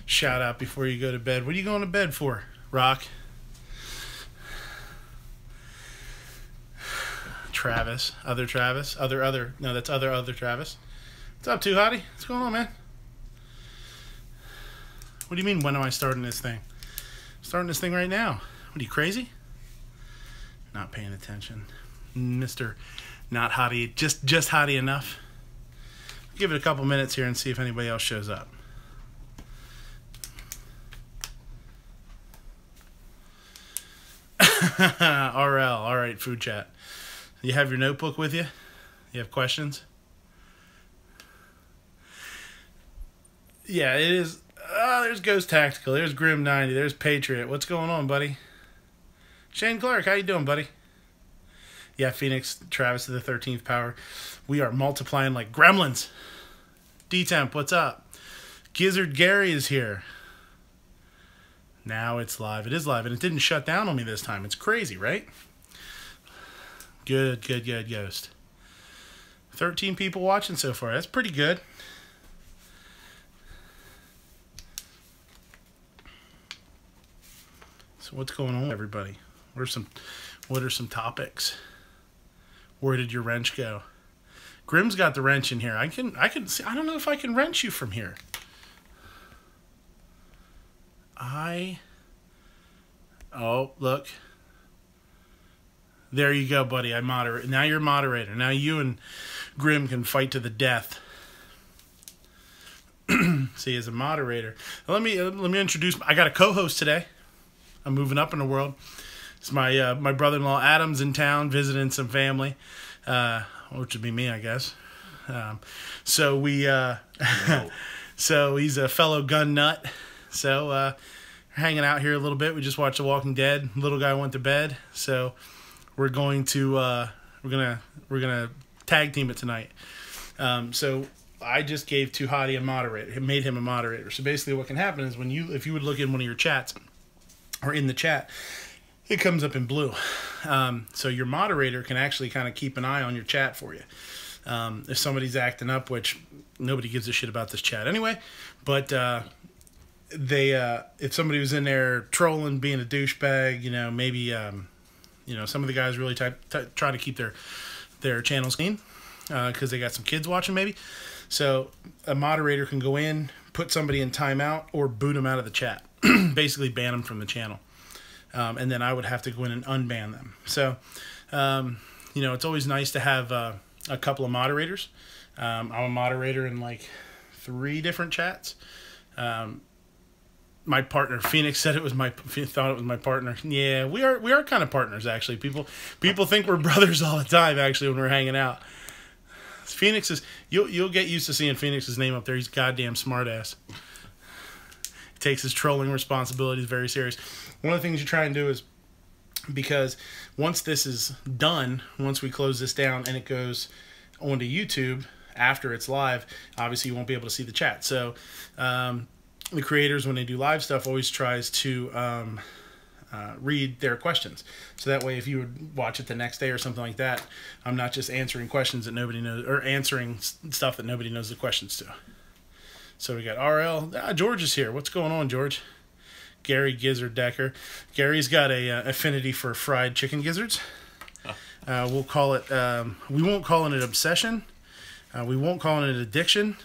shout out before you go to bed. What are you going to bed for, Rock? Travis. Other Travis. No, that's other Travis. What's up, Too Hottie? What's going on, man? What do you mean, when am I starting this thing? I'm starting this thing right now. What are you, crazy? Not paying attention. Mr. Not Hottie. Just Hottie enough. Give it a couple minutes here and see if anybody else shows up. RL. All right, food chat. You have your notebook with you? You have questions? Yeah, it is. There's Ghost Tactical. There's Grim 90. There's Patriot. What's going on, buddy? Shane Clark, how you doing, buddy? Yeah, Phoenix, Travis to the 13th power. We are multiplying like gremlins. D-Temp, what's up? Gizzard Gary is here. Now it's live. It is live, and it didn't shut down on me this time. It's crazy, right? Good, Ghost. 13 people watching so far. That's pretty good. So what's going on, everybody? What are some topics? Where did your wrench go? Grim's got the wrench in here. I can see. I don't know if I can wrench you from here. Oh, look. There you go, buddy. I moderate. Now you're moderator. Now you and Grim can fight to the death. See, as a moderator. Let me introduce. I got a co-host today. I'm moving up in the world. It's my brother-in-law Adam's in town visiting some family, which would be me, I guess. So he's a fellow gun nut. So hanging out here a little bit. We just watched The Walking Dead. Little guy went to bed, so we're gonna tag team it tonight. So I just gave Too Hottie a moderator, made him a moderator. So basically, what can happen is if you would look in one of your chats or in the chat, it comes up in blue. So your moderator can actually kind of keep an eye on your chat for you. If somebody's acting up, which nobody gives a shit about this chat anyway, but if somebody was in there trolling, being a douchebag, maybe some of the guys really try to keep their channels clean because they got some kids watching maybe. So a moderator can go in, put somebody in timeout, or boot them out of the chat. Basically ban them from the channel. And then I would have to go in and unban them. So, it's always nice to have a couple of moderators. I'm a moderator in like 3 different chats. My partner Phoenix thought it was my partner. Yeah, we are kind of partners actually. People think we're brothers all the time actually when we're hanging out. Phoenix is you'll get used to seeing Phoenix's name up there. He's a goddamn smartass. He takes his trolling responsibilities very serious. One of the things you try and do is, because once this is done, once we close this down and it goes onto YouTube after it's live, obviously you won't be able to see the chat. So the creators, when they do live stuff, always tries to read their questions. So that way, if you would watch it the next day or something like that, I'm not just answering questions that nobody knows, or answering stuff that nobody knows the questions to. So we got RL. George is here. What's going on, George? Gary Gizzard Decker. Gary's got a affinity for fried chicken gizzards. We'll call it. We won't call it an obsession. We won't call it an addiction.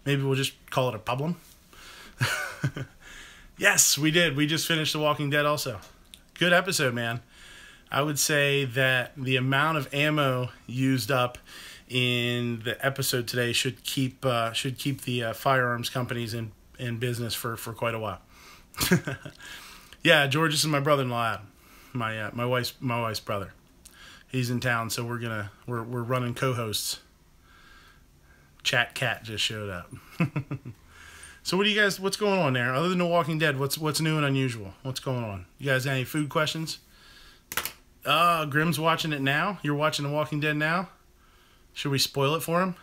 Maybe we'll just call it a problem. Yes, we did. We just finished The Walking Dead also. Good episode, man. I would say that the amount of ammo used up in the episode today should keep the firearms companies in business for quite a while. Yeah, George, this is my brother-in-law, Adam. My wife's brother. He's in town, so we're running co-hosts. Chat Cat just showed up. So what's going on there? Other than The Walking Dead, what's new and unusual? What's going on? You guys have any food questions? Grim's watching it now. You're watching The Walking Dead now? Should we spoil it for him?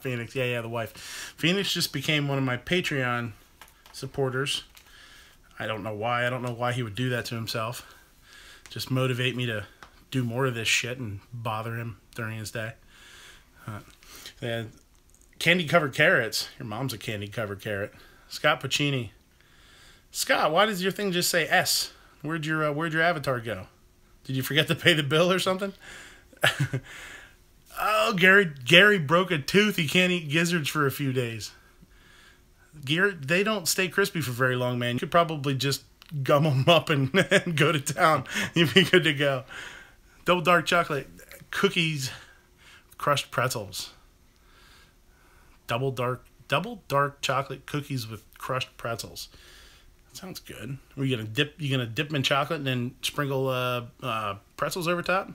Phoenix, yeah, the wife. Phoenix just became one of my Patreon supporters. I don't know why. I don't know why he would do that to himself. Just motivate me to do more of this shit and bother him during his day. Candy-covered carrots. Your mom's a candy-covered carrot. Scott Puccini. Scott, why does your thing just say S? Where'd your avatar go? Did you forget to pay the bill or something? Oh, Gary broke a tooth. He can't eat gizzards for a few days. Gary, they don't stay crispy for very long, man. You could probably just gum them up and go to town. You'd be good to go. Double dark chocolate cookies, crushed pretzels. Double dark chocolate cookies with crushed pretzels. That sounds good. Are you gonna dip them in chocolate and then sprinkle pretzels over top?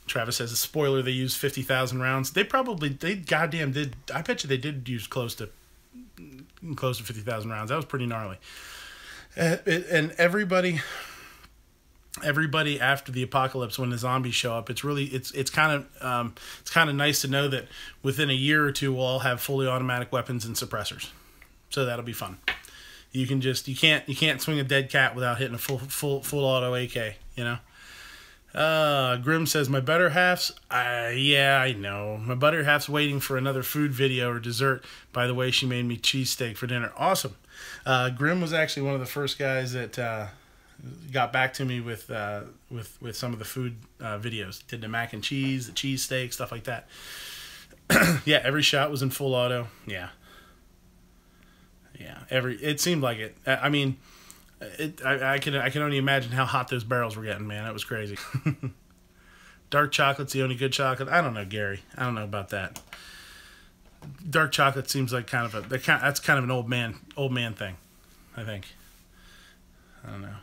Travis says a spoiler. They used 50,000 rounds. They goddamn did. I bet you they did use close to 50,000 rounds. That was pretty gnarly. And everybody after the apocalypse, when the zombies show up, it's kind of nice to know that within a year or two we'll all have fully automatic weapons and suppressors. So that'll be fun. You can't swing a dead cat without hitting a full auto AK, you know. Grim says, my better half's, yeah, I know. My better half's waiting for another food video or dessert. By the way, she made me cheesesteak for dinner. Awesome. Grim was actually one of the first guys that got back to me with some of the food videos. Did the mac and cheese, the cheesesteak, stuff like that. Yeah, every shot was in full auto. Yeah. Yeah, it seemed like it. I mean, I can only imagine how hot those barrels were getting, man. That was crazy. Dark chocolate's the only good chocolate. I don't know, Gary. I don't know about that. Dark chocolate seems like that's kind of an old man thing, I think. I don't know.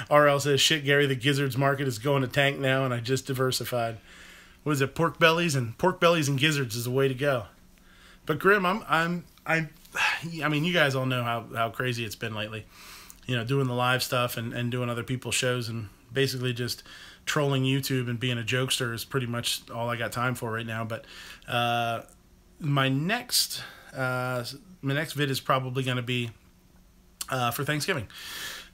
RL says, shit, Gary, the gizzards market is going to tank now, and I just diversified. What is it? Pork bellies and gizzards is the way to go. But Grim, I mean, you guys all know how crazy it's been lately. You know, doing the live stuff and doing other people's shows and basically just trolling YouTube and being a jokester is pretty much all I got time for right now. But my next vid is probably going to be for Thanksgiving.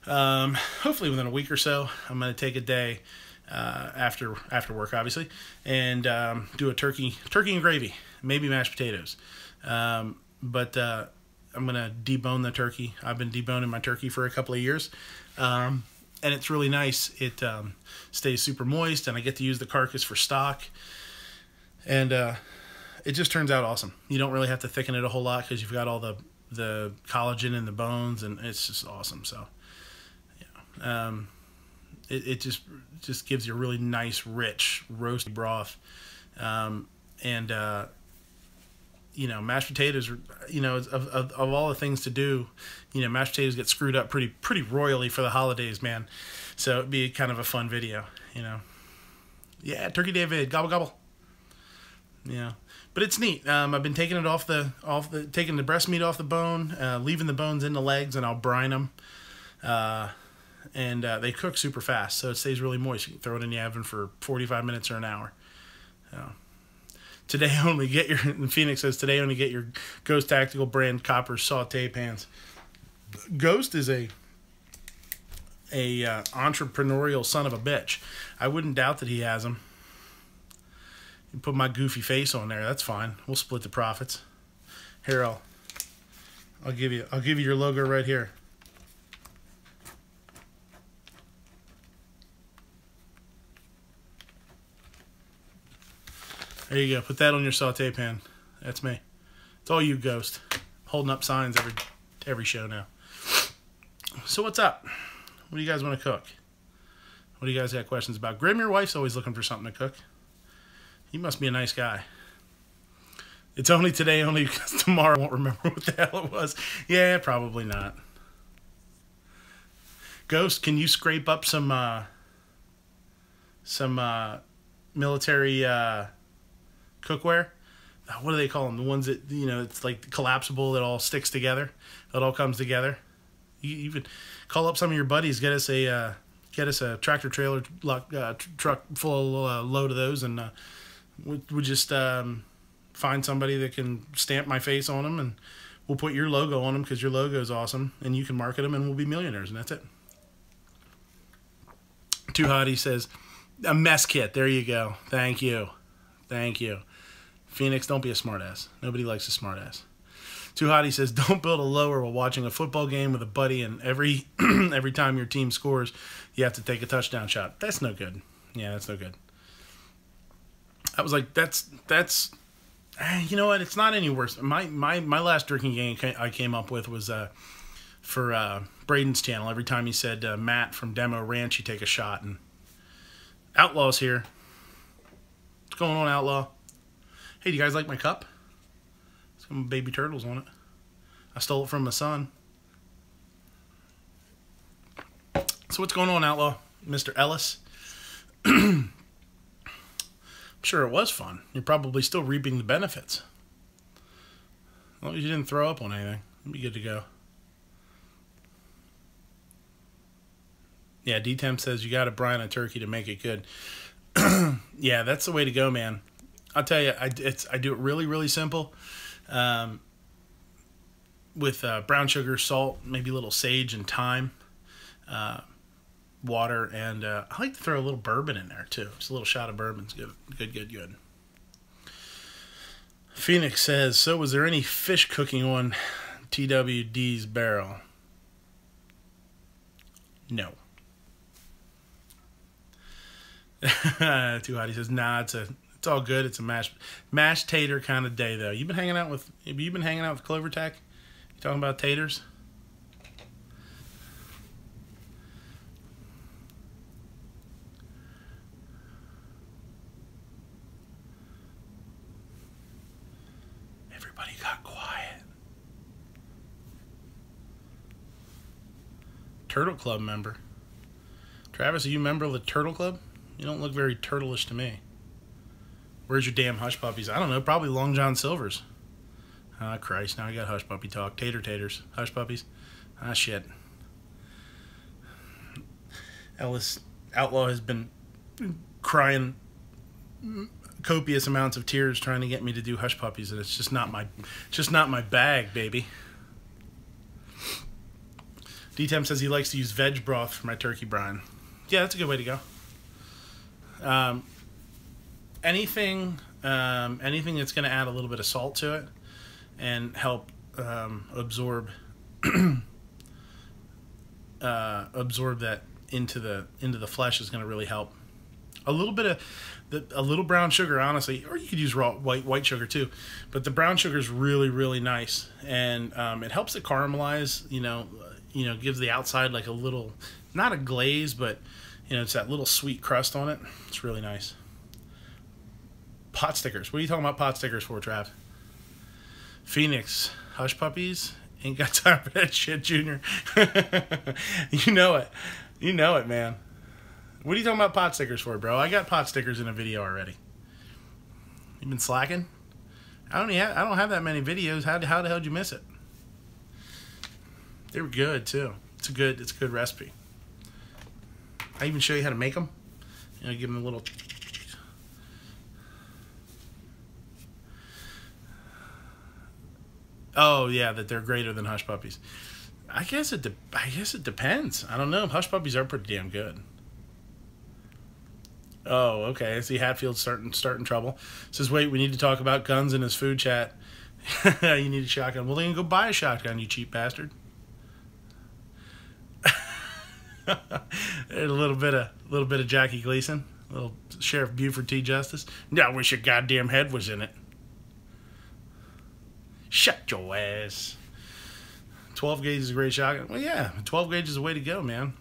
Hopefully within a week or so. I'm going to take a day after work, obviously, and do a turkey and gravy, maybe mashed potatoes. But I'm going to debone the turkey. I've been deboning my turkey for a couple of years. And it's really nice. It stays super moist, and I get to use the carcass for stock. And it just turns out awesome. You don't really have to thicken it a whole lot because you've got all the collagen in the bones, and it's just awesome. So, yeah. It just gives you a really nice, rich, roasty broth. You know, mashed potatoes are, you know, of all the things to do, you know, mashed potatoes get screwed up pretty royally for the holidays, man. So it'd be kind of a fun video, you know. Yeah, Turkey Day vid, gobble gobble. Yeah, but it's neat. I've been taking it taking the breast meat off the bone, leaving the bones in the legs, and I'll brine them. And they cook super fast, so it stays really moist. You can throw it in the oven for 45 minutes or an hour. Today only get your, Phoenix says, today only get your Ghost Tactical brand copper saute pans. Ghost is a entrepreneurial son of a bitch. I wouldn't doubt that he has them. You put my goofy face on there, that's fine. We'll split the profits. Here, I'll give you your logo right here. There you go. Put that on your saute pan. That's me. It's all you, Ghost. Holding up signs every show now. So what's up? What do you guys want to cook? What do you guys got questions about? Grim, your wife's always looking for something to cook. You must be a nice guy. It's only today, only because tomorrow I won't remember what the hell it was. Yeah, probably not. Ghost, can you scrape up some military cookware? What do they call them? The ones that, you know, it's like collapsible, that all sticks together. It all comes together. You could call up some of your buddies, get us a tractor trailer truck full load of those, and we just find somebody that can stamp my face on them, and we'll put your logo on them because your logo is awesome, and you can market them, and we'll be millionaires, and that's it. Too Hot, he says, a mess kit. There you go. Thank you. Thank you. Phoenix, don't be a smartass. Nobody likes a smartass. Too Hottie says, don't build a lower while watching a football game with a buddy, and every every time your team scores, you have to take a touchdown shot. That's no good. Yeah, that's no good. I was like, that's you know what? It's not any worse. My last drinking game I came up with was for Braden's channel. Every time he said Matt from Demo Ranch, you take a shot. And Outlaw's here. What's going on, Outlaw? Hey, do you guys like my cup? Some baby turtles on it. I stole it from my son. So what's going on, Outlaw? Mr. Ellis? I'm sure it was fun. You're probably still reaping the benefits. As long as you didn't throw up on anything, you'll be good to go. Yeah, D-Temp says you got to brine a turkey to make it good. Yeah, that's the way to go, man. I'll tell you, I do it really, really simple. With brown sugar, salt, maybe a little sage and thyme, water, and I like to throw a little bourbon in there too. Just a little shot of bourbon's good, good. Phoenix says, so was there any fish cooking on TWD's barrel? No. Too Hottie says, nah, it's all good. It's a mashed tater kind of day though. Have you been hanging out with Clover Tack? You talking about taters? Everybody got quiet. Turtle Club member. Travis, are you a member of the Turtle Club? You don't look very turtleish to me. Where's your damn hush puppies? I don't know. Probably Long John Silver's. Ah, Christ. Now I got hush puppy talk. Taters. Hush puppies. Ah, shit. Ellis Outlaw has been crying copious amounts of tears trying to get me to do hush puppies, and it's just not my bag, baby. D-Temp says he likes to use veg broth for my turkey brine. Yeah, that's a good way to go. Anything that's going to add a little bit of salt to it and help absorb that into the flesh is going to really help. A little bit of a little brown sugar, honestly, or you could use raw white sugar too, but the brown sugar is really nice, and it helps it caramelize. You know, gives the outside like a little, not a glaze, but it's that little sweet crust on it. It's really nice. Pot stickers. What are you talking about pot stickers for, Trav? Phoenix. Hush puppies? Ain't got time for that shit, Junior. You know it. You know it, man. What are you talking about pot stickers for, bro? I got pot stickers in a video already. You been slacking? I don't have that many videos. How the hell did you miss it? They were good, too. It's a good recipe. I even show you how to make them. Give them a little... Oh yeah, that they're greater than hush puppies. I guess it depends. I don't know. Hush puppies are pretty damn good. Oh, okay. I see Hatfield's starting trouble. Says, wait, we need to talk about guns in his food chat. You need a shotgun. Well, then go buy a shotgun, you cheap bastard. A little bit of Jackie Gleason, a little Sheriff Buford T. Justice. I wish your goddamn head was in it. Shut your ass. 12 gauge is a great shotgun. Well, yeah, 12 gauge is the way to go, man.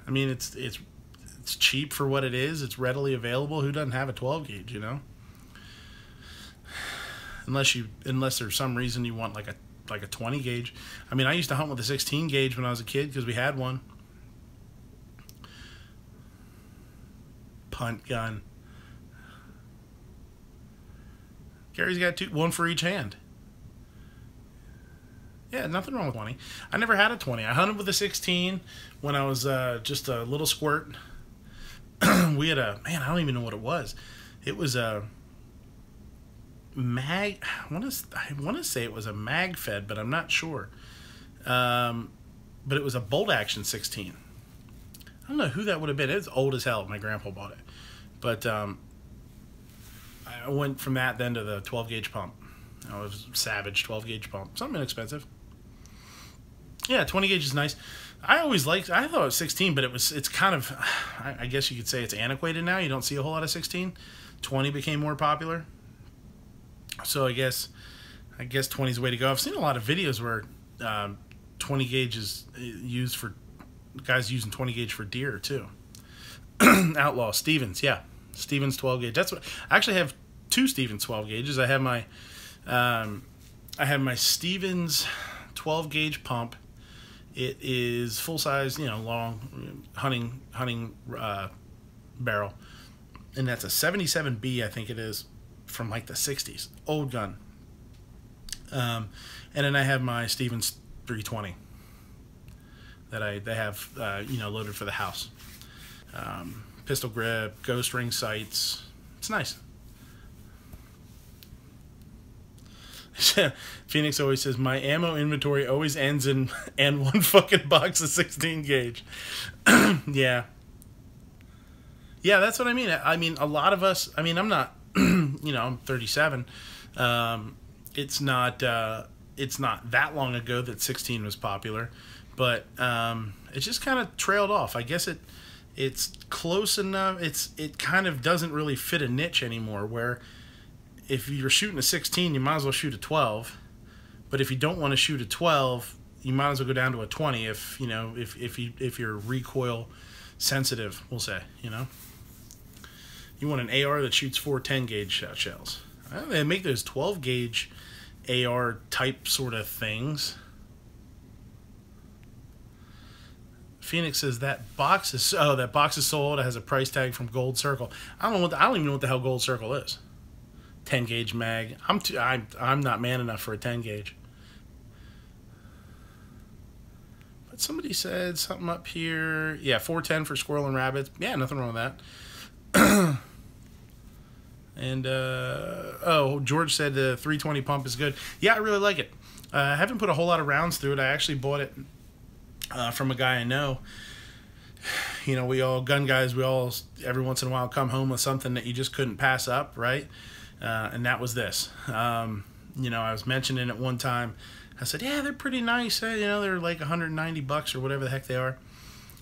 I mean, it's cheap for what it is. It's readily available. Who doesn't have a 12 gauge, you know? Unless there's some reason you want like a 20 gauge. I mean, I used to hunt with a 16 gauge when I was a kid because we had one. Punt gun. Gary's got one for each hand. Yeah, nothing wrong with 20. I never had a 20. I hunted with a 16 when I was just a little squirt. We had a, man, I don't even know what it was. It was a mag, I want to say it was a mag fed, but I'm not sure. But it was a bolt action 16. I don't know who that would have been. It's old as hell. My grandpa bought it. But I went from that then to the 12 gauge pump. I was savage 12 gauge pump. Something inexpensive. Yeah, 20 gauge is nice. I always liked, I thought it was 16, but it's kind of, I guess you could say it's antiquated now. You don't see a whole lot of 16. 20 became more popular. So I guess 20 is the way to go. I've seen a lot of videos where 20 gauge is used for, guys using 20 gauge for deer too. Outlaw, Stevens, yeah. Stevens 12 gauge. That's what, I actually have two Stevens 12 gauges. I have my Stevens 12 gauge pump. It is full size, you know, long hunting barrel, and that's a 77B, I think it is, from like the 60s, old gun. And then I have my Stevens 320 that they have you know, loaded for the house. Pistol grip, ghost ring sights. It's nice. Phoenix always says, my ammo inventory always ends in and one fucking box of 16 gauge. Yeah. Yeah, that's what I mean. I mean, a lot of us, I mean, I'm not, you know, I'm 37. It's not that long ago that 16 was popular, but it just kind of trailed off. I guess it's close enough. It kind of doesn't really fit a niche anymore, where if you're shooting a 16, you might as well shoot a 12. But if you don't want to shoot a 12, you might as well go down to a 20 if, you know, if you're recoil sensitive, we'll say, you know. You want an AR that shoots 4 10 gauge shells. They make those 12 gauge AR type sort of things. Phoenix says that box is sold. It has a price tag from Gold Circle. I don't even know what the hell Gold Circle is. 10 gauge mag. I'm not man enough for a 10 gauge. But somebody said something up here. Yeah, 410 for squirrel and rabbits. Yeah, nothing wrong with that. And oh, George said the 320 pump is good. Yeah, I really like it. I haven't put a whole lot of rounds through it. I actually bought it from a guy I know. You know, we all gun guys. We all every once in a while come home with something that you just couldn't pass up, right? And that was this. You know, I was mentioning it one time. I said, yeah, they're pretty nice. You know, they're like $190 or whatever the heck they are.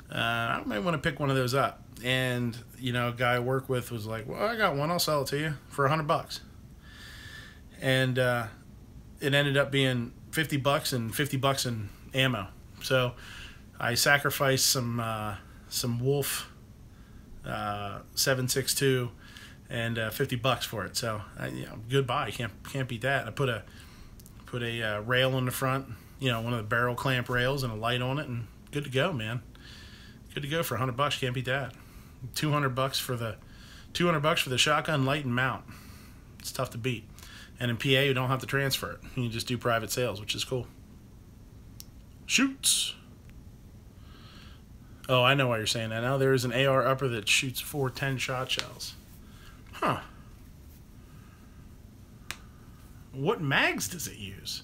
I might want to pick one of those up. And, you know, a guy I work with was like, well, I got one. I'll sell it to you for $100. And it ended up being $50 and $50 in ammo. So I sacrificed some Wolf 7.62 and $50 for it. So you know, good buy. Can't beat that. I put a rail on the front, you know, one of the barrel clamp rails, and a light on it, and good to go, man. Good to go for $100. Can't beat that. $200 for the shotgun light and mount. It's tough to beat. And in PA, you don't have to transfer it. You just do private sales, which is cool. Shoots. Oh, I know why you're saying that now. There is an AR upper that shoots 4 10-shot shells. Huh. What mags does it use?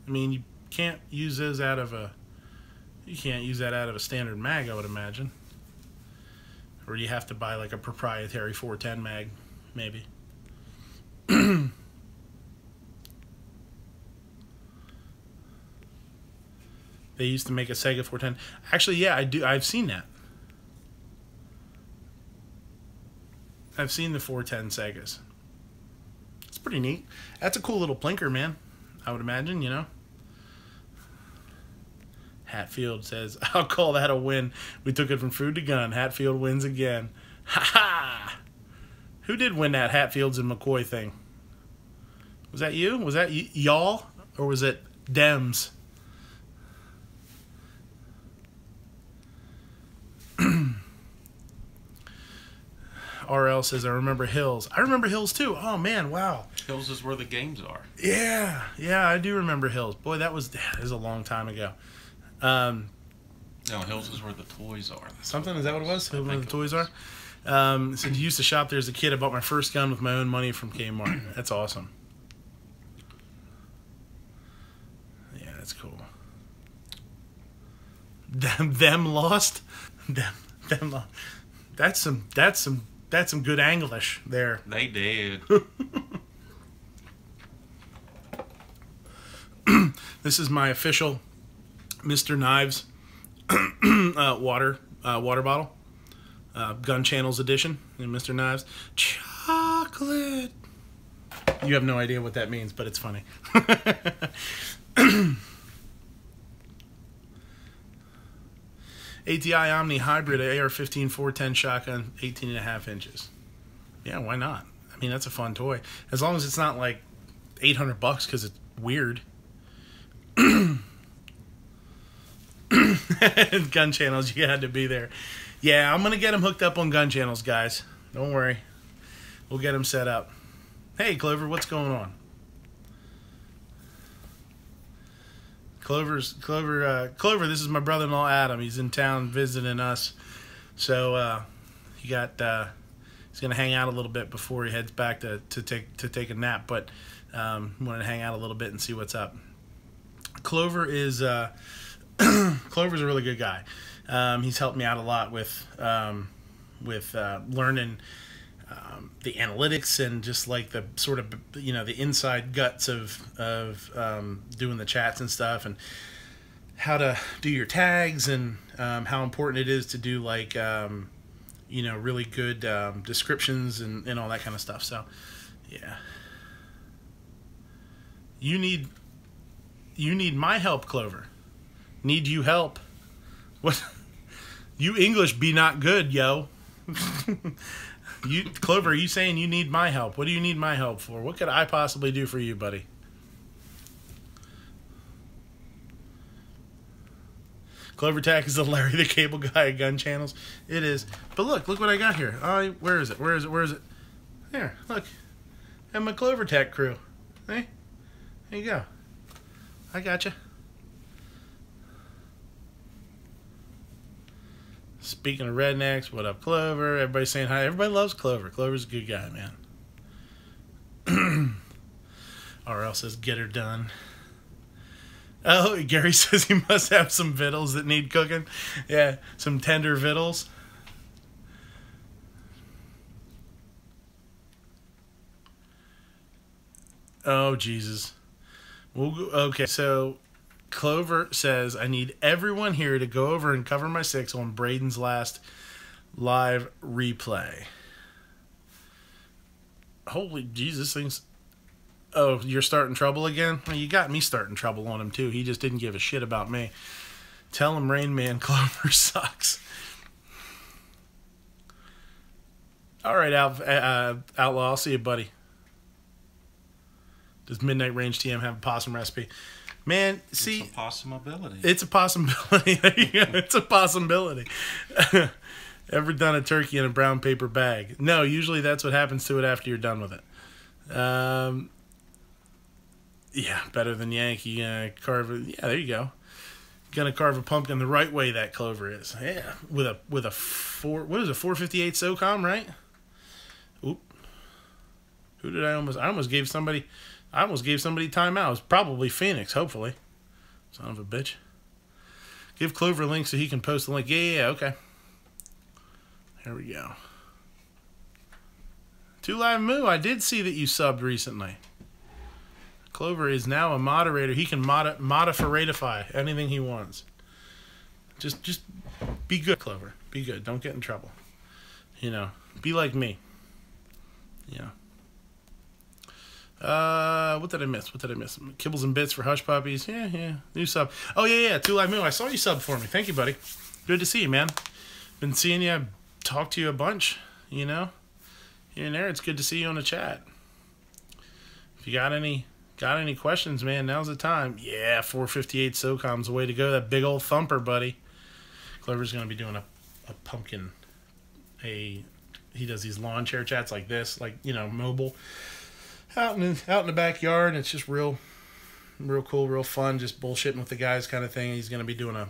I mean, you can't use those out of a... You can't use that out of a standard mag, I would imagine. Or you have to buy like a proprietary 410 mag, maybe. They used to make a Sega 410. Actually, yeah, I do. I've seen that. I've seen the 410 Segas. It's pretty neat. That's a cool little plinker, man. I would imagine, you know. Hatfield says, I'll call that a win. We took it from food to gun. Hatfield wins again. Ha ha! Who did win that Hatfields and McCoy thing? Was that you? Was that y'all? Or was it Dems? RL says, I remember Hills. I remember Hills too. Oh man, wow. Hills is where the games are. Yeah, I do remember Hills. Boy, that was a long time ago. No, Hills is where the toys are. Something, is that what it was? Where the toys are? So you used to shop there as a kid. I bought my first gun with my own money from Kmart. That's awesome. Yeah, that's cool. Them lost. Them lost. That's some good English there. They did. This is my official Mr. Knives water bottle. Gun Channels edition in Mr. Knives. Chocolate. You have no idea what that means, but it's funny. ATI Omni Hybrid AR-15 410 shotgun, 18.5 inches. Yeah, why not? I mean, that's a fun toy. As long as it's not like $800 because it's weird. Gun Channels, you had to be there. Yeah, I'm going to get him hooked up on Gun Channels, guys. Don't worry. We'll get him set up. Hey, Clover, what's going on? Clover, this is my brother-in-law, Adam. He's in town visiting us. So, he's going to hang out a little bit before he heads back to take a nap. But, wanted to hang out a little bit and see what's up. Clover is... Clover's a really good guy. He's helped me out a lot with learning the analytics and just like the sort of, you know, the inside guts of doing the chats and stuff, and how to do your tags, and how important it is to do like you know, really good descriptions and all that kind of stuff. So yeah, you need my help, Clover. Need you help? What? You English be not good, yo. Clover, are you saying you need my help? What do you need my help for? What could I possibly do for you, buddy? Clover Tack is the Larry the Cable Guy at Gun Channels. It is. But look what I got here. Where is it? There, look. And my Clover Tack crew. Hey, there you go. I got you. Speaking of rednecks, what up, Clover? Everybody saying hi. Everybody loves Clover. Clover's a good guy, man. RL says, get her done. Oh, Gary says he must have some vittles that need cooking. Yeah, some tender vittles. Oh, Jesus. Okay, so... Clover says, I need everyone here to go over and cover my 6 on Braden's last live replay. Holy Jesus, things... Oh, you're starting trouble again? Well, you got me starting trouble on him, too. He just didn't give a shit about me. Tell him Rain Man Clover sucks. All right, Outlaw, I'll see you, buddy. Does Midnight Range TM have a possum recipe? Man, see... It's a possibility. It's a possibility. It's a possibility. Ever done a turkey in a brown paper bag? No, usually that's what happens to it after you're done with it. Yeah, better than Yankee. Carve it. Yeah, there you go. Gonna carve a pumpkin the right way, that Clover is. Yeah, with a 458 SOCOM, right? Oop. Who did I almost gave somebody... I almost gave somebody timeout. It was probably Phoenix, hopefully. Son of a bitch. Give Clover a link so he can post the link. Yeah, okay. Here we go. 2 Live Moo, I did see that you subbed recently. Clover is now a moderator. He can modify anything he wants. Just be good, Clover. Be good. Don't get in trouble. You know, be like me. Yeah. What did I miss? Kibbles and bits for Hush Puppies. Yeah. New sub. Oh, yeah. 2 Live Moo. I saw you sub for me. Thank you, buddy. Good to see you, man. Been seeing you, talk to you a bunch, you know. Here and there, it's good to see you on the chat. If you got any questions, man, now's the time. Yeah, 458 SOCOM's the way to go. That big old thumper, buddy. Clover's going to be doing a pumpkin. He does these lawn chair chats like this, like, you know, mobile. Out in the backyard, and it's just real cool, real fun, just bullshitting with the guys kind of thing. He's going to be doing a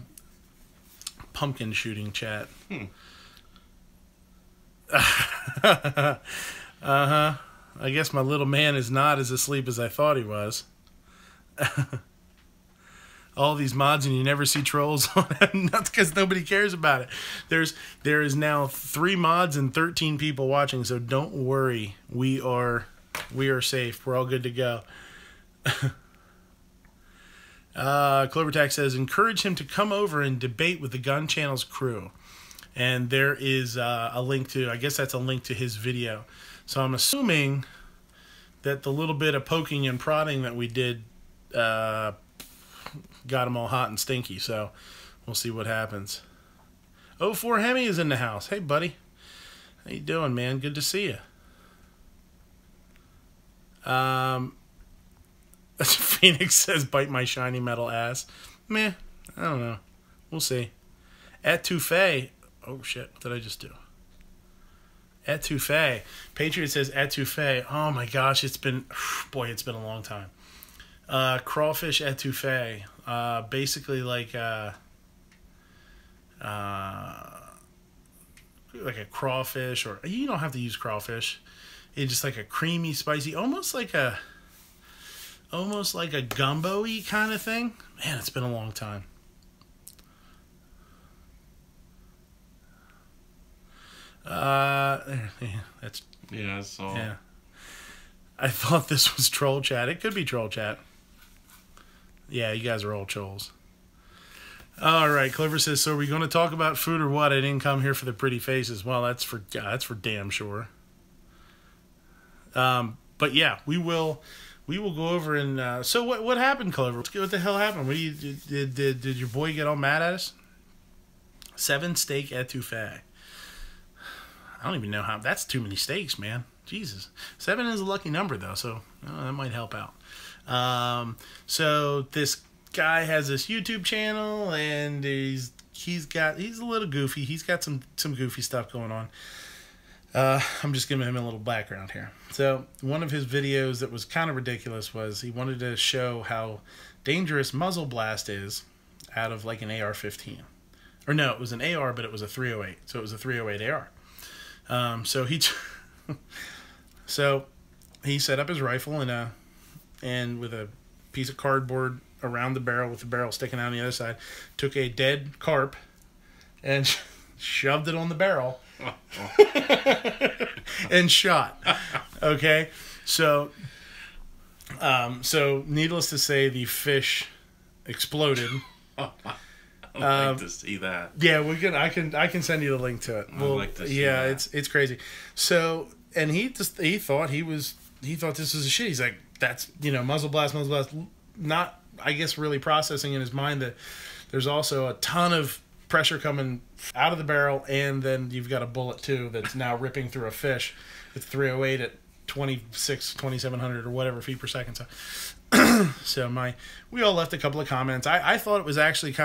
pumpkin shooting chat. Uh-huh. I guess my little man is not as asleep as I thought he was. all these mods and you never see trolls on it. That's because nobody cares about it. There is now 3 mods and 13 people watching, so don't worry. We are safe. We're all good to go. Clovertack says, encourage him to come over and debate with the Gun Channel's crew. And there is a link to, I guess that's a link to his video. So I'm assuming that the little bit of poking and prodding that we did got him all hot and stinky. So we'll see what happens. 04 Hemi is in the house. Hey, buddy. How you doing, man? Good to see you. Phoenix says, bite my shiny metal ass. Meh. I don't know. We'll see. Etouffee. Oh, shit. What did I just do? Etouffee. Patriot says etouffee. Oh, my gosh. It's been a long time. Crawfish etouffee. Basically like a crawfish, or you don't have to use crawfish. It's just like a creamy, spicy, almost like a gumbo-y kind of thing. Man, it's been a long time. That's yeah. I saw. Yeah. I thought this was troll chat. It could be troll chat. Yeah, you guys are all trolls. All right, Clover says, so are we going to talk about food or what? I didn't come here for the pretty faces. Well, that's for damn sure. But yeah, we will go over and so what happened, Clover? What the hell happened? What did your boy get all mad at us? 7 steak etouffee. I don't even know how. That's too many steaks, man. Jesus. 7 is a lucky number though, so that might help out. So this guy has this YouTube channel, and he's a little goofy. He's got some goofy stuff going on. I'm just giving him a little background here. So one of his videos that was kind of ridiculous was he wanted to show how dangerous muzzle blast is out of like an AR-15. Or no, it was an AR, but it was a 308. So it was a 308 AR. So he set up his rifle and with a piece of cardboard around the barrel with the barrel sticking out on the other side, took a dead carp and shoved it on the barrel and shot. Okay, so needless to say, the fish exploded. I'd like to see that. Yeah, I can send you the link to it. I'd like to see that. It's crazy. So, and he thought this was a shit. He's like, that's, muzzle blast. Not, I guess, really processing in his mind that there's also a ton of pressure coming out of the barrel, and then you've got a bullet too that's now ripping through a fish with 308 at 2,700 or whatever feet per second. So we all left a couple of comments. I thought it was actually I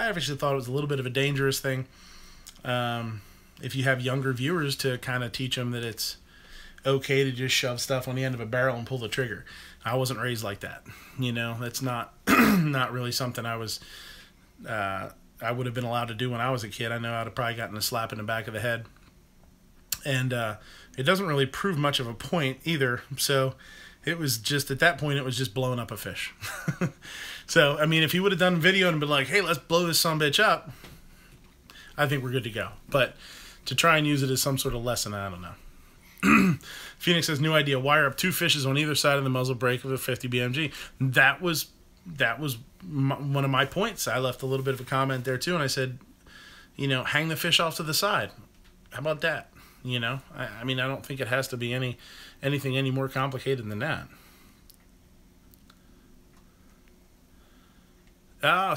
actually thought it was a little bit of a dangerous thing. If you have younger viewers, to kind of teach them that it's okay to just shove stuff on the end of a barrel and pull the trigger. I wasn't raised like that. That's not not really something I was I would have been allowed to do when I was a kid. I know I'd have probably gotten a slap in the back of the head. And it doesn't really prove much of a point either. So it was just, at that point, it was just blowing up a fish. So, I mean, if he would have done a video and been like, hey, let's blow this sumbitch up, I think we're good to go. But to try and use it as some sort of lesson, I don't know. Phoenix has new idea. Wire up 2 fishes on either side of the muzzle brake of a 50 BMG. That was one of my points. I left a little bit of a comment there too, and I said, hang the fish off to the side. How about that? I mean, I don't think it has to be anything any more complicated than that.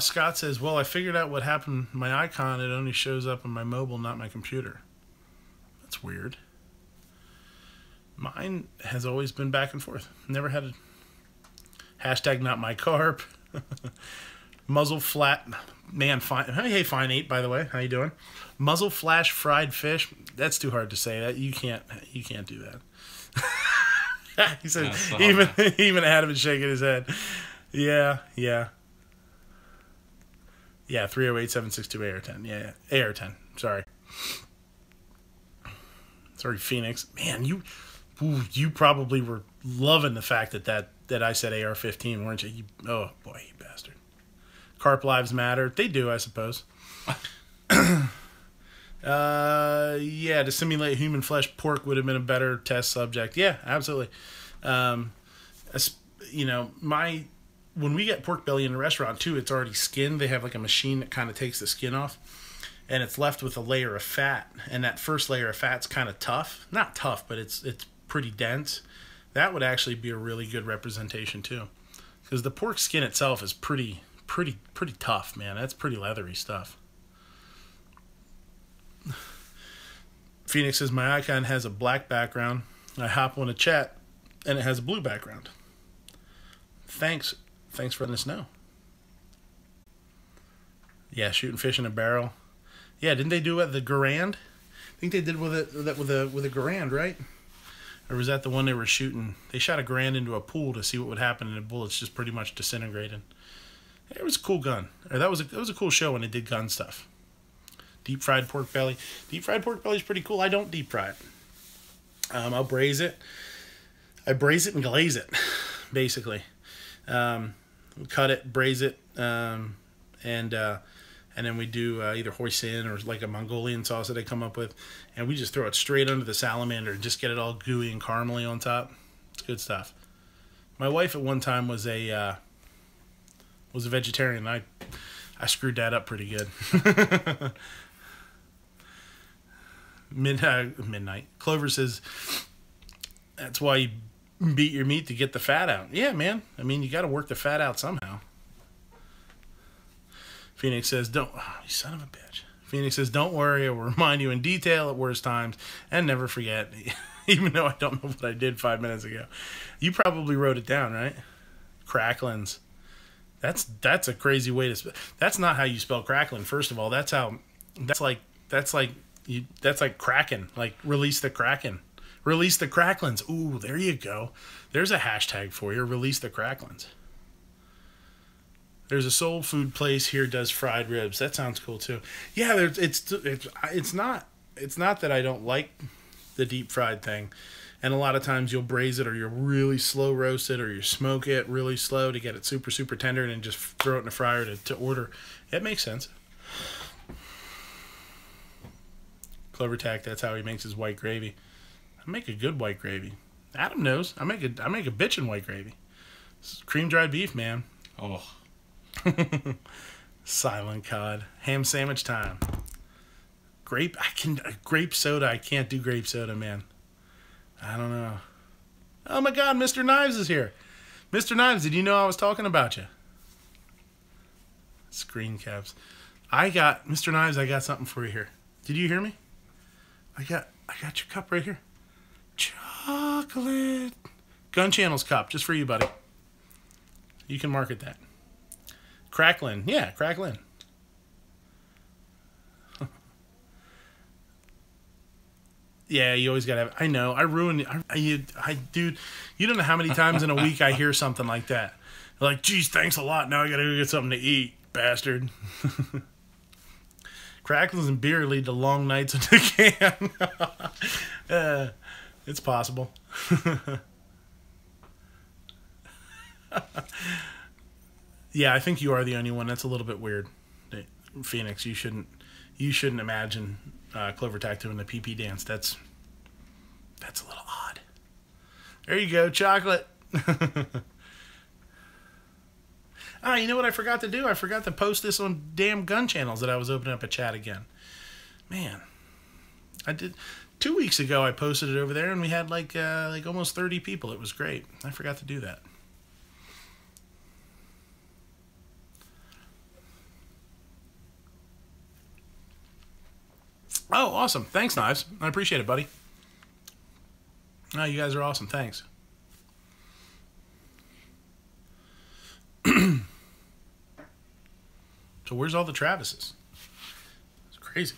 Scott says, well, I figured out what happened. My icon, it only shows up on my mobile, not my computer. That's weird. Mine has always been back and forth. Never had a hashtag not my carp. Muzzle flat. Man, fine. Hey, Fine 8, by the way. How you doing? Muzzle flash fried fish. That's too hard to say. That you can't do that. He said, even Adam is shaking his head. Yeah. 308-762 AR-10. Yeah, AR-10. Sorry, Phoenix. Man, you probably were loving the fact that I said AR-15, weren't you? Oh boy, you bastard. Carp lives matter. They do, I suppose. Yeah, to simulate human flesh, pork would have been a better test subject. Yeah, absolutely. You know, when we get pork belly in a restaurant too, it's already skinned. They have like a machine that kind of takes the skin off, and it's left with a layer of fat. And that first layer of fat's kind of tough. Not tough, but it's pretty dense. That would actually be a really good representation too, because the pork skin itself is pretty tough, man. That's pretty leathery stuff. Phoenix says, my icon has a black background. I hop on a chat, and it has a blue background. Thanks for letting us know. Yeah, shooting fish in a barrel. Yeah, didn't they do it at the Garand? I think they did with a Garand, right? Or was that the one they were shooting? They shot a Garand into a pool to see what would happen, and the bullets just pretty much disintegrated. It was a cool gun. Or that was a cool show when they did gun stuff. Deep fried pork belly. Deep fried pork belly is pretty cool. I don't deep fry it. I'll braise it. I braise it and glaze it, basically. Cut it, braise it, and then we do either hoisin or like a Mongolian sauce that I come up with, and we just throw it straight under the salamander and just get it all gooey and caramely on top. It's good stuff. My wife at one time was a vegetarian. I screwed that up pretty good. Midnight. Clover says, that's why you beat your meat to get the fat out. Yeah, man. I mean, you got to work the fat out somehow. Phoenix says, you son of a bitch. Phoenix says, don't worry. I will remind you in detail at worst times and never forget, even though I don't know what I did 5 minutes ago. You probably wrote it down, right? Cracklins. That's a crazy way to spell. That's not how you spell crackling. First of all, that's like Kraken. Like release the Kraken. Release the cracklins. Ooh, there you go. There's a hashtag for you. Release the cracklins. There's a soul food place here does fried ribs. That sounds cool too. Yeah, it's not that I don't like the deep fried thing. And a lot of times you'll braise it, or you'll really slow roast it, or you smoke it really slow to get it super, super tender, and then just throw it in a fryer to order. It makes sense. Clover Tack, that's how he makes his white gravy. I make a good white gravy. Adam knows. I make a bitchin' white gravy. Cream dried beef, man. Oh. Silent cod. Ham sandwich time. Grape soda. I can't do grape soda, man. I don't know. Oh my God, Mr. Knives is here. Mr. Knives, did you know I was talking about you? Screen caps. Mr. Knives, I got something for you here. Did you hear me? I got your cup right here. Chocolate. Gun Channel's cup, just for you, buddy. You can market that. Cracklin. Yeah, Cracklin. Yeah, you always gotta have. I know. I ruined it. Dude, you don't know how many times in a week I hear something like that. Like, geez, thanks a lot. Now I gotta go get something to eat, bastard. Cracklins and beer lead to long nights in the can. It's possible. Yeah, I think you are the only one. That's a little bit weird. Phoenix, you shouldn't imagine Clover Tack doing the pee-pee dance. That's a little odd. There you go, chocolate. You know what I forgot to do? I forgot to post this on damn gun channels that I was opening up a chat again. Man, I did 2 weeks ago. I posted it over there, and we had like almost 30 people. It was great. I forgot to do that. Oh, awesome. Thanks, Knives. I appreciate it, buddy. Oh, you guys are awesome. Thanks. So where's all the Travises? It's crazy.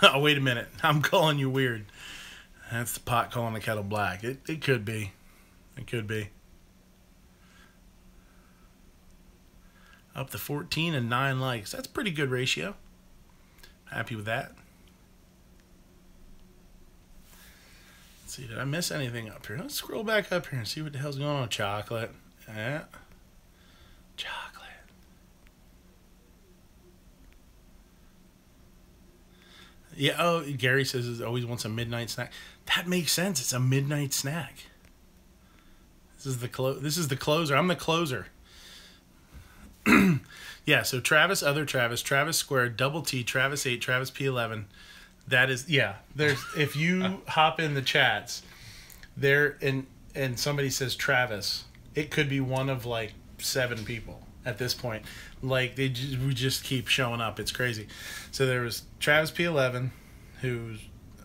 Oh, wait a minute. I'm calling you weird. That's the pot calling the kettle black. It could be. It could be. Up to 14 and 9 likes. That's a pretty good ratio. Happy with that. Let's see, did I miss anything up here? Let's scroll back up here and see what the hell's going on. Chocolate. Yeah. Chocolate. Yeah. Oh, Gary says he always wants a midnight snack. That makes sense. It's a midnight snack. This is the closer. I'm the closer. Yeah. So Travis, other Travis, Travis Squared, Double T, Travis 8, Travis P11. That is, yeah. There's if you hop in the chats there and somebody says Travis, it could be one of like 7 people at this point. Like we just keep showing up. It's crazy. So there was Travis P11, who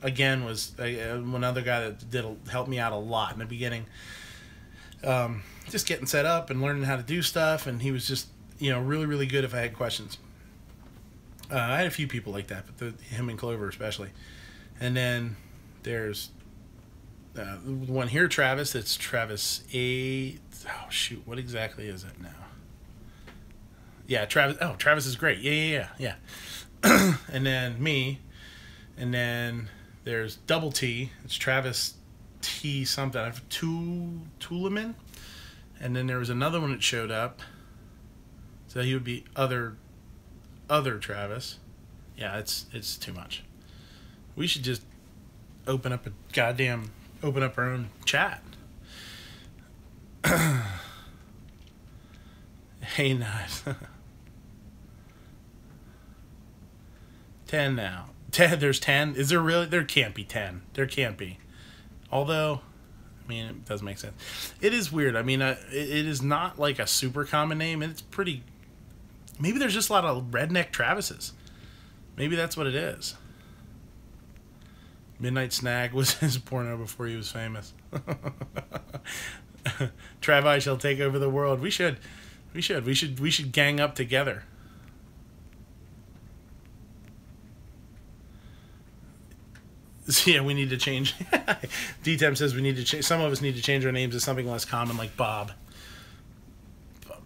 again was another guy that helped me out a lot in the beginning. Just getting set up and learning how to do stuff, and he was just really, really good if I had questions. I had a few people like that, but him and Clover especially. And then there's the one here, Travis. That's Travis 8. Oh, shoot. What exactly is it now? Yeah, Travis. Oh, Travis is great. Yeah. And then me. And then there's Double T. It's Travis T something. I have Toolaman. And then there was another one that showed up. So he would be other Travis. Yeah, it's too much. We should just open up our own chat. Hey, nice. 10 now. 10. There's 10. Is there really? There can't be 10. There can't be. Although, I mean, it does make sense. It is weird. I mean, it is not like a super common name. It's pretty. Maybe there's just a lot of redneck Travises. Maybe that's what it is. Midnight Snag was his porno before he was famous. Travi shall take over the world. We should gang up together. So yeah, we need to change. D-Tem says we need to change. Some of us need to change our names to something less common, like Bob.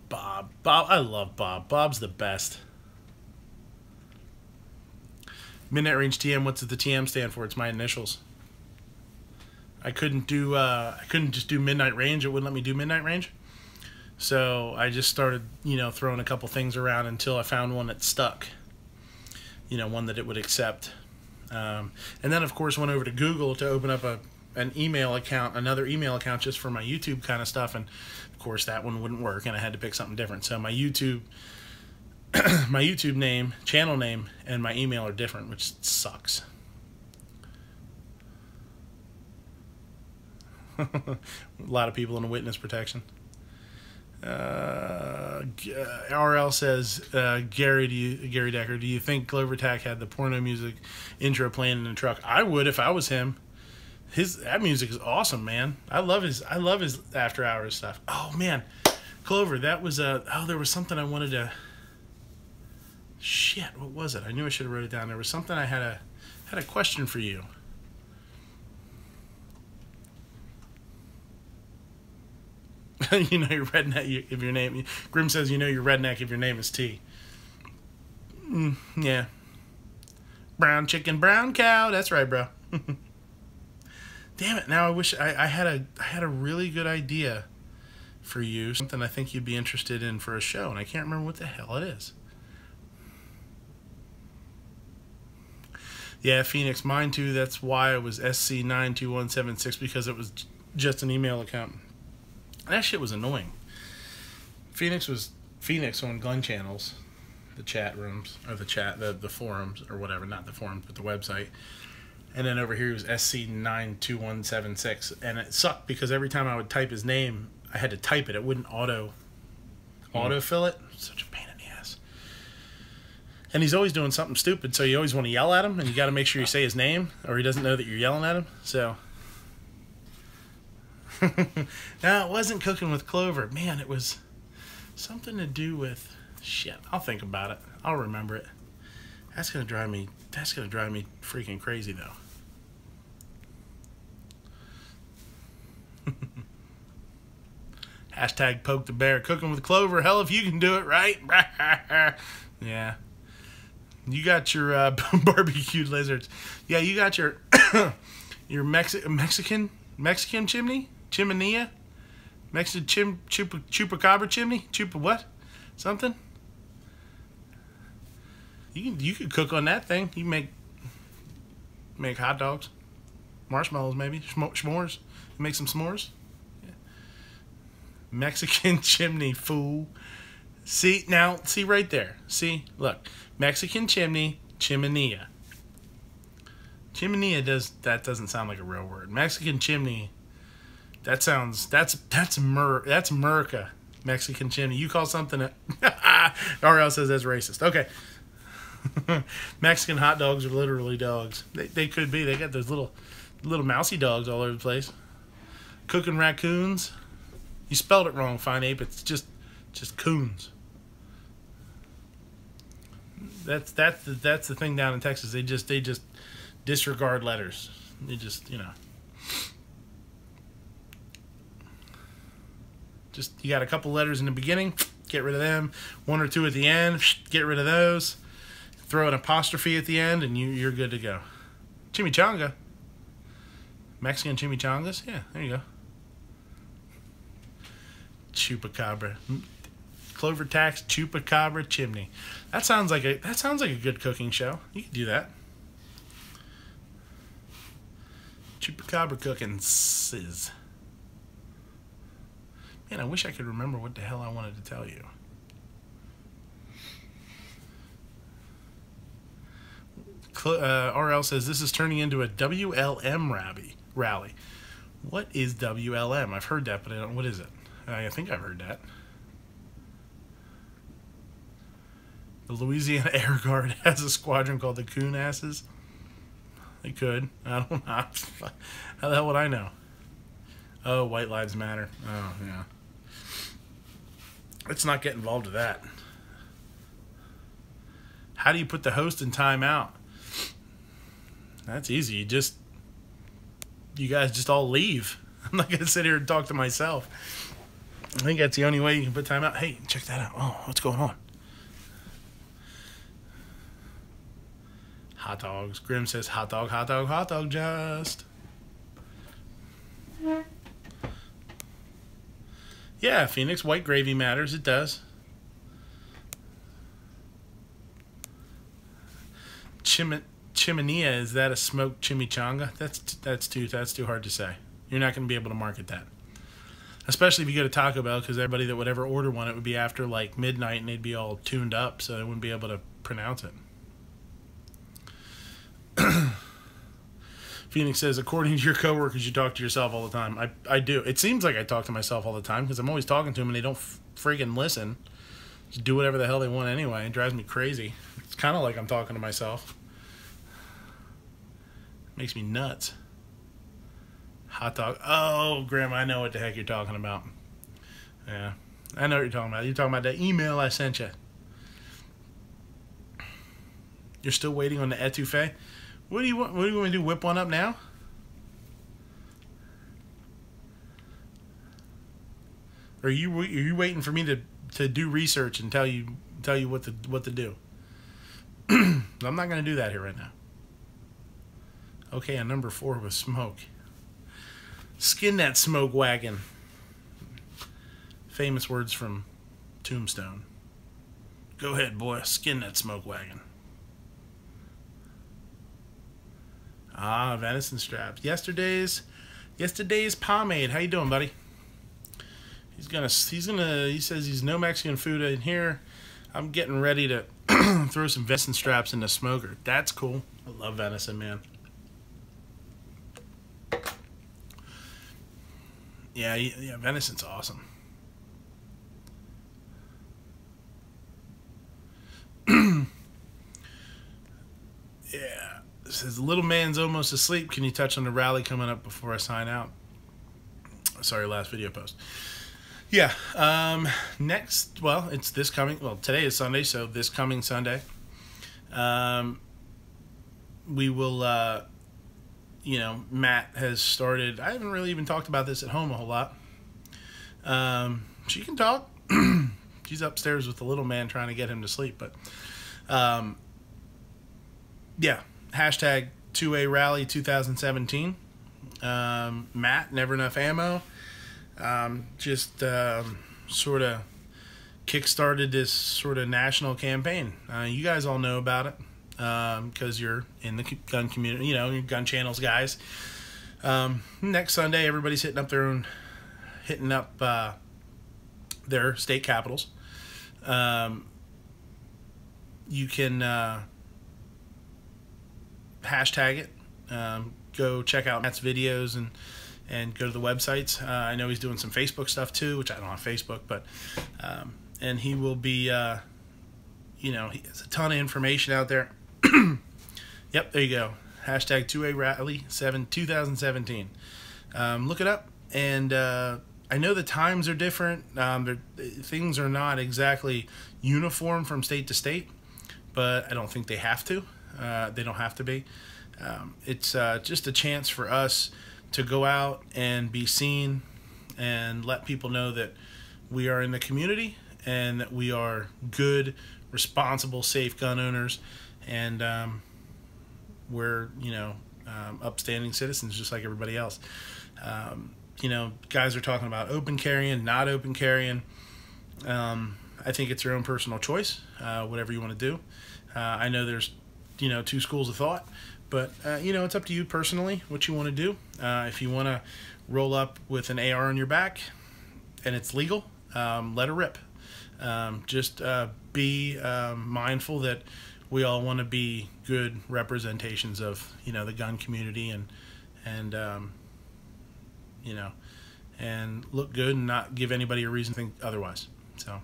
Bob. I love Bob. Bob's the best. MidnightRangeTM. What's the TM stand for? It's my initials. I couldn't just do Midnight Range. It wouldn't let me do Midnight Range. So I just started, throwing a couple things around until I found one that stuck. One that it would accept. And then, of course, went over to Google to open up an email account, another email account just for my YouTube kind of stuff. And, of course, that one wouldn't work, and I had to pick something different. So my YouTube name, channel name, and my email are different, which sucks. A lot of people in witness protection. RL says, Gary Decker, do you think Clover Tack had the porno music intro playing in the truck? I would if I was him. That music is awesome, man. I love his after hours stuff. Oh man, Clover, that was there was something I wanted to. Shit, what was it? I knew I should have wrote it down. There was something I had a question for you. You're redneck if your name. Grim says you're redneck if your name is T. Yeah. Brown chicken, brown cow. That's right, bro. Damn it! Now I wish I had a really good idea for you. Something I think you'd be interested in for a show, and I can't remember what the hell it is. Yeah, Phoenix, mine too. That's why it was SC92176, because it was just an email account. That shit was annoying. Phoenix was Phoenix on Gun Channels, the chat rooms, or the forums, or whatever, not the forums, but the website. And then over here it was SC92176, and it sucked because every time I would type his name, I had to type it. It wouldn't autofill it. Such a pain in the ass. And he's always doing something stupid, so you always want to yell at him, and you got to make sure you say his name, or he doesn't know that you're yelling at him. So. No, it wasn't Cooking with Clover. Man, it was something to do with shit. I'll think about it. I'll remember it. That's gonna drive me freaking crazy though. Hashtag poke the bear. Cooking with Clover. Hell, if you can do it, right? Yeah. You got your barbecued lizards. Yeah, you got your your Mexican chimney. Chimenea? Mexican chupacabra chimney? Chupa what? Something? You could cook on that thing. You make Make hot dogs. Marshmallows, maybe. S'mores. Make some s'mores. Yeah. Mexican chimney, fool. See, now, see right there. See, look. Mexican chimney, chimenea. Chimenea doesn't sound like a real word. Mexican chimney, that's America. Mexican chimney. You call something RL says that's racist. Okay. Mexican hot dogs are literally dogs. They could be. They got those little mousy dogs all over the place. Cooking raccoons. You spelled it wrong, Fine Ape. It's just coons. That's the thing down in Texas. They just disregard letters. They just, you got a couple letters in the beginning, get rid of them. One or two at the end, get rid of those. Throw an apostrophe at the end, and you're good to go. Chimichanga. Mexican chimichangas. Yeah, there you go. Chupacabra. Clover Tax Chupacabra Chimney. That sounds like a good cooking show. You could do that. Chupacabra cooking. Man, I wish I could remember what the hell I wanted to tell you. RL says this is turning into a WLM rally. What is WLM? I've heard that, but I don't. What is it? I think I've heard that. The Louisiana Air Guard has a squadron called the Coon Asses. They could. I don't know. How the hell would I know? Oh, White Lives Matter. Oh, yeah. Let's not get involved with that. How do you put the host in timeout? That's easy. You guys just all leave. I'm not going to sit here and talk to myself. I think that's the only way you can put timeout. Hey, check that out. Oh, what's going on? Hot dogs. Grim says hot dog, just. Yeah, Phoenix, white gravy matters. It does. Chimenea, is that a smoked chimichanga? That's too hard to say. You're not going to be able to market that. Especially if you go to Taco Bell, because everybody that would ever order one, it would be after like midnight and they'd be all tuned up, so they wouldn't be able to pronounce it. Phoenix says, according to your coworkers, you talk to yourself all the time. I do. It seems like I talk to myself all the time because I'm always talking to them and they don't freaking listen. Just do whatever the hell they want anyway. It drives me crazy. It's kind of like I'm talking to myself. Makes me nuts. Hot dog. Oh, Grandma, I know what the heck you're talking about. Yeah, I know what you're talking about. You're talking about that email I sent you. You're still waiting on the etouffee? What do you want? What do you want me to do? Whip one up now? Or are you waiting for me to do research and tell you what to do? I'm not going to do that here right now. Okay, on number 4 was smoke. Skin that smoke wagon. Famous words from Tombstone. Go ahead, boy. Skin that smoke wagon. Ah, venison straps. Yesterday's pomade. How you doing, buddy? He says he's no Mexican food in here. I'm getting ready to throw some venison straps in the smoker. That's cool. I love venison, man. Yeah, venison's awesome. Yeah. It says, the little man's almost asleep. Can you touch on the rally coming up before I sign out? Sorry, last video post. Yeah. It's this coming, today is Sunday, so this coming Sunday, we will, Matt has started, I haven't really even talked about this at home a whole lot. She can talk. She's upstairs with the little man trying to get him to sleep, but, yeah. Hashtag 2A Rally 2017. Matt, Never Enough Ammo. Sort of kickstarted this sort of national campaign. You guys all know about it. because you're in the gun community, you know, you're gun channels guys. Next Sunday, everybody's hitting up their state capitals. You can hashtag it. Go check out Matt's videos and go to the websites. I know he's doing some Facebook stuff too, which I don't have Facebook, but and he will be, you know, he has a ton of information out there. Yep, there you go. Hashtag 2A Rally 2017. Look it up, and I know the times are different. Things are not exactly uniform from state to state, but I don't think they have to. They don't have to be. It's just a chance for us to go out and be seen and let people know that we are in the community and that we are good, responsible, safe gun owners, and we're, you know, upstanding citizens just like everybody else. You know, guys are talking about open carrying, not open carrying. I think it's your own personal choice, whatever you want to do. I know there's, you know, two schools of thought, but you know, it's up to you personally what you want to do. If you want to roll up with an AR on your back and it's legal, let it rip. Just be mindful that we all want to be good representations of, you know, the gun community and you know, and look good and not give anybody a reason to think otherwise. So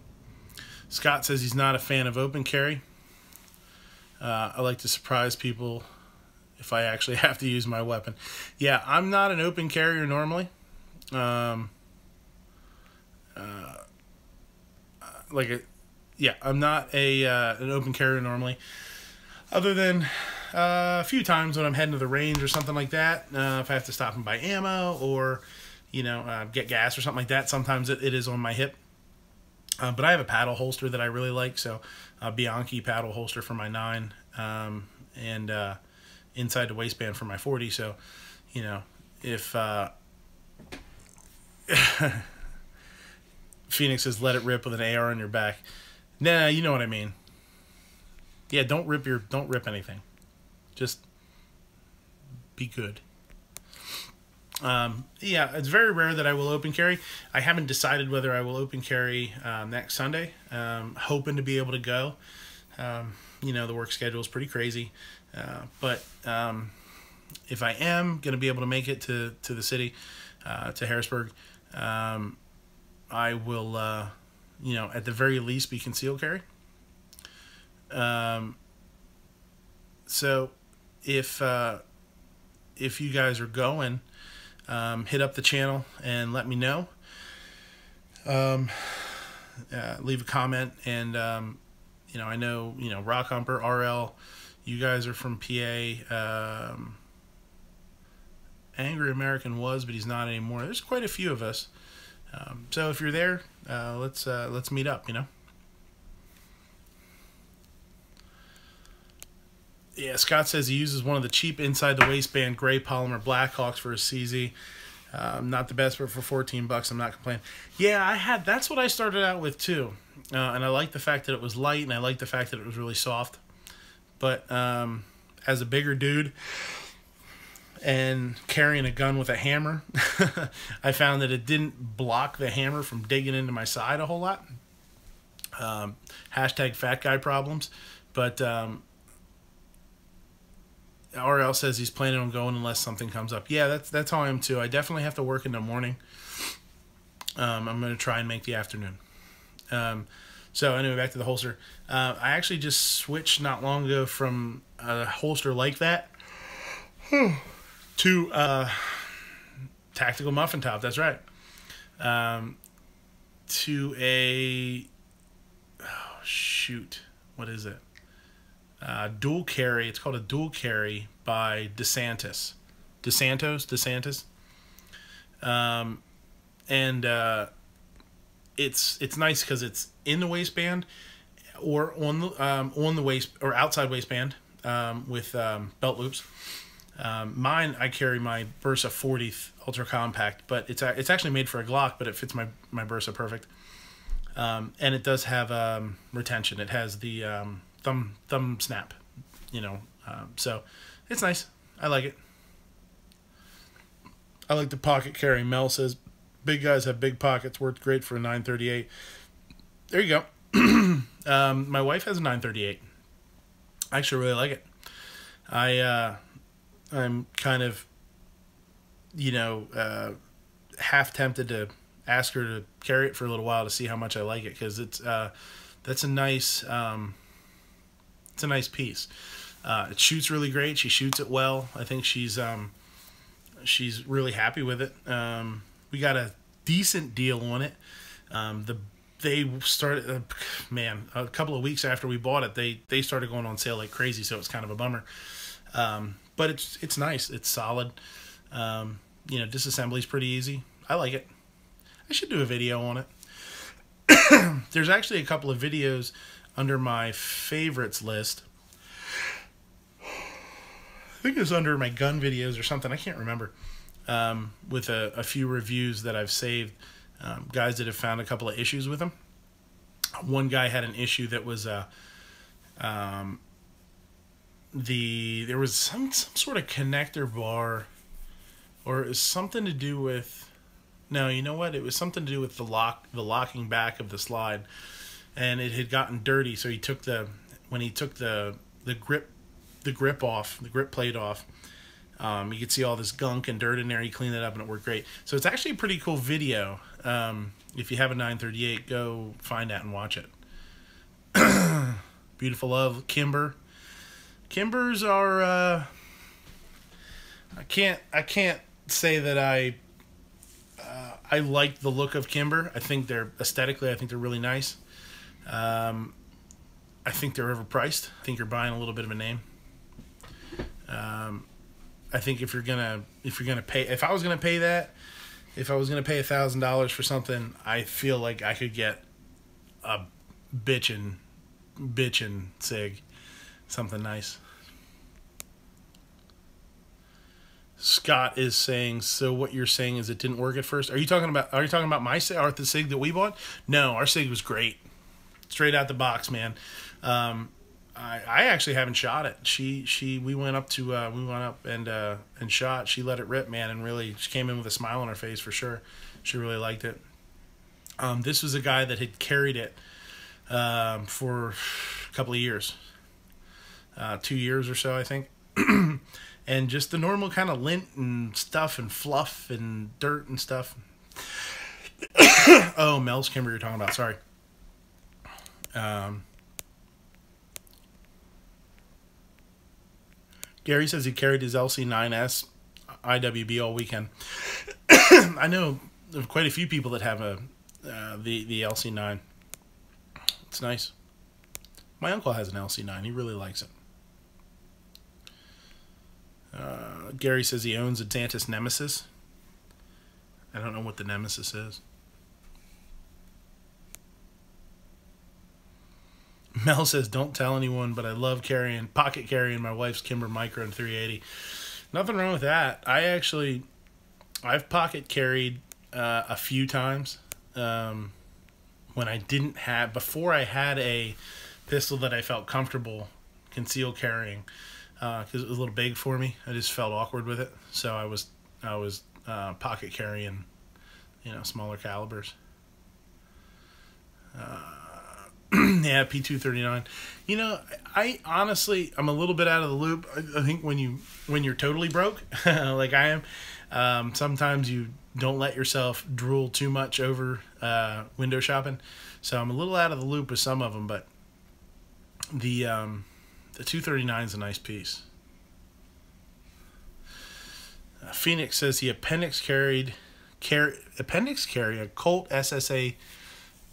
Scott says he's not a fan of open carry. I like to surprise people if I actually have to use my weapon. Yeah, I'm not an open carrier normally. I'm not an open carrier normally, other than a few times when I'm heading to the range or something like that. If I have to stop and buy ammo or, you know, get gas or something like that, sometimes it is on my hip. But I have a paddle holster that I really like, so a Bianchi paddle holster for my 9, and inside the waistband for my 40. So, you know, if Phoenix says let it rip with an AR on your back, nah, you know what I mean. Yeah, don't rip anything. Just be good. Yeah, it's very rare that I will open carry. I haven't decided whether I will open carry next Sunday. Hoping to be able to go. You know, the work schedule is pretty crazy. But if I am going to be able to make it to the city, to Harrisburg, I will, you know, at the very least be concealed carry. So if you guys are going, hit up the channel and let me know. Leave a comment, and you know, I know, you know, Rock Humper, RL, you guys are from PA. Angry American was, but he's not anymore. There's quite a few of us. So if you're there, let's meet up, you know. Yeah, Scott says he uses one of the cheap inside the waistband gray polymer Blackhawks for his CZ. Not the best, but for $14, I'm not complaining. Yeah, that's what I started out with too. And I like the fact that it was light, and I like the fact that it was really soft. But as a bigger dude and carrying a gun with a hammer, I found that it didn't block the hammer from digging into my side a whole lot. Hashtag fat guy problems. But RL says he's planning on going unless something comes up. Yeah, that's how I am too. I definitely have to work in the morning. I'm going to try and make the afternoon. So anyway, back to the holster. I actually just switched not long ago from a holster like that to tactical muffin top. That's right. To a what is it? Dual carry. It's called a dual carry by DeSantis. And it's nice because it's in the waistband or on the waist or outside waistband with belt loops. Mine, I carry my Bursa 40 Ultra Compact, but it's actually made for a Glock, but it fits my Bursa perfect. And it does have retention. It has the thumb snap you know, so it's nice. I like it. I like the pocket carry. Mel says, big guys have big pockets. Worked great for a 938. There you go. My wife has a 938. I actually really like it. I'm kind of, you know, half tempted to ask her to carry it for a little while to see how much I like it, because that's a nice it's a nice piece. It shoots really great. She shoots it well. I think she's really happy with it. We got a decent deal on it. They started, man, a couple of weeks after we bought it, they started going on sale like crazy, so it's kind of a bummer. But it's nice. It's solid. You know, disassembly's pretty easy. I like it. I should do a video on it. There's actually a couple of videos under my favorites list. I think it's under my gun videos or something. I can't remember. With a few reviews that I've saved. Guys that have found a couple of issues with them. One guy had an issue that was there was some sort of connector bar, or it was something to do with, no, you know what? It was something to do with the locking back of the slide, and it had gotten dirty. So he took when he took the grip off, the grip plate off. You could see all this gunk and dirt in there. He cleaned it up and it worked great. So it's actually a pretty cool video. If you have a 938, go find that and watch it. Beautiful love, Kimber. Kimbers are, I can't say that I like the look of Kimber. I think they're aesthetically, I think they're really nice. I think they're overpriced. I think you're buying a little bit of a name. I think if I was gonna pay that, if I was gonna pay $1,000 for something, I feel like I could get a bitchin' SIG, something nice. Scott is saying, so what you're saying is it didn't work at first? Are you talking about my SIG, or the SIG that we bought? No, our SIG was great, straight out the box, man. I actually haven't shot it. We went up and shot. She let it rip, man, and really she came in with a smile on her face for sure. She really liked it. This was a guy that had carried it for a couple of years, 2 years or so, I think, and just the normal kind of lint and stuff and fluff and dirt and stuff. Oh, Mel's Kimber you're talking about. Sorry. Gary says he carried his LC9S IWB all weekend. I know of quite a few people that have the LC9. It's nice. My uncle has an LC9. He really likes it. Gary says he owns a Dantis Nemesis. I don't know what the Nemesis is. Mel says, don't tell anyone, but I love pocket carrying my wife's Kimber Micro and 380. Nothing wrong with that. I've pocket carried a few times when I didn't have, before I had a pistol that I felt comfortable concealed carrying, because it was a little big for me. I just felt awkward with it, so I was pocket carrying, you know, smaller calibers. Yeah, P239. You know, I honestly, I'm a little bit out of the loop. I think when you're totally broke, like I am, sometimes you don't let yourself drool too much over window shopping. So I'm a little out of the loop with some of them, but the 239 is a nice piece. Phoenix says he appendix carry a Colt SSA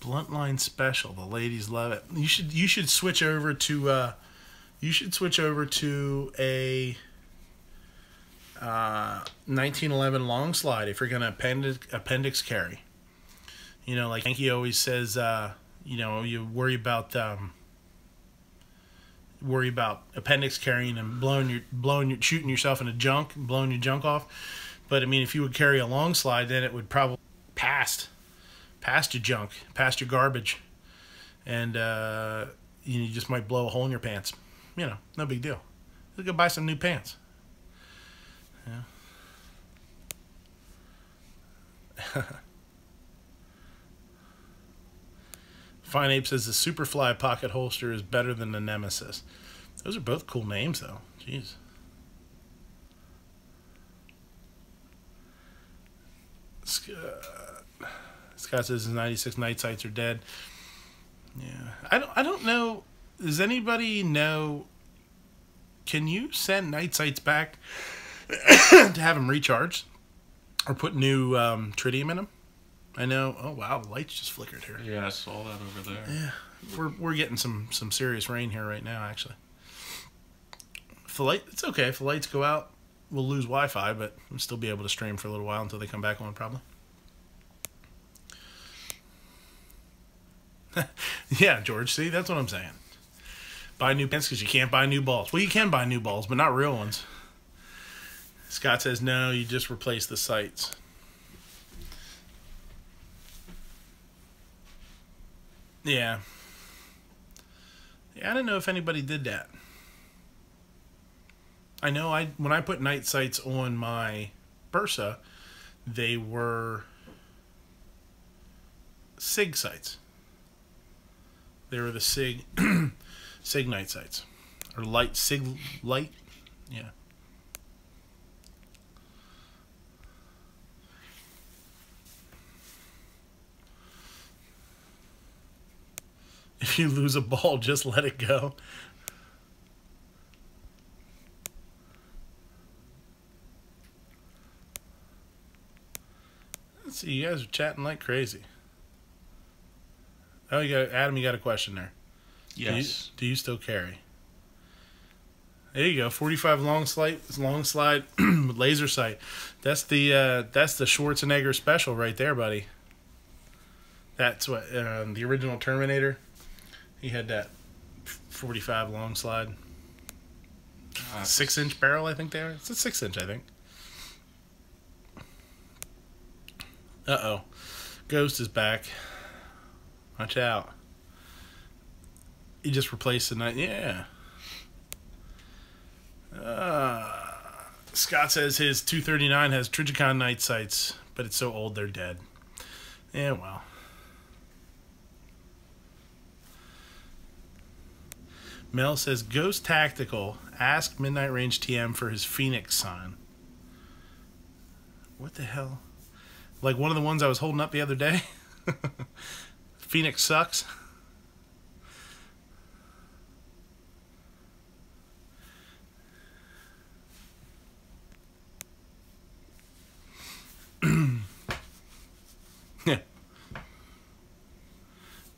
Bluntline Special. The ladies love it. You should switch over to a 1911 long slide if you're gonna appendix carry. You know, like Yankee always says, you know, you worry about appendix carrying and shooting yourself in the junk, blowing your junk off. But I mean, if you would carry a long slide, then it would probably past your junk, past your garbage, and you just might blow a hole in your pants. you know, no big deal. Let's go buy some new pants. Yeah. Fine Ape says the Superfly pocket holster is better than the Nemesis. Those are both cool names, though. Jeez. Scott says his 96 night sights are dead. Yeah, I don't know. Does anybody know? Can you send night sights back to have them recharged, or put new tritium in them? I know. Oh wow, the lights just flickered here. Yeah, I saw that over there. Yeah, we're getting some serious rain here right now. Actually, if the light, it's okay. If the lights go out, we'll lose Wi-Fi, but we'll still be able to stream for a little while until they come back on, probably. Yeah, George. See, that's what I'm saying. Buy new pens because you can't buy new balls. Well, you can buy new balls, but not real ones. Scott says no. You just replace the sights. Yeah. Yeah, I don't know if anybody did that. I know when I put night sights on my Bursa, they were SIG sights. They were the SIG SIG night sights. Or light SIG light. Yeah. If you lose a ball, just let it go. Let's see, you guys are chatting like crazy. Oh, Adam, you got a question there. Yes. Do you still carry? There you go. 45 long slide with laser sight. That's the Schwarzenegger special right there, buddy. That's what the original Terminator. He had that 45 long slide. 6-inch barrel, I think they are. It's a 6-inch, I think. Uh-oh. Ghost is back. Watch out. He just replaced the night. Yeah. Scott says his 239 has Trijicon night sights, but it's so old they're dead. Yeah, well. Mel says, Ghost Tactical, ask MidnightRangeTM for his Phoenix sign. What the hell? Like one of the ones I was holding up the other day? Phoenix sucks. Yeah.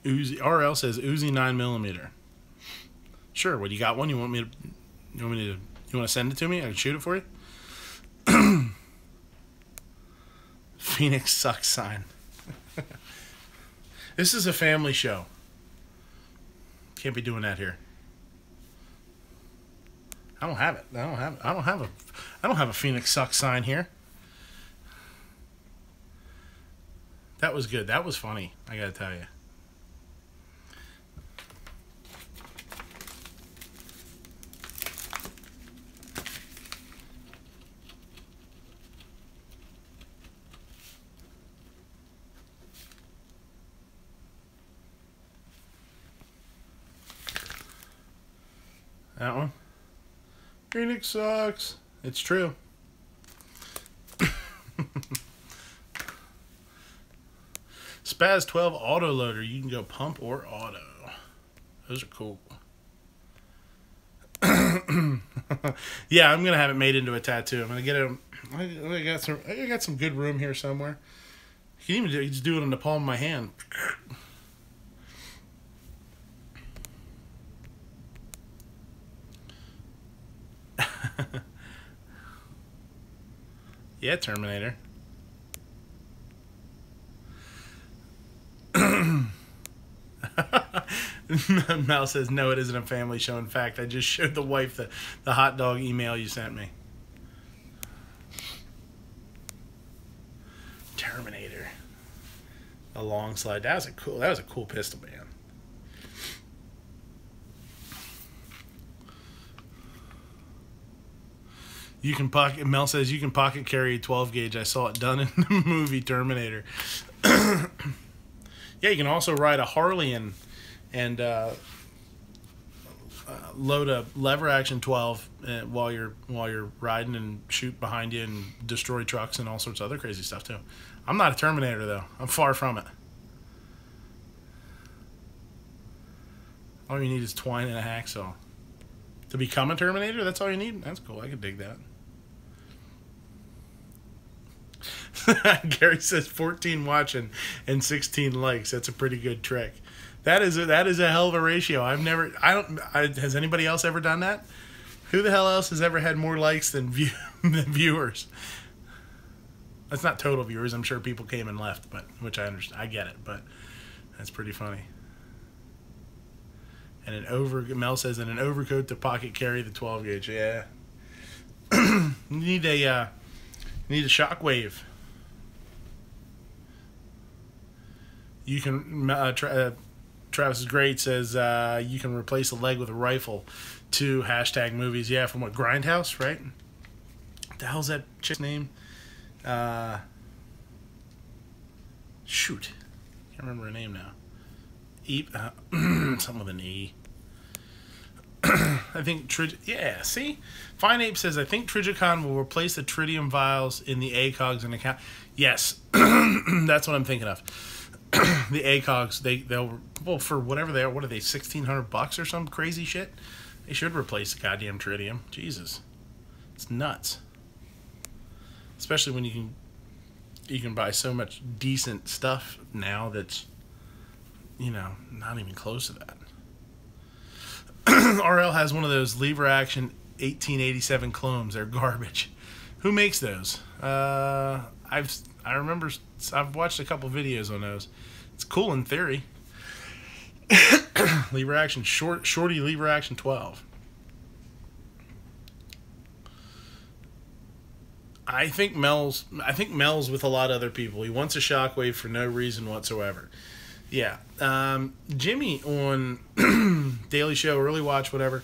Uzi RL says Uzi 9mm. Sure. What, you got one? You want to send it to me? I can shoot it for you. Phoenix sucks sign. This is a family show. Can't be doing that here. I don't have it. I don't have a Phoenix sucks sign here. That was good. That was funny. I gotta tell you. That one? Phoenix sucks. It's true. Spaz 12 auto loader. You can go pump or auto. Those are cool. Yeah, I'm gonna have it made into a tattoo. I'm gonna get it. I got some good room here somewhere. You can even just do it on the palm of my hand. Yeah, Terminator. Mal says, no, it isn't a family show. In fact, I just showed the wife the hot dog email you sent me. Terminator. A long slide. That was a cool pistol, man. You can pocket. Mel says you can pocket carry a 12 gauge. I saw it done in the movie Terminator. Yeah, you can also ride a Harley and load a lever action 12 while you're riding and shoot behind you and destroy trucks and all sorts of other crazy stuff too. I'm not a Terminator though. I'm far from it. All you need is twine and a hacksaw to become a Terminator. That's all you need. That's cool. I could dig that. Gary says 14 watching and 16 likes. That's a pretty good trick. That is a hell of a ratio. Has anybody else ever done that? Who the hell else has ever had more likes than viewers? That's not total viewers. I'm sure people came and left, but which I understand. I get it, but that's pretty funny. And Mel says, and an overcoat to pocket carry the 12 gauge. Yeah. You need a shockwave. You can Travis is great says you can replace a leg with a rifle to #movies. Yeah, from what, Grindhouse, right? What the hell's that chick's name? Shoot, can't remember her name now. Something with an E. I think yeah. See, Fine Ape says I think Trigicon will replace the tritium vials in the ACOGs in account. Yes, that's what I'm thinking of. The ACOGs, they'll well, for whatever they are. What are they, $1,600 or some crazy shit? They should replace the goddamn tritium. Jesus, it's nuts. Especially when you can buy so much decent stuff now that's, you know, not even close to that. RL has one of those lever action 1887 clones. They're garbage. Who makes those? I remember I've watched a couple videos on those. It's cool in theory. Lever action shorty lever action 12. I think Mel's with a lot of other people. He wants a shockwave for no reason whatsoever. Yeah. Jimmy on Daily Show, Early Watch, whatever,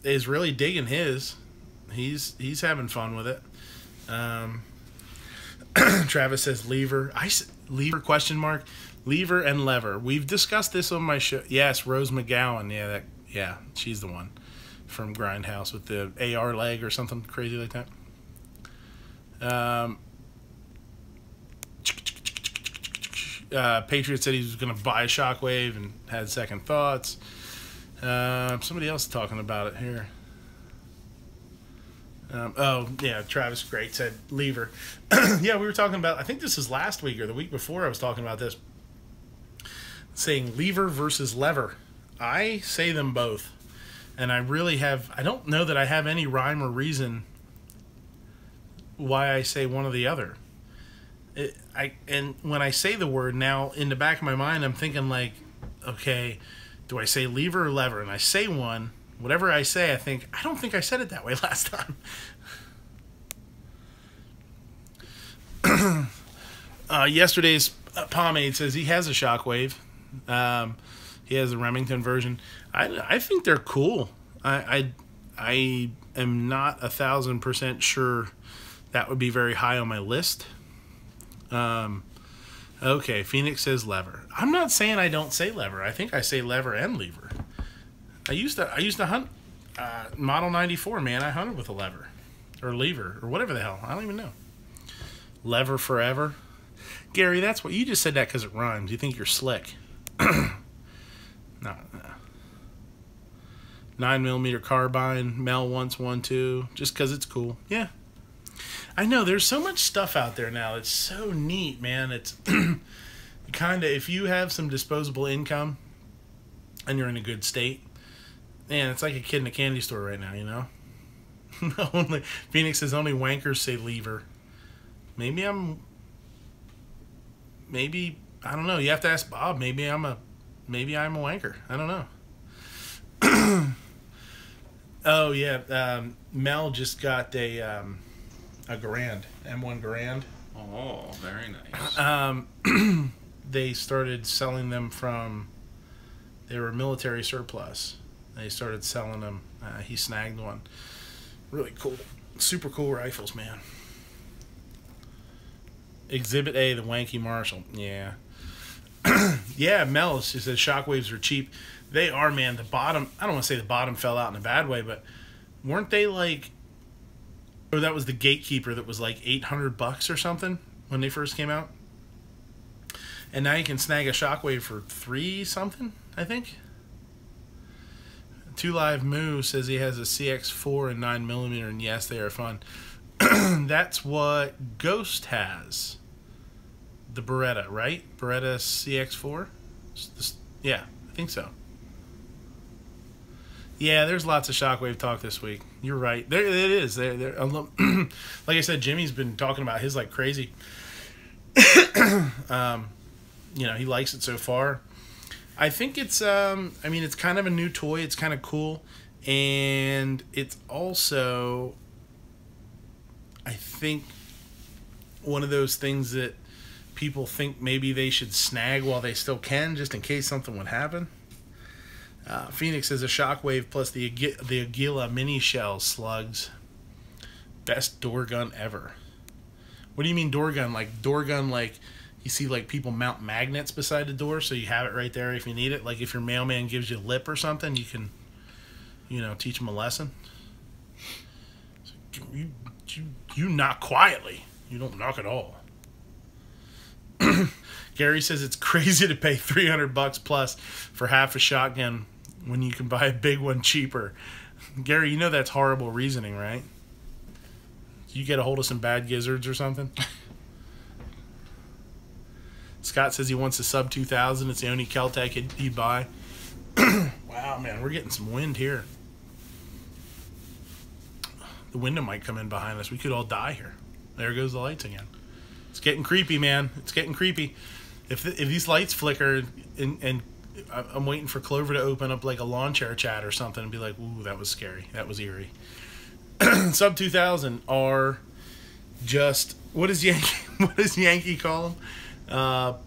is really digging his. He's having fun with it. Travis says lever. Lever question mark. Lever and lever. We've discussed this on my show. Yes, Rose McGowan. Yeah, she's the one from Grindhouse with the AR leg or something crazy like that. Patriot said he was going to buy a shockwave and had second thoughts. Somebody else talking about it here. Oh, yeah, Travis Great said lever. Yeah, we were talking about, I think this is last week or the week before I was talking about this. Saying lever versus lever. I say them both. And I don't know that I have any rhyme or reason why I say one or the other. And when I say the word now, in the back of my mind, I'm thinking like, okay, do I say lever or lever? And I say one, whatever I say, I don't think I said it that way last time. Yesterday's Pomade says he has a shockwave. He has the Remington version. I think they're cool. I am not 1,000% sure that would be very high on my list. Okay, Phoenix says lever. I'm not saying I don't say lever. I think I say lever and lever. I used to hunt Model 94, man. I hunted with a lever or lever or whatever the hell. I don't even know. Lever forever. Gary, that's what you just said that because it rhymes. You think you're slick. No. 9mm carbine, Mel wants one too, just because it's cool. Yeah. I know, there's so much stuff out there now. It's so neat, man. It's kind of, if you have some disposable income and you're in a good state, man, it's like a kid in a candy store right now, you know? Phoenix says only wankers say lever. Maybe, I don't know. You have to ask Bob. Maybe I'm a wanker. I don't know. Oh, yeah. Mel just got a Garand, M1 Garand. Oh, very nice. They started selling them they were military surplus. They started selling them. He snagged one. Really cool. Super cool rifles, man. Exhibit A, the Wanky Marshall. Yeah. Yeah, Mel, she says Shockwaves are cheap. They are, man. The bottom, I don't want to say the bottom fell out in a bad way, but weren't they like, or that was the Gatekeeper that was like $800 or something when they first came out? And now you can snag a Shockwave for $3 something, I think. 2 Live Moo says he has a CX4 and 9mm, and yes, they are fun. That's what Ghost has. The Beretta, right? Beretta CX4? Yeah, I think so. Yeah, there's lots of Shockwave talk this week. You're right. There it is. Like I said, Jimmy's been talking about his like crazy. You know, he likes it so far. I think it's, I mean, it's kind of a new toy. It's kind of cool. And it's also, I think, one of those things that people think maybe they should snag while they still can, just in case something would happen. Phoenix says a Shockwave plus the Aguila mini shell slugs. Best door gun ever. What do you mean door gun? Like door gun, like you see like people mount magnets beside the door so you have it right there if you need it. Like if your mailman gives you lip or something, you can, you know, teach him a lesson. So you knock quietly. You don't knock at all. Gary says it's crazy to pay $300 plus for half a shotgun when you can buy a big one cheaper. Gary, you know that's horrible reasoning, right? You get a hold of some bad gizzards or something? Scott says he wants a sub 2000. It's the only Keltec he'd buy. Wow, man, we're getting some wind here. The window might come in behind us. We could all die here. There goes the lights again. It's getting creepy, man. It's getting creepy. If these lights flicker, and I'm waiting for Clover to open up like a lawn chair chat or something and be like, ooh, that was scary. That was eerie. Sub 2000 are just, what does Yankee call them?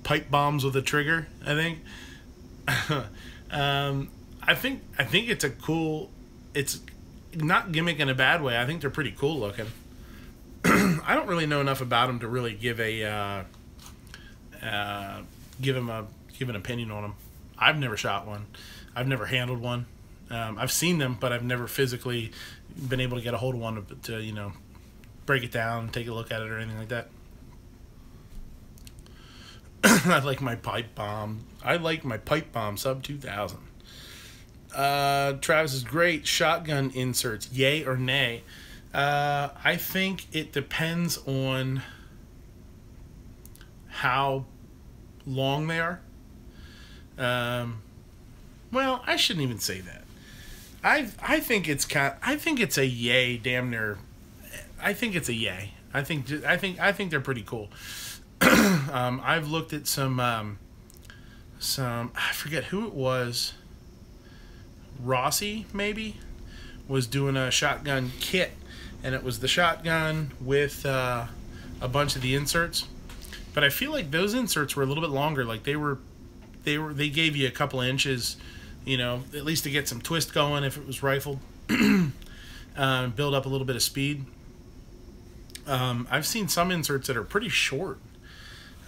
Pipe bombs with a trigger, I think. I think it's a cool, it's not gimmick in a bad way. I think they're pretty cool looking. I don't really know enough about them to really give an opinion on them. I've never shot one. I've never handled one. I've seen them, but I've never physically been able to get a hold of one to you know, break it down and take a look at it or anything like that. I like my pipe bomb. I like my pipe bomb sub 2000. Travis is great. Shotgun inserts, yay or nay? I think it depends on how long they are. Well, I shouldn't even say that. I think it's a yay, damn near. I think it's a yay. I think they're pretty cool. I've looked at some I forget who it was. Rossi maybe was doing a shotgun kit, and it was the shotgun with a bunch of the inserts. But I feel like those inserts were a little bit longer. Like they gave you a couple of inches, you know, at least to get some twist going if it was rifled. Build up a little bit of speed. I've seen some inserts that are pretty short.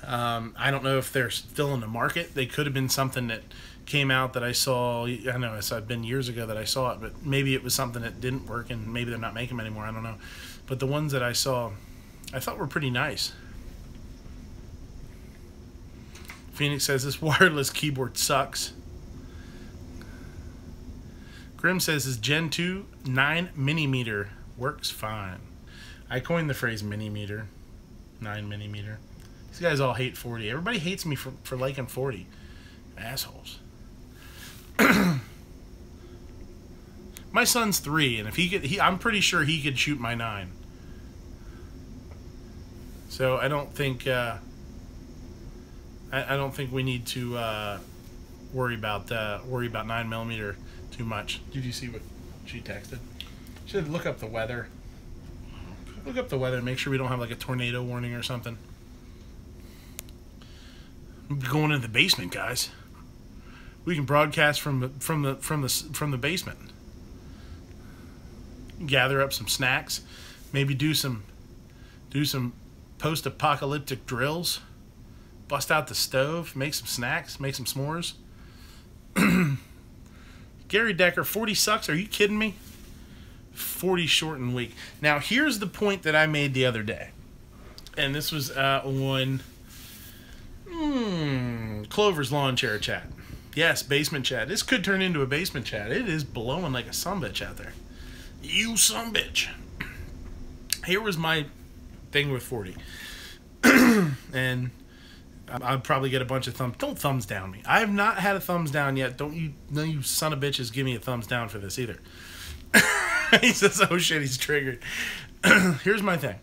I don't know if they're still in the market. They could have been something that came out that I saw. I know it's been years ago that I saw it, but maybe it was something that didn't work, and maybe they're not making them anymore. I don't know. But the ones that I saw, I thought were pretty nice. Phoenix says this wireless keyboard sucks. Grim says his Gen 2 9mm works fine. I coined the phrase mini-meter. 9mm. These guys all hate 40. Everybody hates me for liking 40. Assholes. My son's 3, and if I'm pretty sure he could shoot my 9. So I don't think I don't think we need to worry about 9mm too much. Did you see what she texted? She said look up the weather. Look up the weather and make sure we don't have like a tornado warning or something. I'm going into the basement, guys. We can broadcast from the basement. gather up some snacks, maybe do some post-apocalyptic drills, bust out the stove, make some snacks, make some s'mores. Gary Decker, 40 sucks. Are you kidding me? 40 short and weak. Now, here's the point that I made the other day. And this was on Clover's Lawn Chair Chat. Yes, basement chat. This could turn into a basement chat. It is blowing like a sumbitch out there. You sumbitch. Here was my thing with 40. And I'll probably get a bunch of thumbs. Don't thumbs down me. I have not had a thumbs down yet. Don't you, none of you son of bitches give me a thumbs down for this either. He says, oh shit, he's triggered. Here's my thing.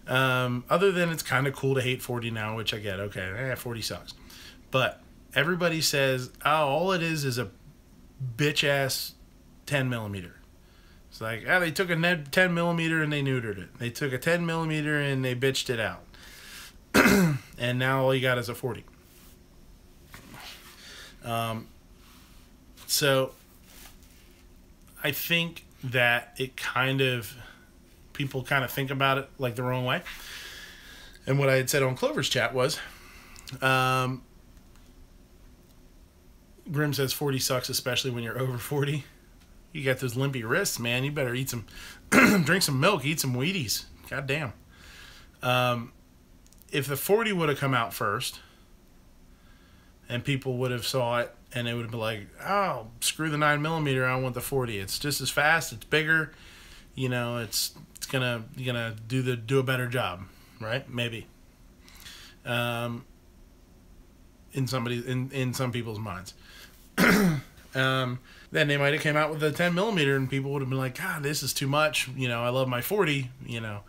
Other than it's kind of cool to hate 40 now, which I get. Okay, 40 sucks. But everybody says, oh, all it is a bitch-ass 10 millimeter. It's like, oh, they took a 10 millimeter and they neutered it. They took a 10 millimeter and they bitched it out. And now all you got is a 40. So I think that it kind of, people kind of think about it like the wrong way. And what I had said on Clover's chat was, Grim says 40 sucks, especially when you're over 40. You got those limpy wrists, man. You better eat some, drink some milk, eat some Wheaties. God damn. If the 40 would have come out first, and people would have saw it, and it would have been like, oh, screw the 9mm, I want the 40. It's just as fast, it's bigger, you know, it's gonna do a better job, right? Maybe. In some people's minds. Then they might have came out with a 10mm, and people would have been like, God, this is too much. You know, I love my 40. You know,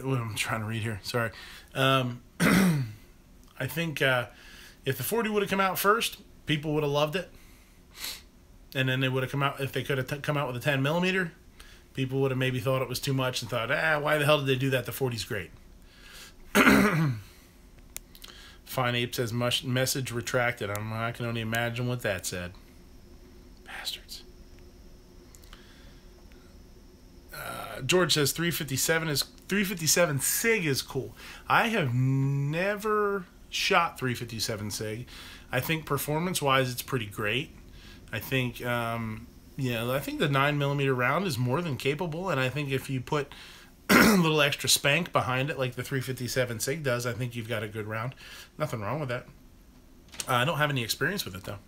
what I'm trying to read here. Sorry. I think if the 40 would have come out first, people would have loved it. And then they would have come out, if they could have come out with a 10mm, people would have maybe thought it was too much and thought, why the hell did they do that? The 40's great. Fine Ape says, message retracted. I can only imagine what that said. Bastards. George says 357 SIG is cool. I have never shot 357 SIG. I think performance-wise, it's pretty great. I think, you know, I think the 9mm round is more than capable, and I think if you put a little extra spank behind it like the 357 SIG does, I think you've got a good round. Nothing wrong with that. I don't have any experience with it, though.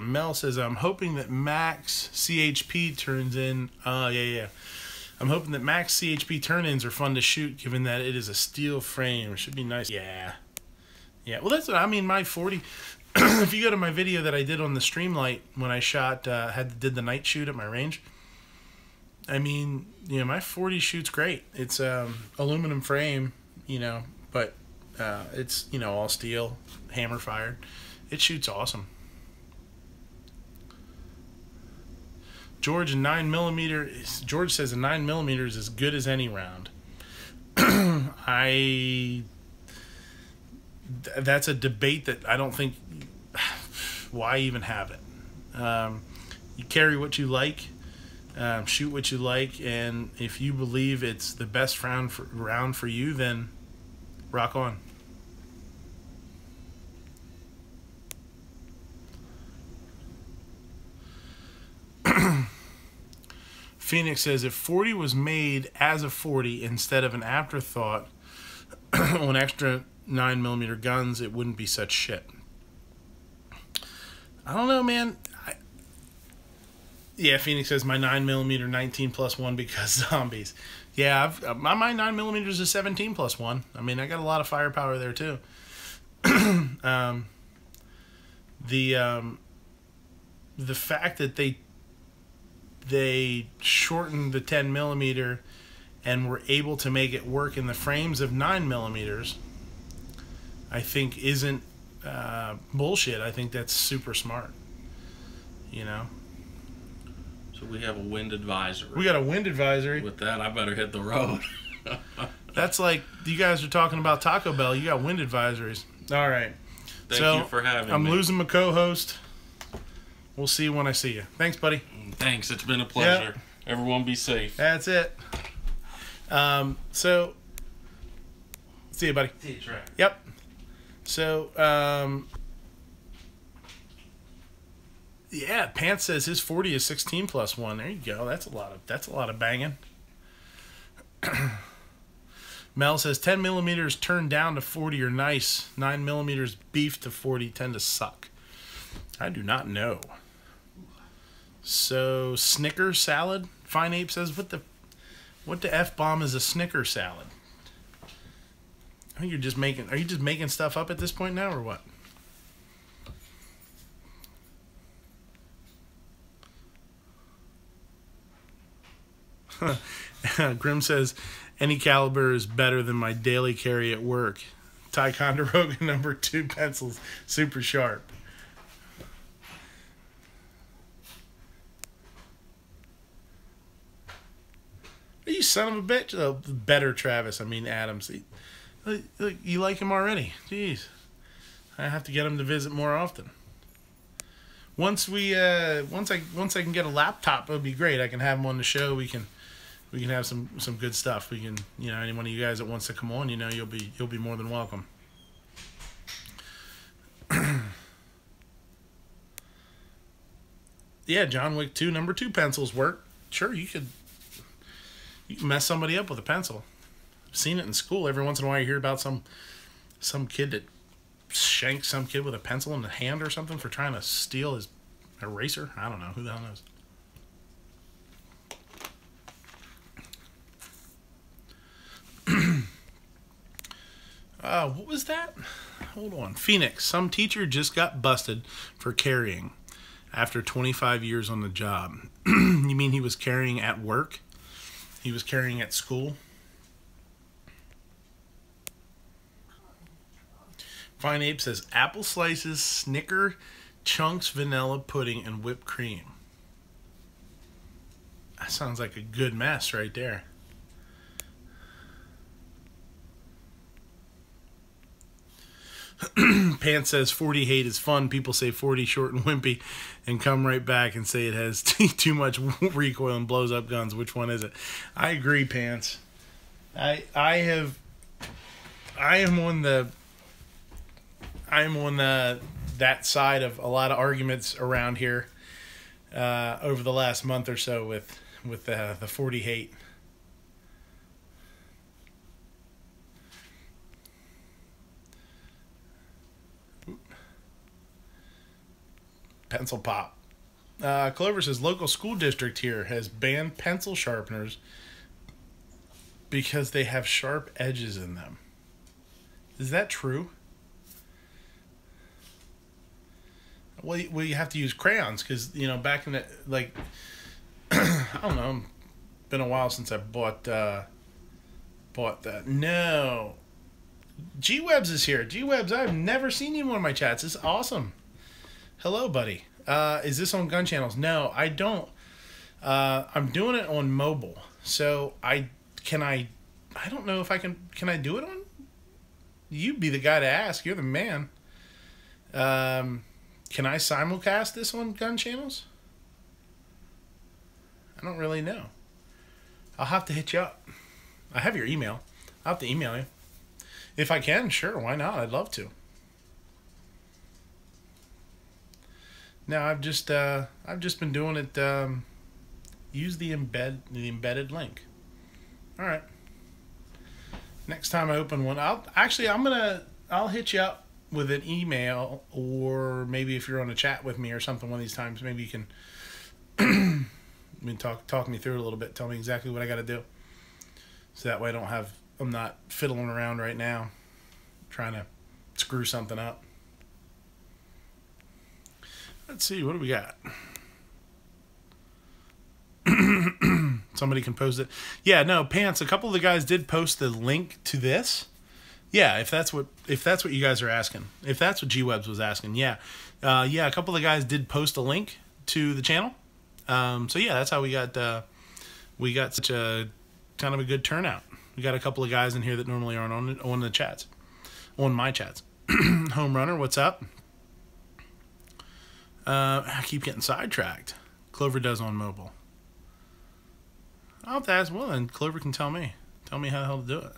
Mel says, I'm hoping that max CHP turns in. Yeah. I'm hoping that max CHP turn-ins are fun to shoot, given that it is a steel frame. It should be nice. Yeah. Well, that's what I mean. My 40. If you go to my video that I did on the Streamlight when I shot, did the night shoot at my range. I mean, you know, my 40 shoots great. It's aluminum frame, you know, but it's, you know, all steel, hammer fired. It shoots awesome. George says a 9mm is as good as any round. That's a debate that I don't think, why even have it? You carry what you like, shoot what you like, and if you believe it's the best round for you, then rock on. Phoenix says, if 40 was made as a 40 instead of an afterthought on extra 9mm guns, it wouldn't be such shit. I don't know, man. Yeah, Phoenix says, my 9mm 19+1 because zombies. Yeah, my 9mm is a 17+1. I mean, I got a lot of firepower there, too. The fact that they shortened the 10mm and were able to make it work in the frames of 9mm, I think isn't bullshit. I think that's super smart. You know? So we have a wind advisory. We got a wind advisory. With that, I better hit the road. That's like you guys are talking about Taco Bell. You got wind advisories. All right. Thank you for having me. I'm losing my co-host. We'll see you when I see you. Thanks, buddy. Thanks. It's been a pleasure. Yep. Everyone be safe. That's it. So, see you, buddy. See you, Trey. Yep. So, yeah, Pants says his 40 is 16 plus 1. There you go. That's a lot of banging. Mel says 10 millimeters turned down to 40 are nice. 9 millimeters beef to 40 tend to suck. I do not know. So Snicker salad. Fine Ape says what the F bomb is a Snicker salad? I think you're just making. Are you just making stuff up at this point now, or what? Grim says, any caliber is better than my daily carry at work. Ticonderoga number 2 pencils, super sharp. You son of a bitch. Oh, better Travis, I mean Adams. You like him already. Jeez. I have to get him to visit more often. Once I can get a laptop, it would be great. I can have him on the show. We can have some good stuff. We can, any one of you guys that wants to come on, you'll be more than welcome. Yeah, John Wick 2 number 2 pencils work. Sure, you can mess somebody up with a pencil. I've seen it in school. Every once in a while you hear about some kid that shanked some kid with a pencil in the hand or something for trying to steal his eraser. I don't know. Who the hell knows? What was that? Hold on. Phoenix. Some teacher just got busted for carrying after 25 years on the job. You mean he was carrying at work? He was carrying at school? Fine Ape says apple slices, Snicker, chunks, vanilla pudding, and whipped cream. That sounds like a good mess right there. Pants says 40 hate is fun. People say 40 short and wimpy and come right back and say it has too much recoil and blows up guns. Which one is it? I agree, Pants. I am on that side of a lot of arguments around here over the last month or so with the 40 hate. Pencil pop. Clover says local school district here has banned pencil sharpeners because they have sharp edges in them. Is that true? Well, you have to use crayons because, back in the, I don't know, been a while since I bought that. No. G-Webs is here. G-Webs, I've never seen you in one of my chats. It's awesome. Hello, buddy. Is this on Gun Channels? No, I don't. I'm doing it on mobile. So I don't know if I can I do it on? You'd be the guy to ask. You're the man. Can I simulcast this on Gun Channels? I don't really know. I'll have to hit you up. I have your email. I'll have to email you. If I can, sure, why not? I'd love to. No, I've just been doing it. Use the embedded link. All right. Next time I open one, I'll hit you up with an email, or maybe if you're on a chat with me or something one of these times, maybe you can talk me through it a little bit. Tell me exactly what I got to do, so that way I'm not fiddling around right now, trying to screw something up. Let's see, what do we got? Somebody can post it. Yeah, no, Pants, a couple of the guys did post the link to this. Yeah, if that's what you guys are asking. If that's what G-Webs was asking, yeah. Yeah, a couple of the guys did post a link to the channel. So yeah, that's how we got such a kind of a good turnout. We got a couple of guys in here that normally aren't on the chats, on my chats. Home Runner, what's up? I keep getting sidetracked. Clover does on mobile. I'll have to ask. Well, then Clover can tell me. Tell me how the hell to do it.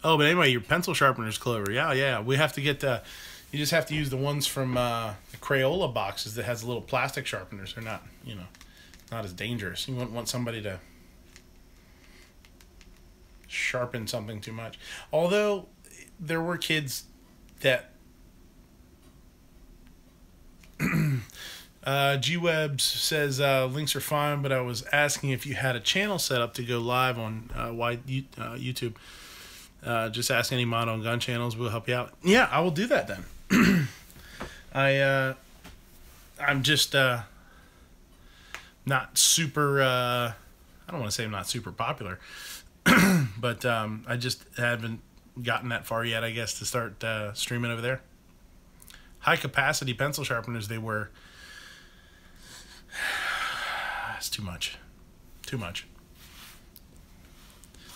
Oh, but anyway, your pencil sharpeners, Clover. Yeah. We have to get you just have to use the ones from the Crayola boxes that has little plastic sharpeners. They're not, not as dangerous. You wouldn't want somebody to sharpen something too much. Although there were kids that G-Webs says links are fine, but I was asking if you had a channel set up to go live on YouTube. Just ask any mod on gun channels. We'll help you out. Yeah, I will do that then. I'm just not super. I don't want to say I'm not super popular, but I just haven't gotten that far yet. I guess to start streaming over there. High capacity pencil sharpeners. They were. It's too much. Too much.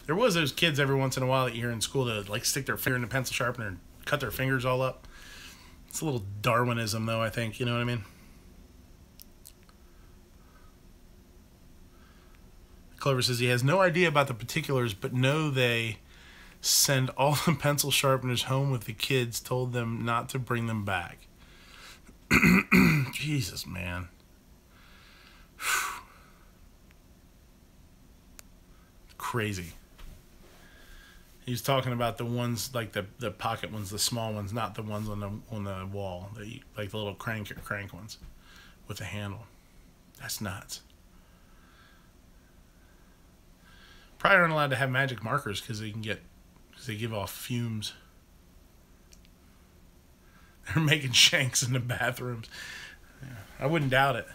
There was those kids every once in a while that you hear in school that like stick their finger in the pencil sharpener and cut their fingers all up. It's a little Darwinism, though, I think. You know what I mean? Clover says he has no idea about the particulars, but know they send all the pencil sharpeners home with the kids, told them not to bring them back. Jesus, man. Crazy. He's talking about the ones like the pocket ones, the small ones, not the ones on the wall, like the little crank ones with a handle. That's nuts. Probably aren't allowed to have magic markers because they give off fumes. They're making shanks in the bathrooms. Yeah, I wouldn't doubt it.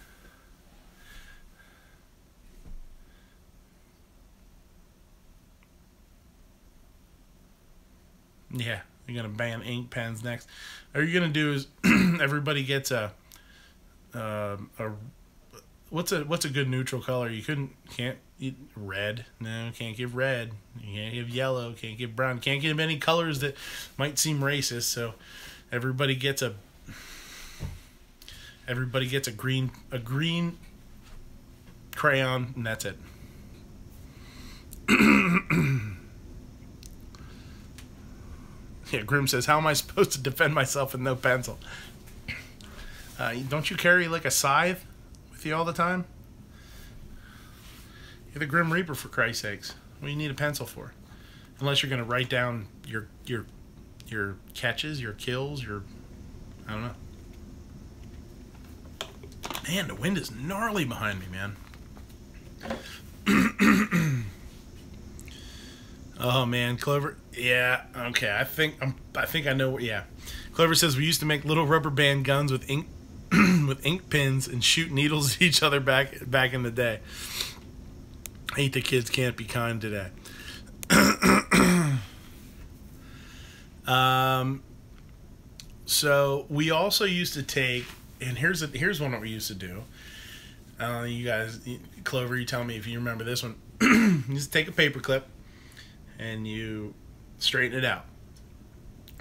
Yeah, you're gonna ban ink pens next. All you're gonna do is everybody gets what's a good neutral color? Can't red. No, can't give red. You can't give yellow. Can't give brown. Can't give any colors that might seem racist. So everybody gets a green crayon, and that's it. Yeah, Grim says, how am I supposed to defend myself with no pencil? Don't you carry like a scythe with you all the time? You're the Grim Reaper, for Christ's sakes. What do you need a pencil for? Unless you're going to write down your catches, your kills, I don't know. Man, the wind is gnarly behind me, man. Oh man, Clover. Yeah, okay. I think I know what. Yeah, Clover says we used to make little rubber band guns with ink with ink pens and shoot needles at each other back in the day. Hate the kids can't be kind today. So we also used to take, and here's one that we used to do. You guys, Clover, you tell me if you remember this one. You just take a paper clip and you straighten it out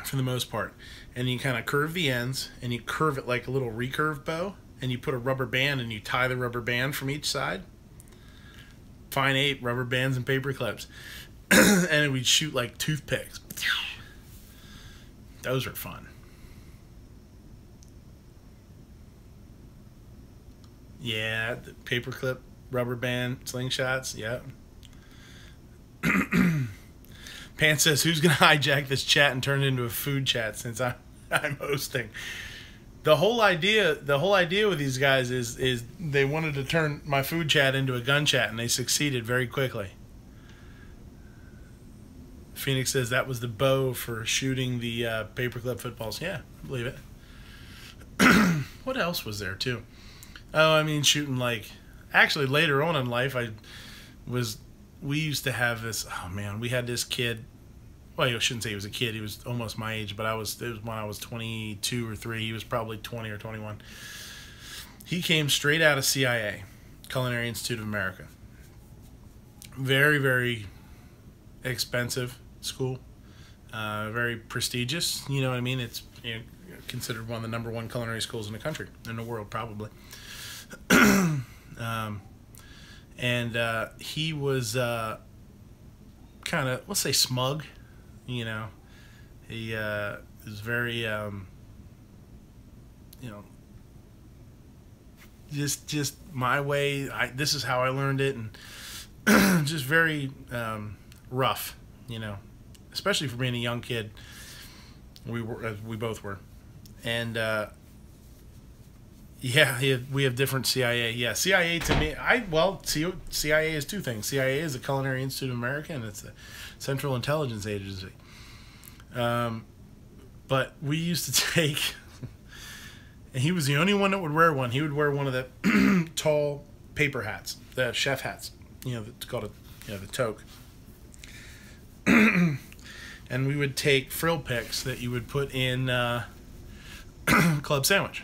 for the most part, and you kind of curve the ends and you curve it like a little recurve bow, and you put a rubber band and you tie the rubber band from each side. Fine 8 rubber bands and paper clips. And we'd shoot like toothpicks. Those are fun. Yeah, the paperclip, rubber band, slingshots, yep. Pan says, who's going to hijack this chat and turn it into a food chat since I'm hosting? The whole idea with these guys is they wanted to turn my food chat into a gun chat, and they succeeded very quickly. Phoenix says that was the bow for shooting the paperclip footballs. Yeah, I believe it. What else was there, too? Oh, I mean, shooting like... Actually, later on in life, we used to have this... Oh, man, we had this kid... Well, I shouldn't say he was a kid. He was almost my age, but it was when I was 22 or 3. He was probably 20 or 21. He came straight out of CIA, Culinary Institute of America. Very, very expensive school, very prestigious. You know what I mean? It's considered one of the #1 culinary schools in the country, in the world, probably. And he was kind of, let's say, smug. You know, he is very, just my way. This is how I learned it, and just very rough. You know, especially for being a young kid. We both were, and we have different CIA. Yeah, CIA to me, CIA is two things. CIA is the Culinary Institute of America, and it's the Central Intelligence Agency. But we used to take, and he was the only one that would wear one. He would wear one of the tall paper hats, the chef hats. It's called the toque. And we would take frill picks that you would put in club sandwich,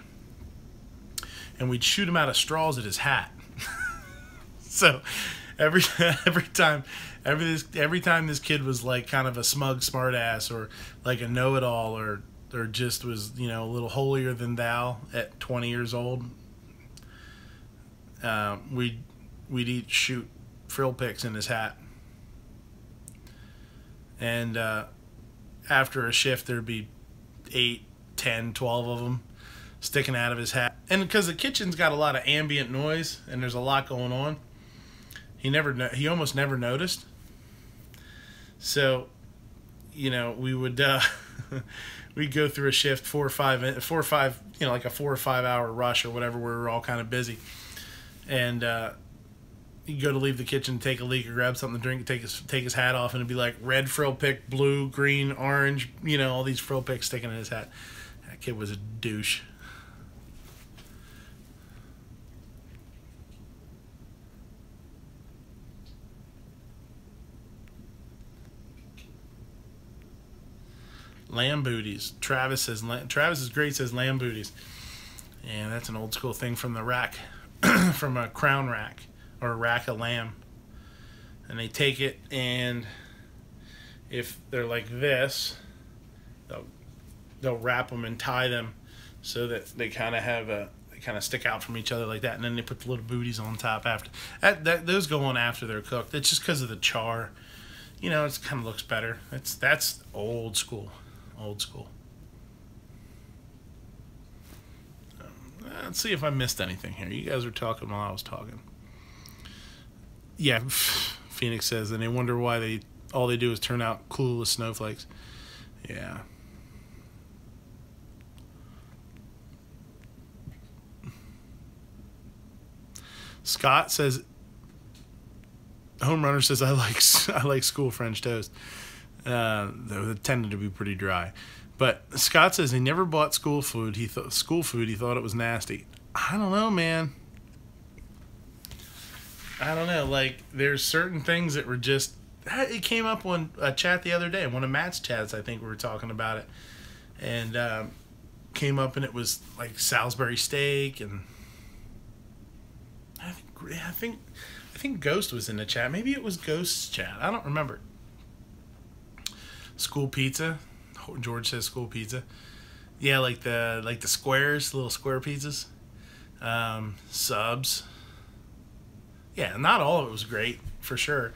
and we'd shoot him out of straws at his hat. So every time this kid was like kind of a smug smart ass, or like a know-it-all, or just was a little holier than thou at 20 years old, we'd each shoot frill picks in his hat. And after a shift, there'd be 8, 10, 12 of them sticking out of his hat. And because the kitchen's got a lot of ambient noise and there's a lot going on, he almost never noticed. So, we would we'd go through a shift 4 or 5, like a 4 or 5 hour rush or whatever, where we were all kind of busy, and you go to leave the kitchen, take a leak, or grab something to drink, take his hat off, and it'd be like red frill pick, blue, green, orange, all these frill picks sticking in his hat. That kid was a douche. Lamb booties. Travis is great, says lamb booties. Yeah, that's an old school thing from the rack, from a crown rack, or a rack of lamb. And they take it, and if they're like this, they'll wrap them and tie them so that they kind of stick out from each other like that, and then they put the little booties on top after. Those go on after they're cooked. It's just because of the char. It kind of looks better. That's old school. Old school. Let's see if I missed anything here. You guys were talking while I was talking. Yeah, Phoenix says, and they wonder why all they do is turn out cool as snowflakes. Yeah. Scott says, Home Runner says, I like school French toast. They tended to be pretty dry. But Scott says he never bought school food. He thought it was nasty. I don't know, man. I don't know. Like, there's certain things that were just... It came up on a chat the other day. One of Matt's chats, I think we were talking about it. And came up, and it was like Salisbury steak, and I think Ghost was in the chat. Maybe it was Ghost's chat. I don't remember. School pizza. George says school pizza. Yeah, like the squares, little square pizzas. Subs. Yeah, not all of it was great, for sure.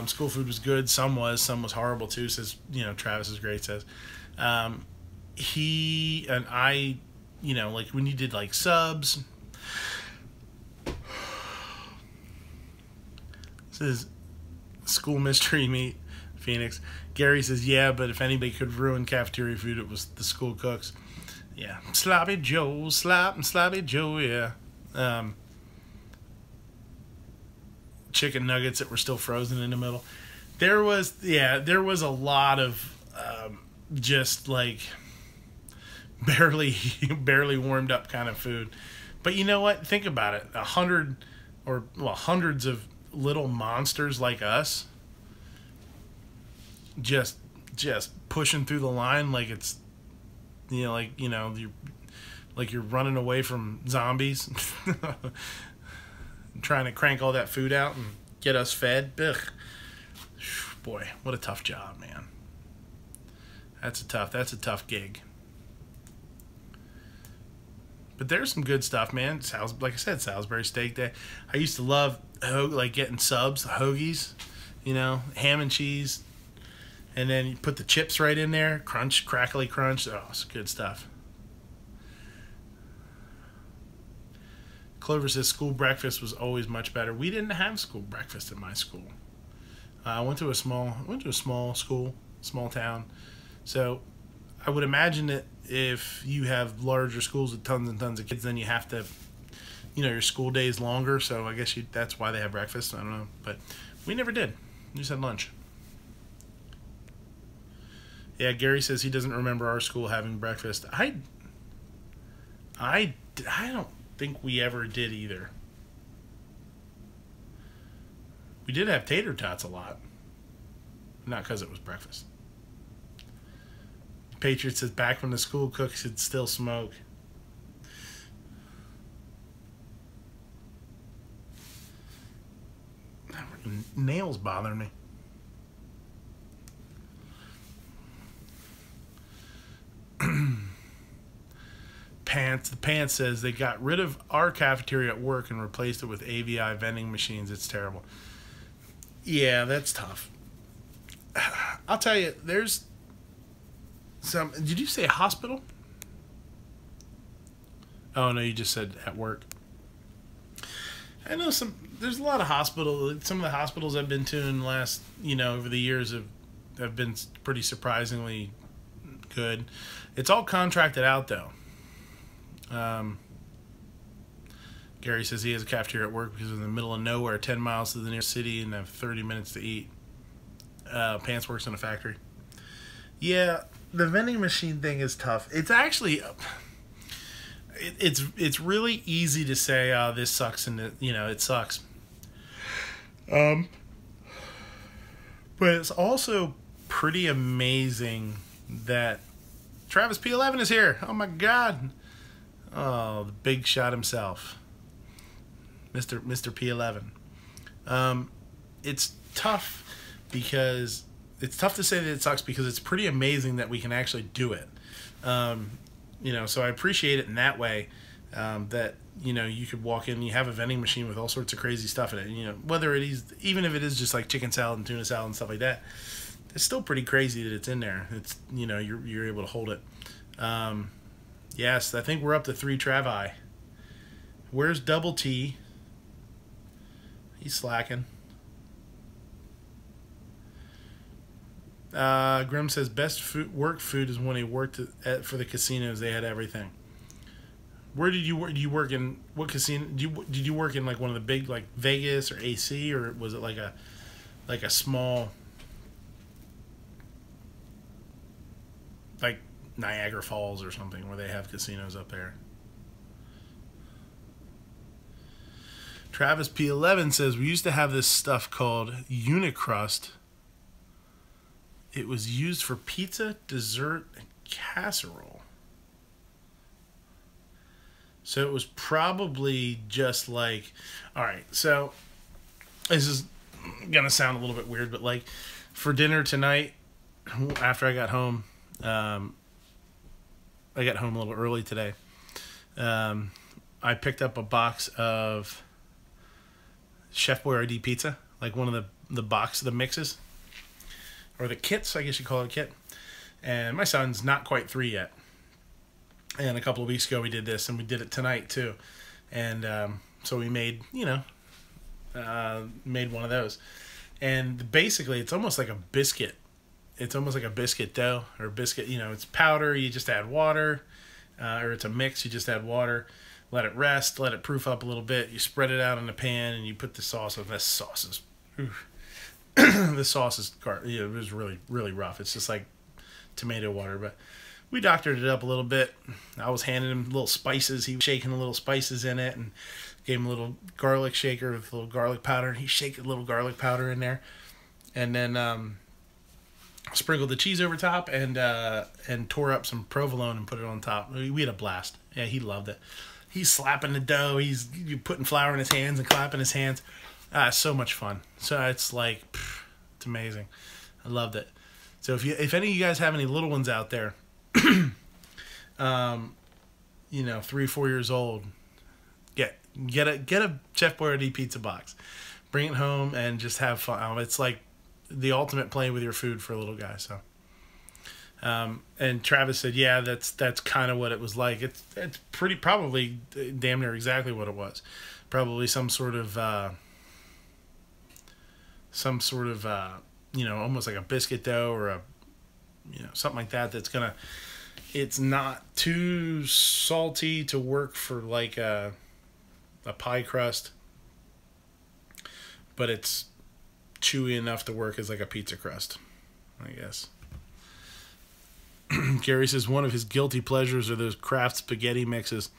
School food was good. Some was horrible too. Says Travis is great. Says he and I, like when you did like subs. Says school mystery meat. Phoenix. Gary says, yeah, but if anybody could ruin cafeteria food, it was the school cooks. Yeah. Sloppy Joe, Sloppy Joe, yeah. Chicken nuggets that were still frozen in the middle. There was a lot of just like barely warmed up kind of food. But you know what? Think about it. Hundreds of little monsters like us just pushing through the line like it's you're running away from zombies, trying to crank all that food out and get us fed. Ugh. boy, what a tough job, man. That's a tough gig. But there's some good stuff, man. Like I said, Salisbury steak day. I used to love like getting subs, the hoagies, you know, ham and cheese, and then you put the chips right in there, crunch, crackly crunch. Oh, it's good stuff. Clover says school breakfast was always much better. We didn't have school breakfast at my school. I went to a small school, small town. So I would imagine that if you have larger schools with tons and tons of kids, then you have to, you know, your school day is longer. So I guess that's why they have breakfast. I don't know. But we never did. We just had lunch. Yeah, Gary says he doesn't remember our school having breakfast. I don't think we ever did either. We did have tater tots a lot. Not because it was breakfast. Patriot says back when the school cooks could still smoke. Nails bother me. The Pants says they got rid of our cafeteria at work and replaced it with AVI vending machines. It's terrible. Yeah, that's tough. I'll tell you, there's some. Did you say hospital? Oh no, you just said at work. I know there's a lot of hospitals. Some of the hospitals I've been to in the last, over the years have been pretty surprisingly good. It's all contracted out though. Gary says he has a cafeteria at work because it's in the middle of nowhere, 10 miles to the nearest city, and have 30 minutes to eat. Pants works in a factory. Yeah, the vending machine thing is tough. It's actually, it's really easy to say, oh, this sucks, and it sucks. But it's also pretty amazing that Travis P11 is here. Oh my God. Oh, the big shot himself. Mr. P11. It's tough because it's tough to say that it sucks because it's pretty amazing that we can actually do it. So I appreciate it in that way, that, you could walk in and you have a vending machine with all sorts of crazy stuff in it. Whether it is, even if it is just like chicken salad and tuna salad and stuff like that, it's still pretty crazy that it's in there. It's, you're able to hold it. Yes, I think we're up to 3 Travi. Where's Double T? He's slacking. Grim says best work food is when he worked for the casinos. They had everything. Where did you work? Did you work in what casino? Did you work in like one of the big, like Vegas or AC, or was it like a small, like Niagara Falls or something where they have casinos up there? Travis P11 says we used to have this stuff called Unicrust. It was used for pizza, dessert, and casserole. So it was probably just like, all right, so this is going to sound a little bit weird, but like for dinner tonight, after I got home, I got home a little early today. I picked up a box of Chef Boyardee pizza, like one of the mixes. Or the kits, I guess you call it a kit. And my son's not quite 3 yet. And a couple of weeks ago we did this, and we did it tonight too. And so we made, made one of those. And basically it's almost like a biscuit. It's almost like a biscuit dough or biscuit, it's powder, you just add water. Or it's a mix, you just add water. Let it rest, let it proof up a little bit. You spread it out in the pan and you put the sauce on. This sauce is... the sauce is, it was really, really rough. It's just like tomato water, but we doctored it up a little bit. I was handing him little spices. He was shaking the little spices in it and gave him a little garlic shaker with a little garlic powder. And he shaked a little garlic powder in there, and then sprinkled the cheese over top and tore up some provolone and put it on top. We had a blast. Yeah, he loved it. He's slapping the dough. He's putting flour in his hands and clapping his hands. So much fun. So it's like, it's amazing. I loved it. So if any of you guys have any little ones out there, 3-4 years old, get a Chef Boyardee pizza box, bring it home and just have fun. It's like the ultimate playing with your food for a little guy. So, and Travis said, yeah, that's kind of what it was like. It's probably damn near exactly what it was. Probably some sort of almost like a biscuit dough or a something like that. It's not too salty to work for like a pie crust, but it's chewy enough to work as like a pizza crust, I guess. Gary says one of his guilty pleasures are those Kraft spaghetti mixes.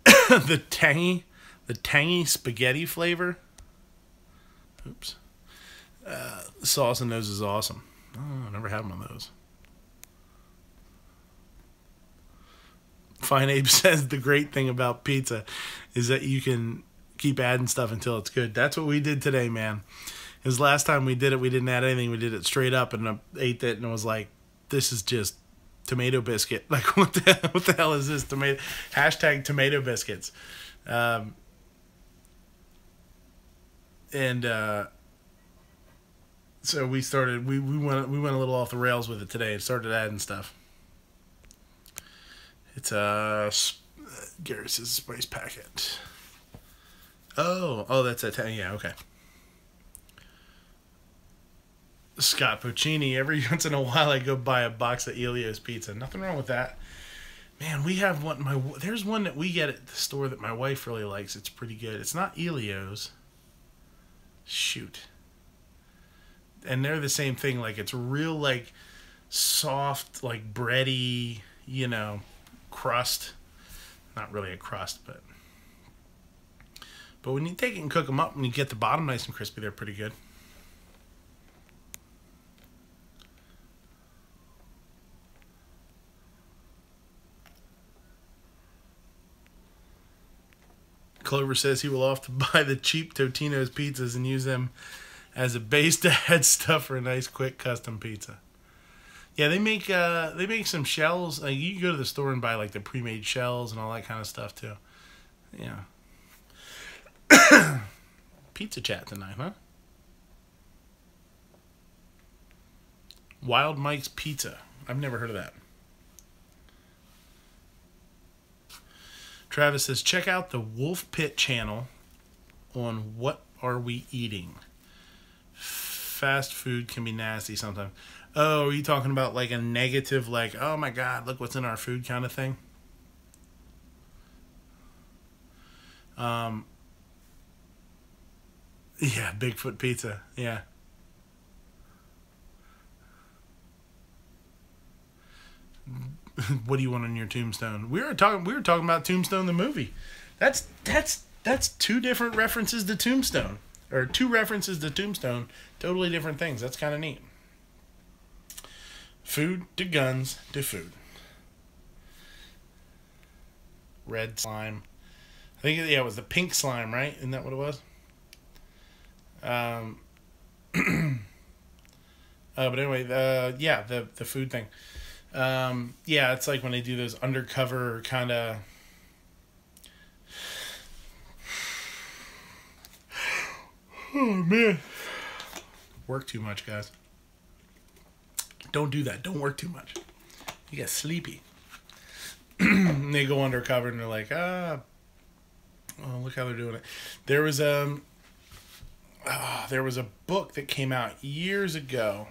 the tangy spaghetti flavor. Oops. Sauce in those is awesome. Oh, I never had one of those. Fine Abe says the great thing about pizza is that you can keep adding stuff until it's good. That's what we did today, man. Because last time we did it, we didn't add anything. We did it straight up and I ate it and it was like, this is just tomato biscuit. Like, what the hell is this? Hashtag tomato biscuits. So we started, we went a little off the rails with it today and started adding stuff. It's Gary says spice packet. Oh, that's a yeah, okay. Scott Puccini, every once in a while I go buy a box of Elio's pizza. Nothing wrong with that. Man, we have one. There's one that we get at the store that my wife really likes. It's pretty good. It's not Elio's. Shoot. And they're the same thing. Like, it's real, like, soft, like, bready, crust. Not really a crust, but when you take it and cook them up and you get the bottom nice and crispy, they're pretty good. Clover says he will often buy the cheap Totino's pizzas and use them as a base to add stuff for a nice, quick custom pizza. Yeah, they make some shells. Like, you can go to the store and buy like the pre-made shells and all that kind of stuff too. Yeah. Pizza chat tonight, huh? Wild Mike's Pizza. I've never heard of that. Travis says, check out the Wolf Pit channel on What Are We Eating. Fast food can be nasty sometimes. Oh, are you talking about like a negative, like, oh my God, look what's in our food kind of thing? Yeah, Bigfoot pizza. Yeah. What do you want on your tombstone? We were talking about Tombstone the movie. That's two different references to Tombstone, or two references to Tombstone, totally different things. That's kind of neat. Food to guns to food. Red slime. I think it was the pink slime, right? Isn't that what it was? But anyway, the food thing. Yeah, it's like when they do those undercover kind of. Oh man, work too much, guys. Don't do that. Don't work too much. You get sleepy. And they go undercover and they're like, oh, look how they're doing it. There was a book that came out years ago.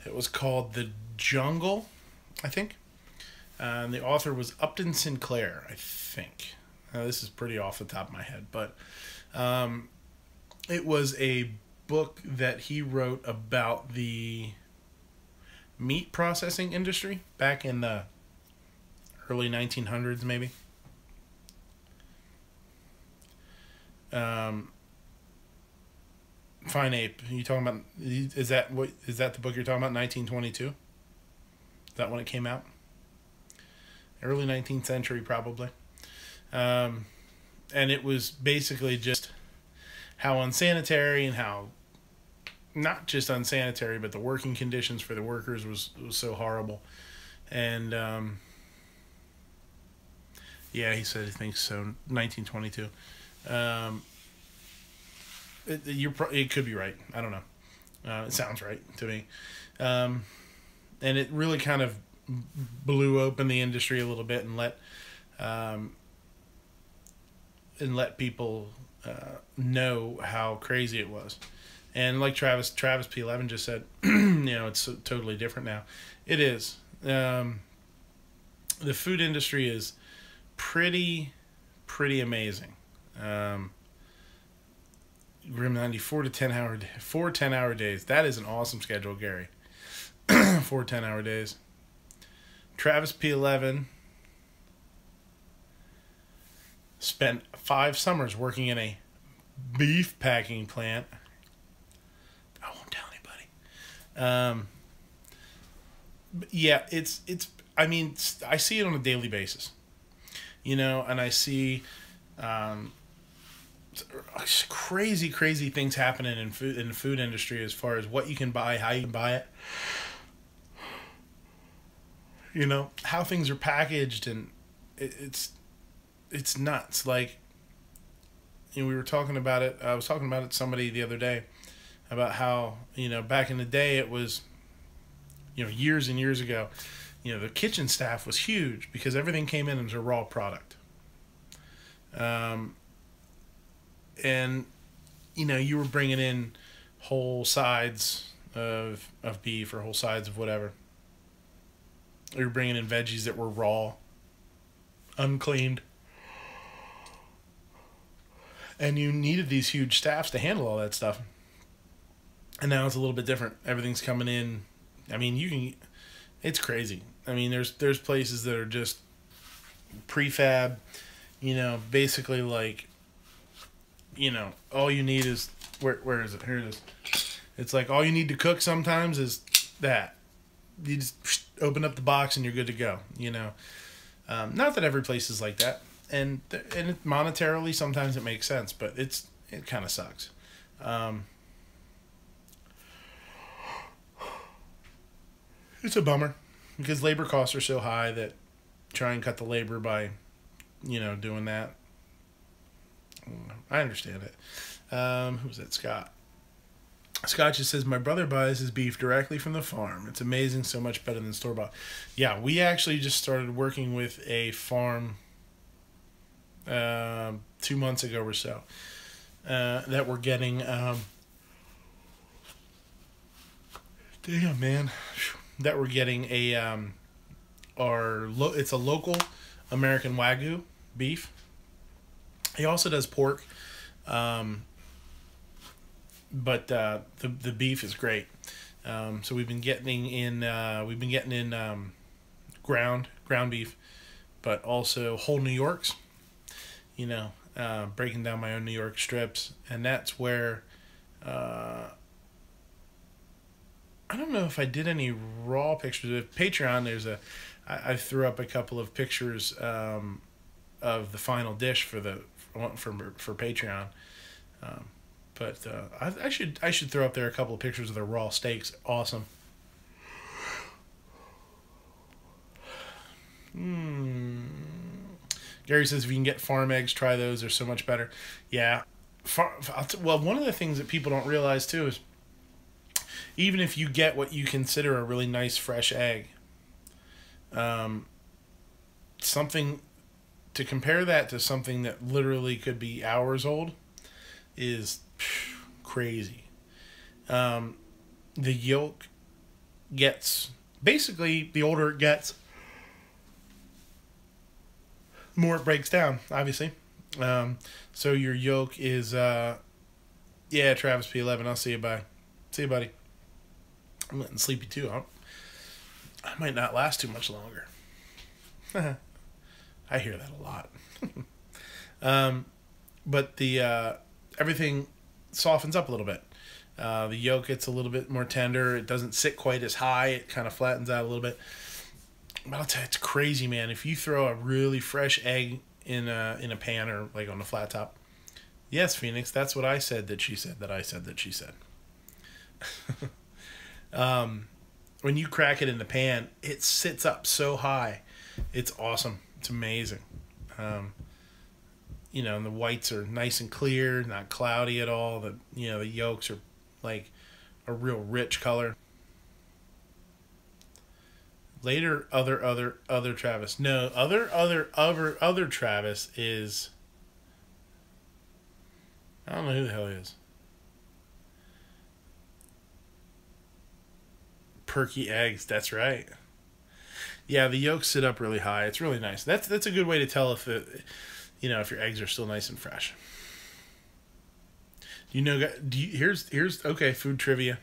It was called The Jungle, I think. And the author was Upton Sinclair, I think. This is pretty off the top of my head, but it was a book that he wrote about the meat processing industry back in the early 1900s, maybe. Fine Ape, are you talking about, is that the book you're talking about, 1922? Is that when it came out? Early 19th century, probably. And it was basically just how unsanitary and how not just unsanitary, but the working conditions for the workers was so horrible. And yeah, he said he thinks so. 1922. It could be right. I don't know. It sounds right to me. And it really kind of blew open the industry a little bit and let people know how crazy it was. And like Travis P11 just said, it's so totally different now. It is. The food industry is pretty amazing. Grim 90, 4 10-hour days. That is an awesome schedule, Gary. 4 10-hour days. Travis P11 spent 5 summers working in a beef packing plant. I won't tell anybody. Yeah, it's. I mean, I see it on a daily basis. And I see crazy things happening in the food industry as far as what you can buy, how you can buy it. How things are packaged, and it's nuts. Like, we were talking about it. I was talking about it to somebody the other day about how, back in the day it was, years and years ago, the kitchen staff was huge because everything came in as a raw product. And, you were bringing in whole sides of beef or whole sides of whatever. You were bringing in veggies that were raw, uncleaned. And you needed these huge staffs to handle all that stuff. And now it's a little bit different. Everything's coming in. I mean, it's crazy. I mean, there's places that are just prefab, basically like, all you need is, where is it? Here it is. It's like all you need to cook sometimes is that. You just open up the box and you're good to go, Not that every place is like that. And monetarily, sometimes it makes sense, but it kind of sucks. It's a bummer because labor costs are so high that try and cut the labor by, doing that. I understand it. Who's that? Scott. Scott just says, my brother buys his beef directly from the farm. It's amazing, so much better than store-bought. Yeah, we actually just started working with a farm 2 months ago or so that we're getting... damn, man. That we're getting it's a local American Wagyu beef. He also does pork. But the beef is great. So we've been getting in ground beef, but also whole New Yorks. Breaking down my own New York strips, and that's where I don't know if I did any raw pictures. With Patreon, I threw up a couple of pictures of the final dish for Patreon. But I should throw up there a couple of pictures of the raw steaks. Awesome. Gary says if you can get farm eggs, try those. They're so much better. Yeah. Well, one of the things that people don't realize too is even if you get what you consider a really nice fresh egg, something to compare that to something that literally could be hours old is crazy. The yolk gets, basically, the older it gets, the more it breaks down, obviously. So your yolk is, yeah, Travis P11, I'll see you, bye. See you, buddy. I'm getting sleepy too. I might not last too much longer. I hear that a lot. But the everything softens up a little bit. The yolk gets a little bit more tender. It doesn't sit quite as high. It kind of flattens out a little bit. But I'll tell you, it's crazy, man. If you throw a really fresh egg in a pan or like on a flat top, yes, Phoenix, that's what I said that she said that I said that she said. When you crack it in the pan, it sits up so high. It's awesome. It's amazing. You know, and the whites are nice and clear, not cloudy at all. The yolks are like a real rich color. Later, other Travis. No, other Travis is. I don't know who the hell he is. Perky eggs. That's right. Yeah, the yolks sit up really high. It's really nice. That's a good way to tell if if your eggs are still nice and fresh. Here's okay, food trivia.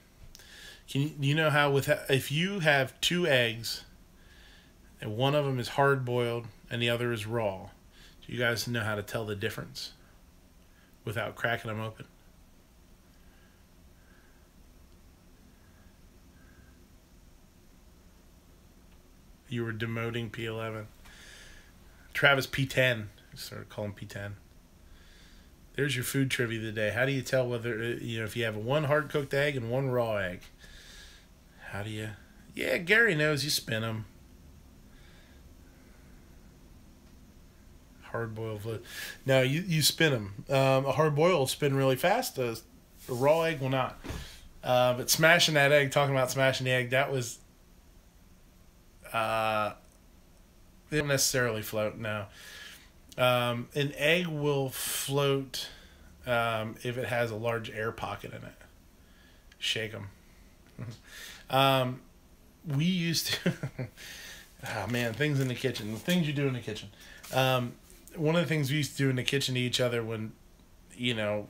Do you know how if you have two eggs and one of them is hard boiled and the other is raw, do you guys know how to tell the difference without cracking them open? You were demoting P11. Travis P10. I started calling P10. There's your food trivia of the day. How do you tell whether, if you have one hard-cooked egg and one raw egg? How do you... Yeah, Gary knows. You spin them. Hard-boiled food. No, you spin them. A hard-boiled will spin really fast. A raw egg will not. But smashing that egg, talking about smashing the egg, that was... they don't necessarily float, no. An egg will float if it has a large air pocket in it. Shake them. We used to... oh, man, things in the kitchen. The things you do in the kitchen. One of the things we used to do in the kitchen to each other when,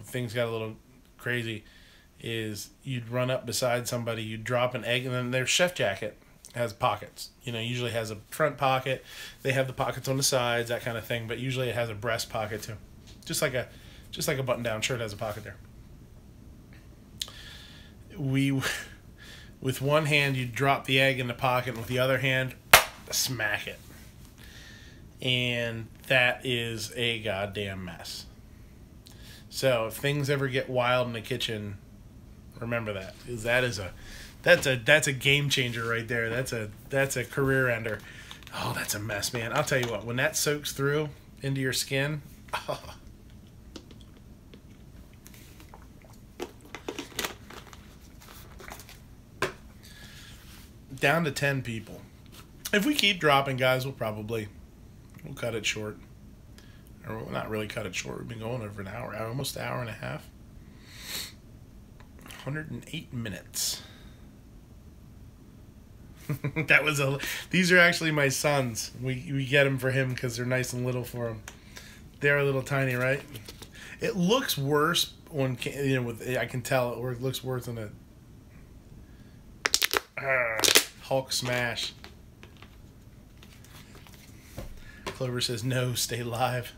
things got a little crazy is you'd run up beside somebody, you'd drop an egg, and then their chef jacket has pockets. Usually has a front pocket. They have the pockets on the sides, that kind of thing. But usually it has a breast pocket too, just like a button-down shirt has a pocket there. With one hand you drop the egg in the pocket, and with the other hand, smack it, and that is a goddamn mess. So if things ever get wild in the kitchen, remember that, because that's a game changer right there. That's a career ender. Oh, that's a mess, man. I'll tell you what, when that soaks through into your skin, oh. Down to 10 people. If we keep dropping, guys, we'll cut it short. Or we'll not really cut it short. We've been going over an hour, almost an hour and a half. 108 minutes. These are actually my sons. We get them for him because they're nice and little for him. They're a little tiny, right? It looks worse on I can tell it looks worse on a Hulk smash. Clover says no, stay live.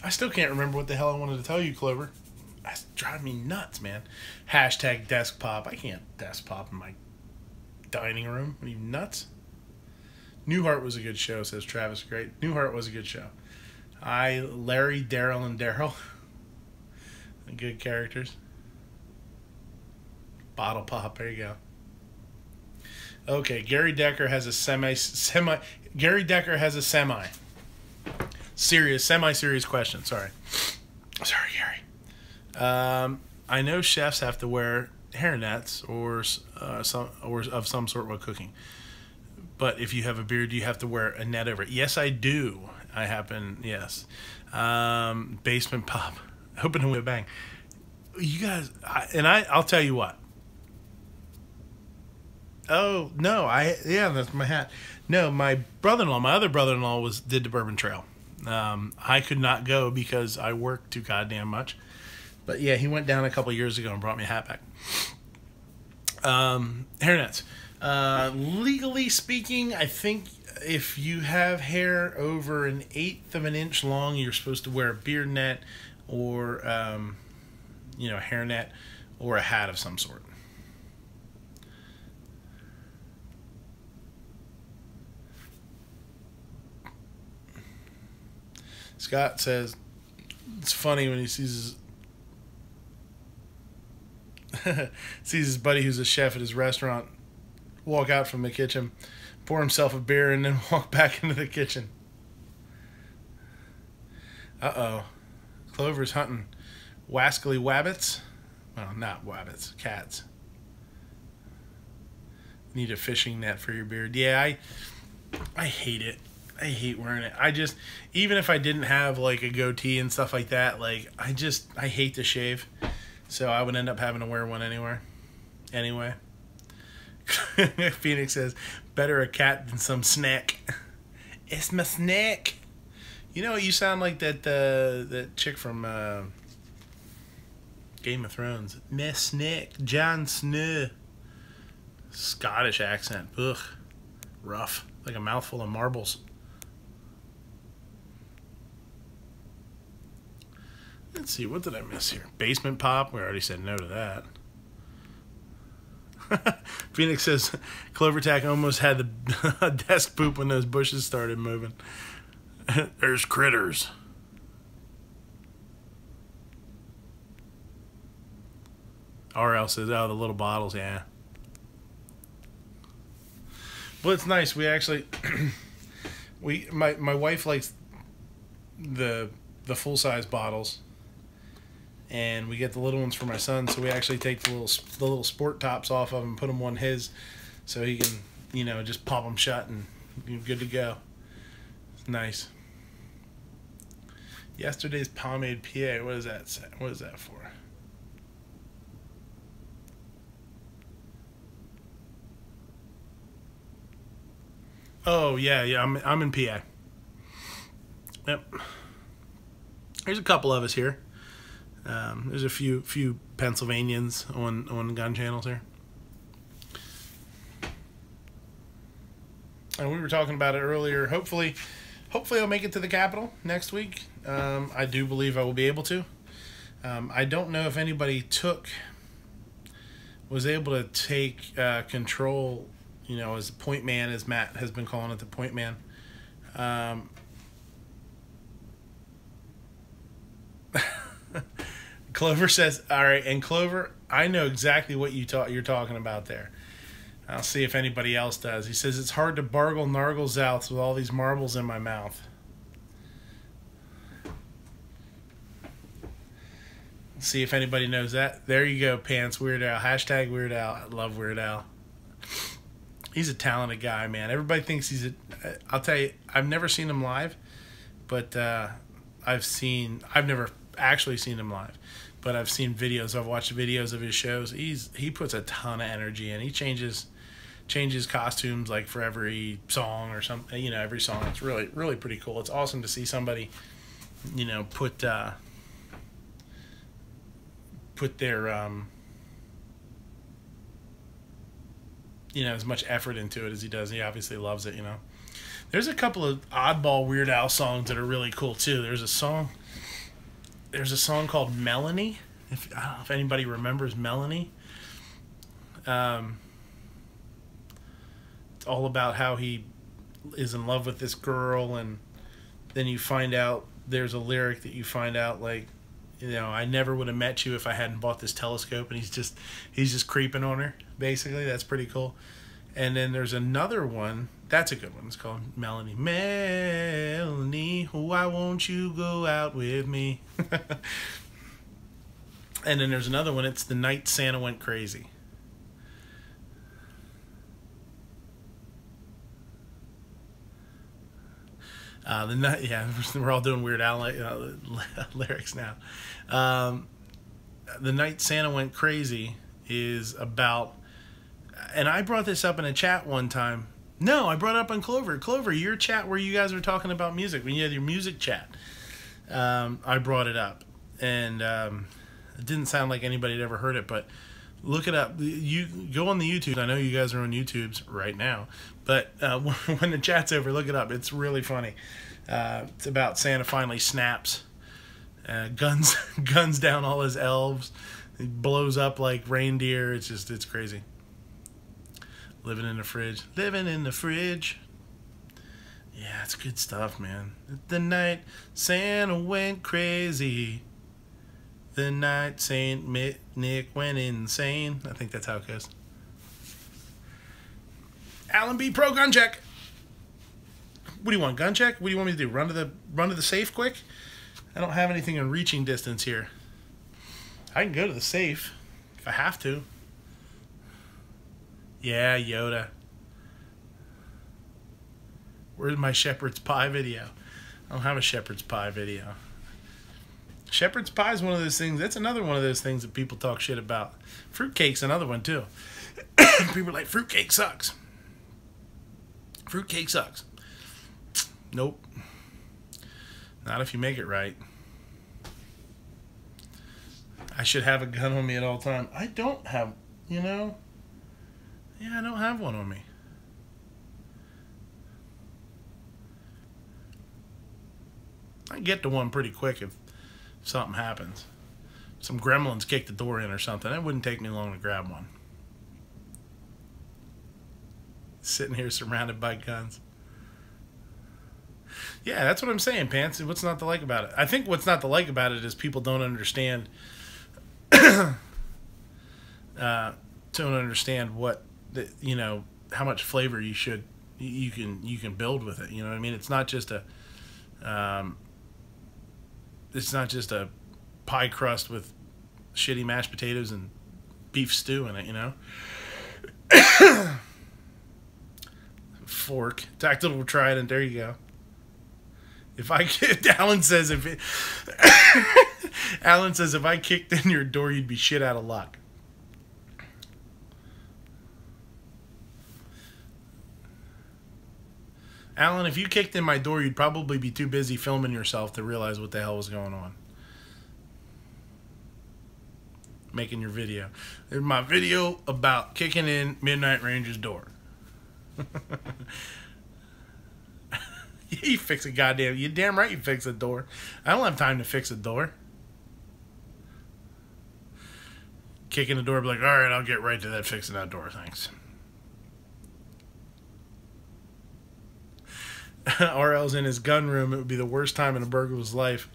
I still can't remember what the hell I wanted to tell you, Clover. That's driving me nuts, man. Hashtag desk pop. I can't desk pop in my dining room. Are you nuts? Newhart was a good show, says Travis. Great. Newhart was a good show. Larry, Daryl, and Daryl. Good characters. Bottle pop. There you go. Okay, Gary Decker has a Gary Decker has a semi-serious question. Sorry, Gary. I know chefs have to wear hairnets or of some sort while cooking. But if you have a beard, you have to wear a net over it. Yes, I do. Yes. Basement pop. Open with a bang. You guys, I'll tell you what. Oh, no, that's my hat. No, my other brother-in-law did the Bourbon Trail. I could not go because I work too goddamn much. But yeah, he went down a couple years ago and brought me a hat back. Hairnets. Legally speaking, I think if you have hair over 1/8 of an inch long, you're supposed to wear a beard net or, a hairnet or a hat of some sort. Scott says, It's funny when he sees his buddy who's a chef at his restaurant walk out from the kitchen, pour himself a beer, and then walk back into the kitchen. Uh-oh. Clover's hunting wascally wabbits. Well, not wabbits, cats. Need a fishing net for your beard. Yeah, I hate it. I hate wearing it. Even if I didn't have like a goatee and stuff like that, like I hate to shave. So I would end up having to wear one anyway. Phoenix says, better a cat than some snack. It's my snack. You know, you sound like that chick from Game of Thrones. My snack, Jon Snow. Scottish accent. Ugh. Rough. Like a mouthful of marbles. Let's see, what did I miss here? Basement pop? We already said no to that. Phoenix says Clovertack almost had the desk poop when those bushes started moving. There's critters. RL says, oh, the little bottles, yeah. Well, it's nice. We actually, my wife likes the full-size bottles. And we get the little ones for my son, so we actually take the little sport tops off of them and put them on his, so he can, you know, just pop them shut and you're good to go. It's nice. Yesterday's pomade PA. What does that say? What is that for? Oh yeah. I'm in PA. Yep. There's a couple of us here. There's a few Pennsylvanians on gun channels here. And we were talking about it earlier. Hopefully I'll make it to the Capitol next week. I do believe I will be able to. I don't know if anybody was able to take control, you know, as point man, as Matt has been calling it, the point man. Clover says, all right, and Clover, I know exactly what you're talking about there. I'll see if anybody else does. He says, it's hard to bargle nargle zouths with all these marbles in my mouth. See if anybody knows that. There you go, Pants Weird Al. Hashtag Weird Al. I love Weird Al. He's a talented guy, man. Everybody thinks he's I'll tell you, I've never seen him live, but I've never actually seen him live, but I've seen videos. I've watched videos of his shows. He puts a ton of energy in. He changes costumes like for every song or something. You know, every song. It's really, really pretty cool. It's awesome to see somebody, you know, put their you know, as much effort into it as he does. He obviously loves it, you know. There's a couple of oddball Weird Al songs that are really cool too. There's a song called Melanie. I don't know if anybody remembers Melanie. It's all about how he is in love with this girl, and then you find out there's a lyric that you find out like, you know, I never would have met you if I hadn't bought this telescope, and he's just creeping on her. Basically, that's pretty cool. And then there's another one. That's a good one. It's called Melanie. Melanie, why won't you go out with me? And then there's another one. It's The Night Santa Went Crazy. We're all doing Weird Al lyrics now. The Night Santa Went Crazy is about, and I brought this up in a chat one time. No, I brought it up on Clover. Clover, your chat where you guys were talking about music, when you had your music chat. I brought it up, and it didn't sound like anybody had ever heard it, but look it up. You go on the YouTube. I know you guys are on YouTube's right now, but when the chat's over, look it up. It's really funny. It's about Santa finally snaps, guns down all his elves. He blows up like reindeer. It's crazy. Living in the fridge. Yeah, it's good stuff, man. The night Santa went crazy. The night Saint Nick went insane. I think that's how it goes. Alan B. Pro gun check. What do you want? Gun check? What do you want me to do? Run to the safe quick? I don't have anything in reaching distance here. I can go to the safe if I have to. Yeah, Yoda. Where's my shepherd's pie video? I don't have a shepherd's pie video. Shepherd's pie is one of those things. That's another one of those things that people talk shit about. Fruitcake's another one too. People are like, fruitcake sucks. Fruitcake sucks. Nope. Not if you make it right. I should have a gun on me at all times. I don't have, you know. Yeah, I don't have one on me. I can get to one pretty quick if something happens. Some gremlins kick the door in or something. It wouldn't take me long to grab one. Sitting here surrounded by guns. Yeah, that's what I'm saying, Pants. What's not to like about it? I think what's not to like about it is people don't understand don't understand what you know, how much flavor you can build with it. You know what I mean? It's not just a pie crust with shitty mashed potatoes and beef stew in it, you know? Fork. Tactile trident, there you go. Alan says if I kicked in your door, you'd be shit out of luck. Alan, if you kicked in my door, you'd probably be too busy filming yourself to realize what the hell was going on. Making your video. There's my video about kicking in Midnight Range's door. You fix a goddamn... You damn right you fix a door. I don't have time to fix a door. Kicking the door, be like, alright, I'll get right to that fixing that door, thanks. RL's in his gun room. It would be the worst time in a burglar's life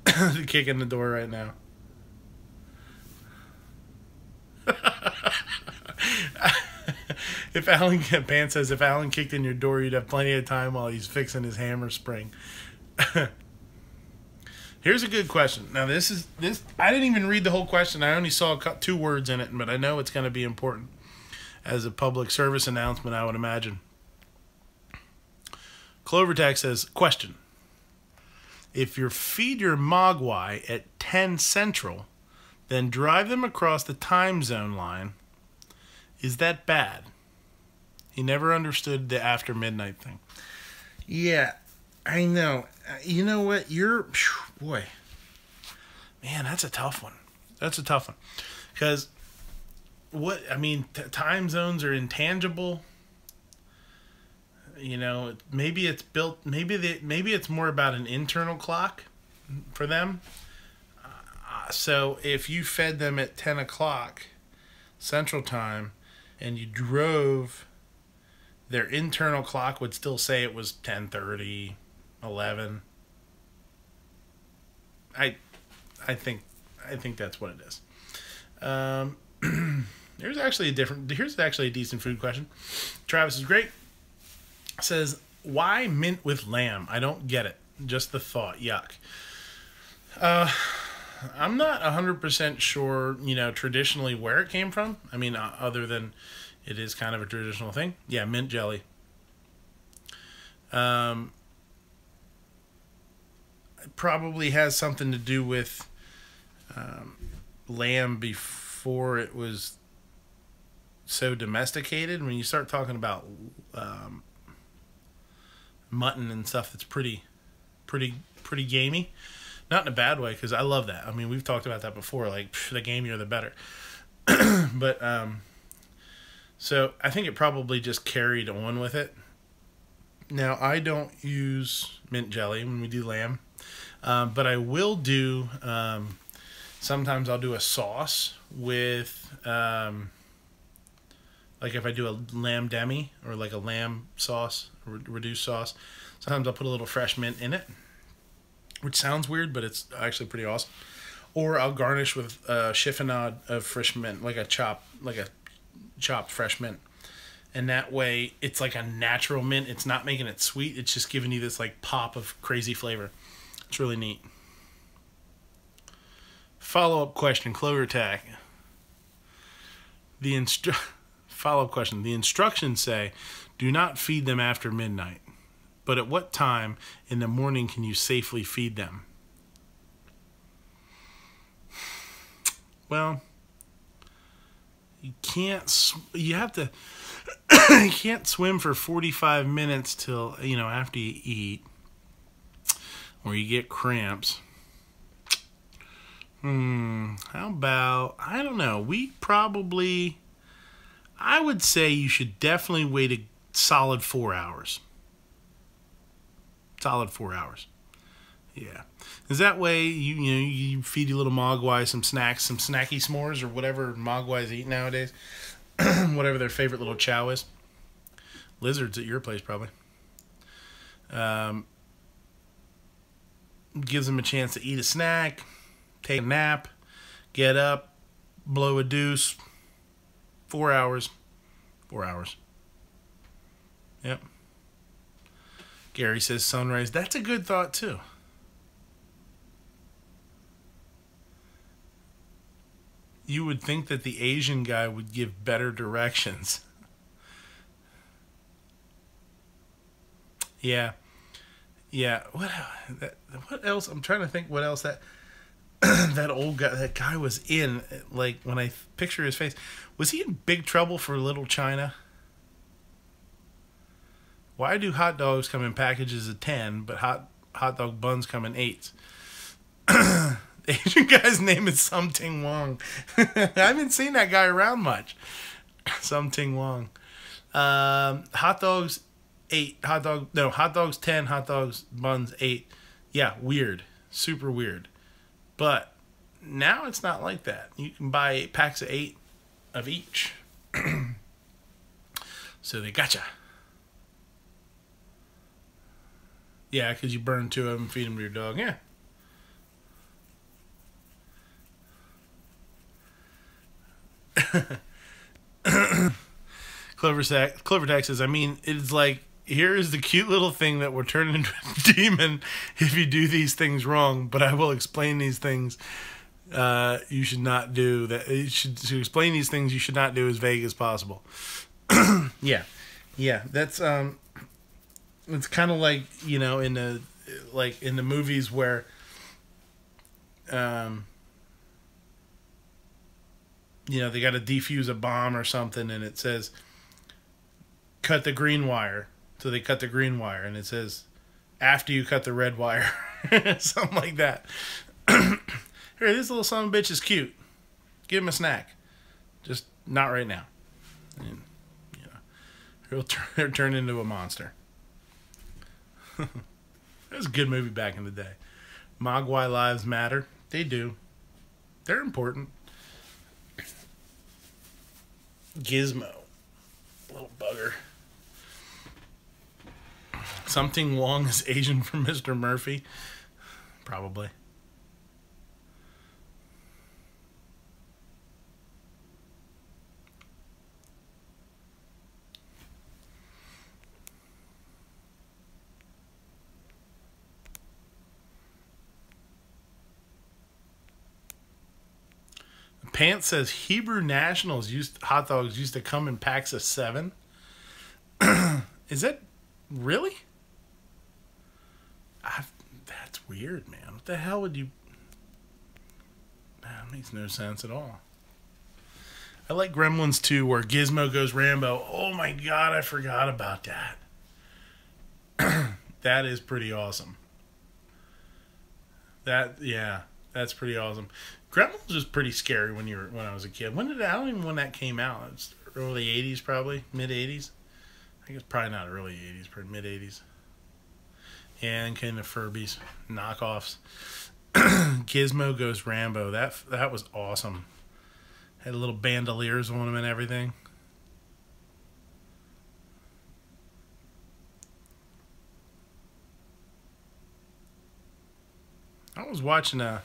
to kick in the door right now. If Alan Pants says if Alan kicked in your door, you'd have plenty of time while he's fixing his hammer spring. Here's a good question. Now this I didn't even read the whole question. I only saw 2 words in it, but I know it's going to be important as a public service announcement, I would imagine. Clovertac says, question. If you feed your mogwai at 10 Central, then drive them across the time zone line, is that bad? He never understood the after midnight thing. Yeah, I know. You know what? Boy. Man, that's a tough one. That's a tough one. Because, time zones are intangible. You know, maybe it's built, maybe it's more about an internal clock for them. So if you fed them at 10 o'clock Central Time and you drove, their internal clock would still say it was 10:30, 11. I think that's what it is. Here's actually a decent food question. Travis is great. Says, why mint with lamb? I don't get it. Just the thought. Yuck. I'm not 100% sure, you know, traditionally where it came from. I mean, other than it is kind of a traditional thing. Yeah, mint jelly. It probably has something to do with lamb before it was so domesticated. When you start talking about mutton and stuff, that's pretty gamey. Not in a bad way, because I love that. I mean, we've talked about that before. Like, the gamier, the better. But, so I think it probably just carried on with it. Now, I don't use mint jelly when we do lamb. But I will do, sometimes I'll do a sauce with Like if I do a lamb demi or like a lamb sauce, reduced sauce, sometimes I'll put a little fresh mint in it, which sounds weird, but it's actually pretty awesome. Or I'll garnish with a chiffonade of fresh mint, like a chopped fresh mint. And that way, it's like a natural mint. It's not making it sweet. It's just giving you this like pop of crazy flavor. It's really neat. Follow-up question, Clover Tack. Follow-up question. The instructions say, do not feed them after midnight. But at what time in the morning can you safely feed them? Well, you can't. You have to. You can't swim for 45 minutes till after you eat, or you get cramps. How about, I don't know. I would say you should definitely wait a solid 4 hours. Solid 4 hours. Yeah. Because that way, you feed your little mogwai some snacks, some snacky s'mores, or whatever mogwais eat nowadays. Whatever their favorite little chow is. Lizards at your place, probably. Gives them a chance to eat a snack, take a nap, get up, blow a deuce. 4 hours. 4 hours. Yep. Gary says sunrise. That's a good thought, too. You would think that the Asian guy would give better directions. Yeah. Yeah. What else? I'm trying to think what else that that guy was in. Like, when I picture his face. Was he in big trouble for Little China? Why do hot dogs come in packages of 10, but hot dog buns come in 8s? The Asian guy's name is Something Wong. I haven't seen that guy around much. Something Wong. Hot dogs 8. Hot dogs 10. Hot dogs buns 8. Yeah, weird. Super weird. But now it's not like that. You can buy 8 packs of 8 of each. So they gotcha. Yeah, because you burn 2 of them and feed them to your dog. Yeah. Clover Tax says, I mean, it's like, here is the cute little thing that will turn into a demon if you do these things wrong, but I will explain these things you should not do. To explain these things you should not do as vague as possible. Yeah. That's it's kind of like, in the movies where they got to defuse a bomb or something, and it says cut the green wire. So they cut the green wire, and it says after you cut the red wire. Something like that. Here, this little son of a bitch is cute. Give him a snack. Just not right now. And, he'll turn into a monster. That was a good movie back in the day. Mogwai lives matter. They do. They're important. Gizmo. Little bugger. Something Wong is Asian for Mr. Murphy. Probably. Pants says Hebrew nationals hot dogs used to come in packs of 7. Is that really? That's weird, man. What the hell would you? That makes no sense at all. I like Gremlins 2 where Gizmo goes Rambo. Oh my god, I forgot about that. That is pretty awesome. That's pretty awesome. Gremlins was pretty scary when I was a kid. I don't even know when that came out. It's early 80s probably, mid 80s. I think it's probably not early 80s, probably mid 80s. And came the Furbies knockoffs. Gizmo goes Rambo. That was awesome. Had little bandoliers on them and everything. I was watching a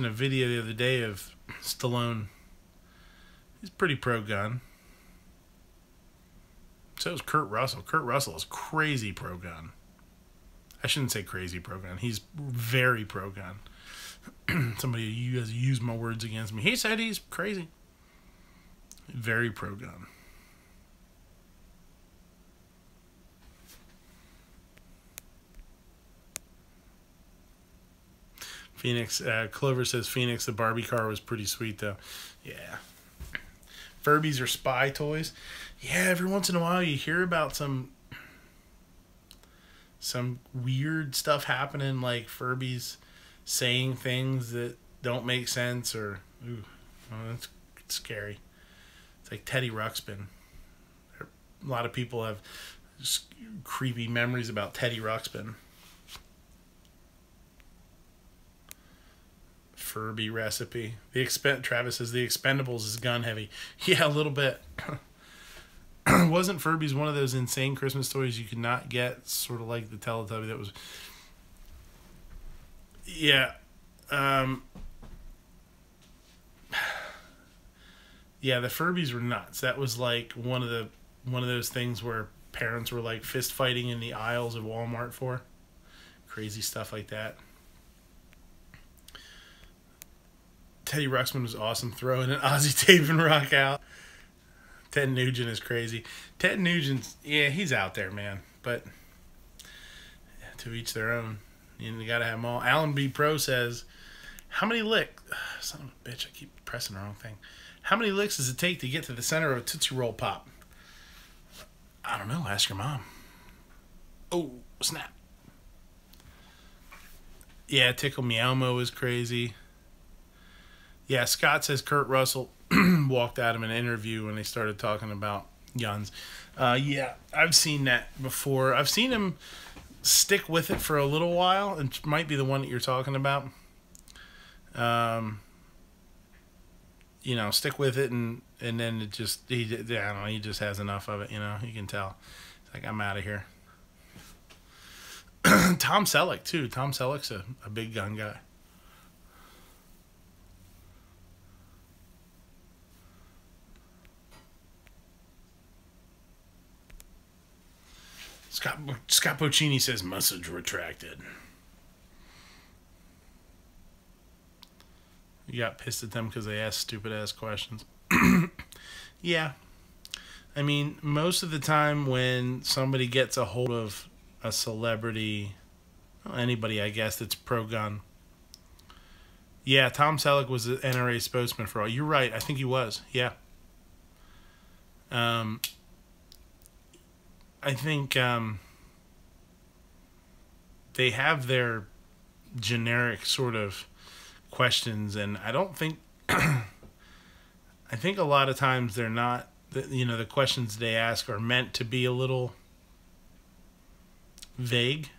video the other day of Stallone. He's pretty pro-gun. So is Kurt Russell. Kurt Russell is crazy pro-gun. I shouldn't say crazy pro-gun. He's very pro-gun. Somebody has used my words against me. He said he's crazy. Very pro-gun. Phoenix, Clover says Phoenix, the Barbie car was pretty sweet though. Yeah. Furbies are spy toys. Yeah, every once in a while you hear about some weird stuff happening, like Furbies saying things that don't make sense, or that's scary. It's like Teddy Ruxpin. A lot of people have creepy memories about Teddy Ruxpin. Furby recipe. Travis says the Expendables is gun heavy. Yeah, a little bit. Wasn't Furbies one of those insane Christmas toys you could not get? Sort of like the Teletubby that was. Yeah. Yeah, the Furbies were nuts. That was like one of those things where parents were like fist fighting in the aisles of Walmart for. Crazy stuff like that. Teddy Ruxpin was awesome, throwing an Ozzy Taven rock out. Ted Nugent is crazy. Ted Nugent's, yeah, he's out there, man. But to each their own. You got to have them all. Alan B. Pro says, how many licks? Son of a bitch, I keep pressing the wrong thing. How many licks does it take to get to the center of a Tootsie Roll Pop? I don't know. Ask your mom. Oh, snap. Yeah, Tickle Me Elmo is crazy. Yeah, Scott says Kurt Russell walked out of an interview when they started talking about guns. Yeah, I've seen that before. I've seen him stick with it for a little while. It might be the one that you're talking about. You know, stick with it, and then it just, I don't know, he just has enough of it, you know. You can tell. It's like, I'm out of here. Tom Selleck, too. Tom Selleck's a big gun guy. Scott Bocchini says message retracted. You got pissed at them because they asked stupid ass questions. Yeah. I mean, most of the time when somebody gets a hold of a celebrity, well, anybody I guess that's pro-gun. Yeah, Tom Selleck was the NRA spokesman for all. You're right. I think he was. Yeah. I think they have their generic sort of questions, and I don't think I think a lot of times they're not, you know, the questions they ask are meant to be a little vague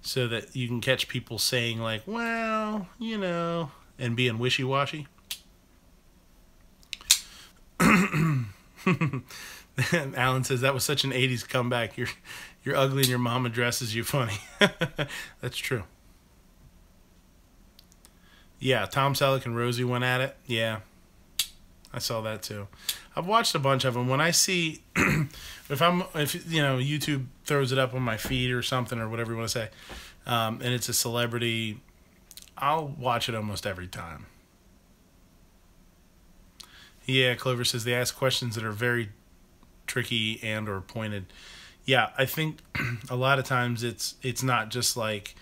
so that you can catch people saying like, well, you know, and being wishy-washy. Alan says that was such an 80s comeback. You're ugly and your mama dresses you funny. That's true. Yeah, Tom Selleck and Rosie went at it. Yeah, I saw that too. I've watched a bunch of them. When I see, if you know, YouTube throws it up on my feed or something or whatever you want to say, and it's a celebrity, I'll watch it almost every time. Yeah, Clover says they ask questions that are very tricky and or pointed. Yeah, I think a lot of times it's not just like,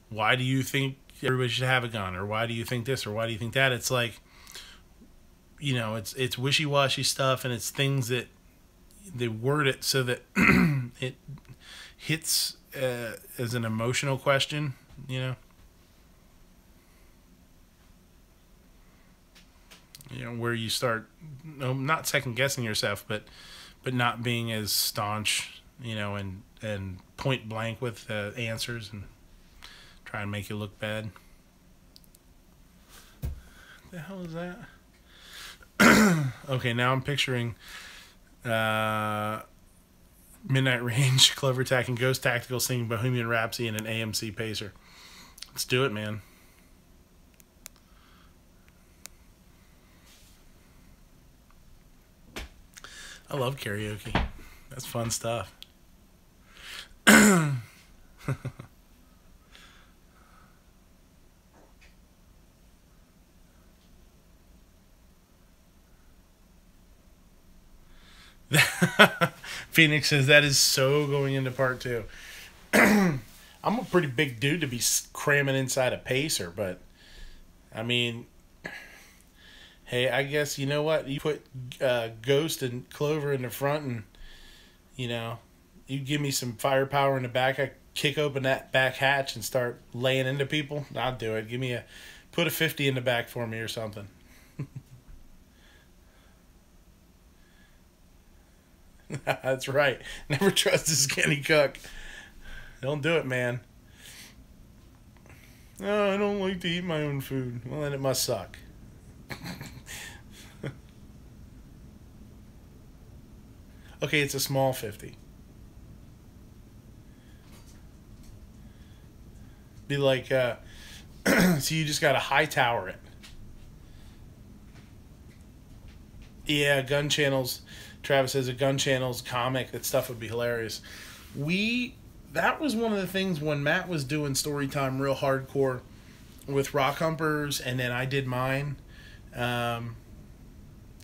why do you think everybody should have a gun, or why do you think this, or why do you think that? It's like, you know, it's wishy-washy stuff, and it's things that they word it so that it hits as an emotional question, you know. You know, where you start, not second-guessing yourself, but not being as staunch, you know, and point blank with answers and try and make you look bad. What the hell is that? Okay, now I'm picturing Midnight Range, Clover Attack, and Ghost Tactical singing Bohemian Rhapsody and an AMC Pacer. Let's do it, man. I love karaoke. That's fun stuff. Phoenix says that is so going into part 2. I'm a pretty big dude to be cramming inside a Pacer, but I mean, hey, I guess you know what? You put Ghost and Clover in the front, and you know, you give me some firepower in the back. I kick open that back hatch and start laying into people. I'll do it. Put a 50 in the back for me or something. That's right. Never trust a skinny cook. Don't do it, man. Oh, I don't like to eat my own food. Well, then it must suck. Okay, it's a small 50. Be like, so you just got to high tower it. Yeah, Gun Channels. Travis says a Gun Channels comic. That stuff would be hilarious. That was one of the things when Matt was doing story time real hardcore with Rock Humpers, and then I did mine. Yeah,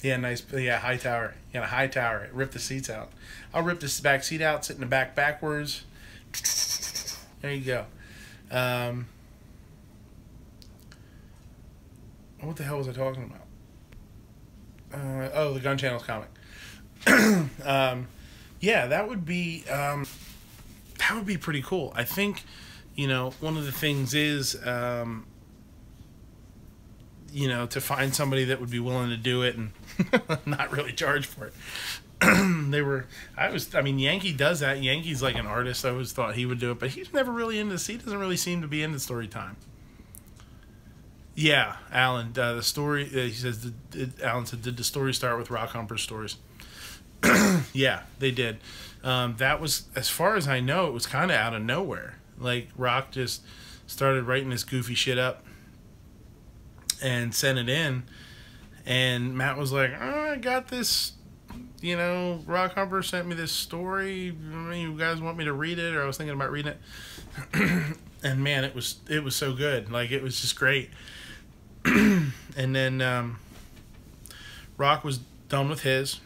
nice. Yeah, high tower. You got a high tower. Rip the seats out. I'll rip this back seat out, sit in the back backwards. There you go. What the hell was I talking about? The Gun Channels comic. Yeah, that would be pretty cool. I think, you know, one of the things is, you know, to find somebody that would be willing to do it and not really charge for it. Yankee does that. Yankee's like an artist. I always thought he would do it, but he's never really into this. He doesn't really seem to be into story time. Yeah, Alan, the story, he says, Alan said, did the story start with Rock Humper stories? Yeah, they did. That was, as far as I know, it was kind of out of nowhere. Like, Rock just started writing this goofy shit up and sent it in, and Matt was like, oh, I got this, you know, Rock Humper sent me this story. You guys want me to read it? Or I was thinking about reading it. And man, it was so good. Like, it was just great. And then Rock was done with his,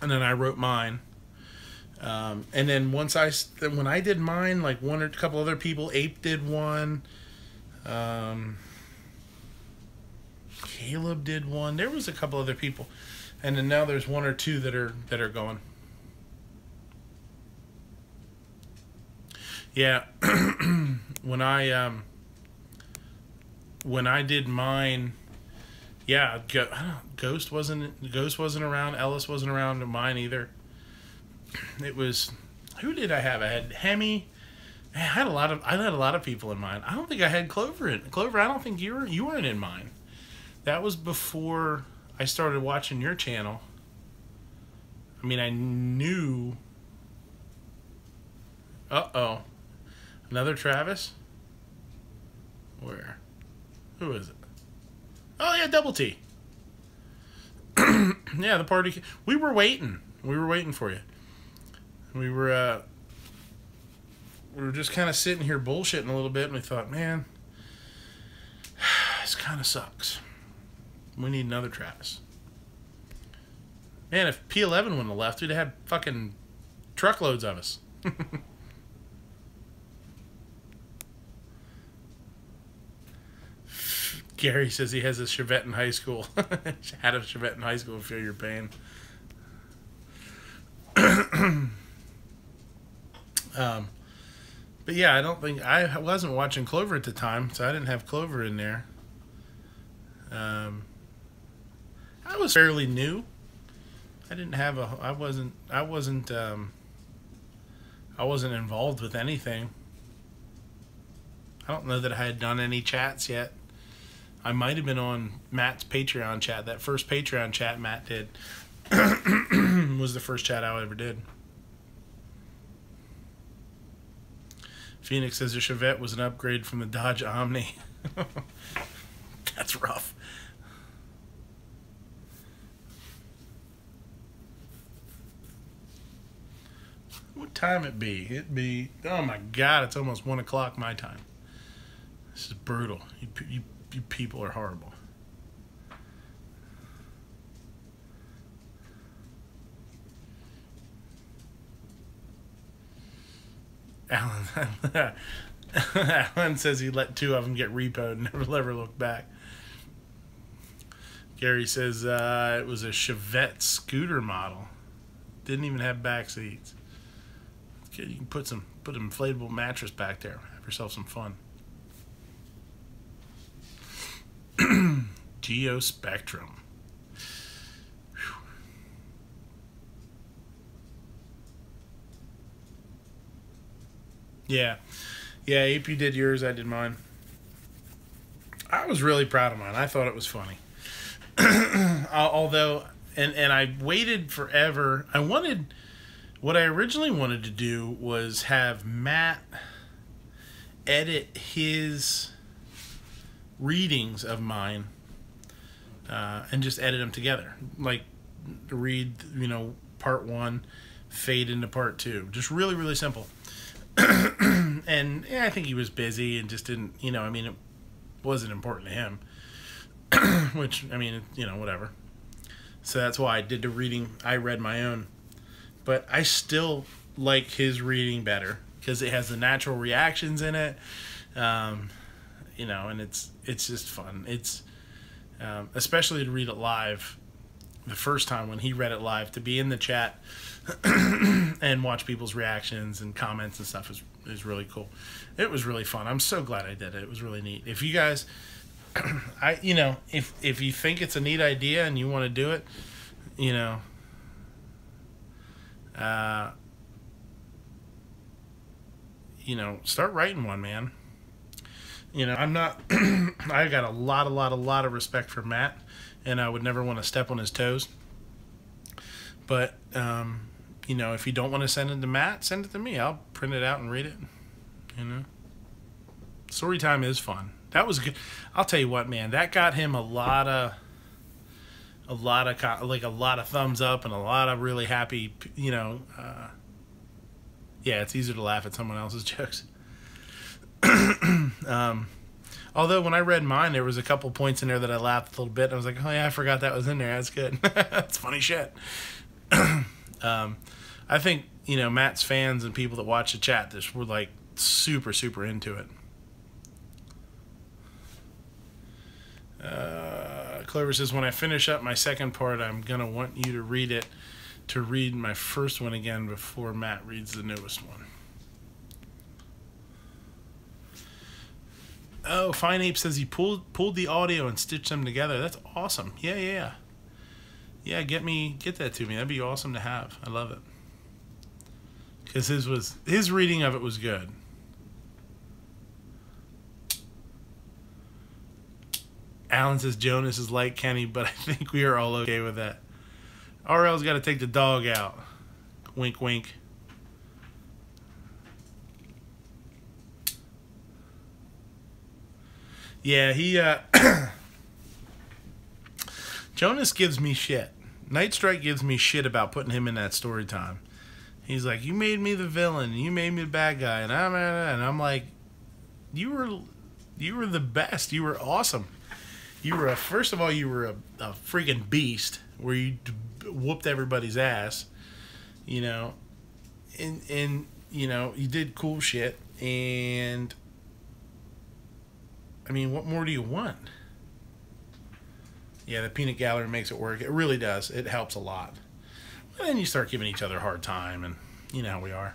and then I wrote mine. And then when I did mine, like one or a couple other people, Ape did one. Caleb did one. There was a couple other people, and then now there's one or two that are going. Yeah, when I did mine, yeah, Ghost wasn't around. Ellis wasn't around to mine either. It was, who did I have? I had Hemi. Man, I had a lot of people in mine. I don't think I had Clover in. Clover, I don't think you weren't in mine. That was before I started watching your channel. I mean, I knew. Uh-oh. Another Travis? Where? Who is it? Oh, yeah, Double T. Yeah, the party. We were waiting. We were waiting for you. We were just kind of sitting here bullshitting a little bit, and we thought, man, this kind of sucks. We need another Travis. Man, if P11 wouldn't have left, we'd have had fucking truckloads of us. Gary says he has a Chevette in high school. Had a Chevette in high school, feel your pain. But yeah, I wasn't watching Clover at the time, so I didn't have Clover in there. I was fairly new. I wasn't involved with anything. I don't know that I had done any chats yet. I might have been on Matt's Patreon chat. That first Patreon chat Matt did was the first chat I ever did. Phoenix says the Chevette was an upgrade from the Dodge Omni. That's rough. What time it be? It be, oh my God, it's almost 1 o'clock my time. This is brutal. You people are horrible. Alan says he let 2 of them get repoed and never look back. Gary says it was a Chevette scooter model. Didn't even have back seats. You can put an inflatable mattress back there. Have yourself some fun. Geo Spectrum. Whew. Yeah. Yeah, AP did yours, I did mine. I was really proud of mine. I thought it was funny. Although, and I waited forever. What I originally wanted to do was have Matt edit his readings of mine and just edit them together. Like, read, part 1, fade into part 2. Just really, really simple. And yeah, I think he was busy and just didn't, it wasn't important to him. Which, whatever. So that's why I did the reading. I read my own. But I still like his reading better because it has the natural reactions in it. And it's just fun. It's especially to read it live the first time when he read it live, to be in the chat and watch people's reactions and comments and stuff is really cool. It was really fun. I'm so glad I did it. It was really neat. If you guys, if you think it's a neat idea and you want to do it, start writing one, man. I'm not, I got a lot of respect for Matt, and I would never want to step on his toes. But, if you don't want to send it to Matt, send it to me. I'll print it out and read it. Story time is fun. That was good. I'll tell you what, man, that got him a lot of thumbs up and a lot of really happy, yeah, it's easier to laugh at someone else's jokes. Although when I read mine, there was a couple points in there that I laughed a little bit. I was like, oh yeah, I forgot that was in there. That's good. That's funny shit. I think, Matt's fans and people that watch the chat, were like super, super into it. Clover says, when I finish up my second part, I'm going to want you to read my first one again before Matt reads the newest one. Oh, Fine Ape says he pulled the audio and stitched them together. That's awesome. Yeah. Yeah, get that to me. That'd be awesome to have. I love it. Because his reading of it was good. Alan says Jonas is like Kenny, but I think we are all okay with that. RL's got to take the dog out. Wink, wink. Yeah, he, Jonas gives me shit. Night Strike gives me shit about putting him in that story time. He's like, you made me the villain, you made me the bad guy, and I'm like, you were the best. You were awesome. You were first of all, you were a freaking beast where you whooped everybody's ass, and you did cool shit, and I mean, what more do you want? Yeah, the peanut gallery makes it work. It really does. It helps a lot. And then you start giving each other a hard time, and you know how we are.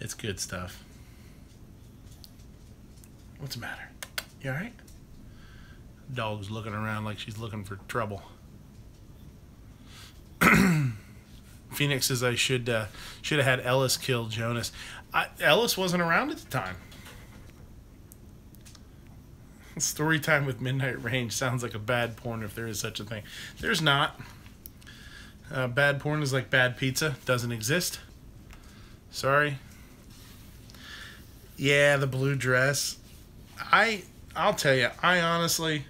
It's good stuff. What's the matter? You alright? Dog's looking around like she's looking for trouble. Phoenix says I should have had Ellis kill Jonas. Ellis wasn't around at the time. Story time with Midnight Range sounds like a bad porn if there is such a thing. There's not. Bad porn is like bad pizza. Doesn't exist. Sorry. Yeah, the blue dress. I'll tell you, I honestly,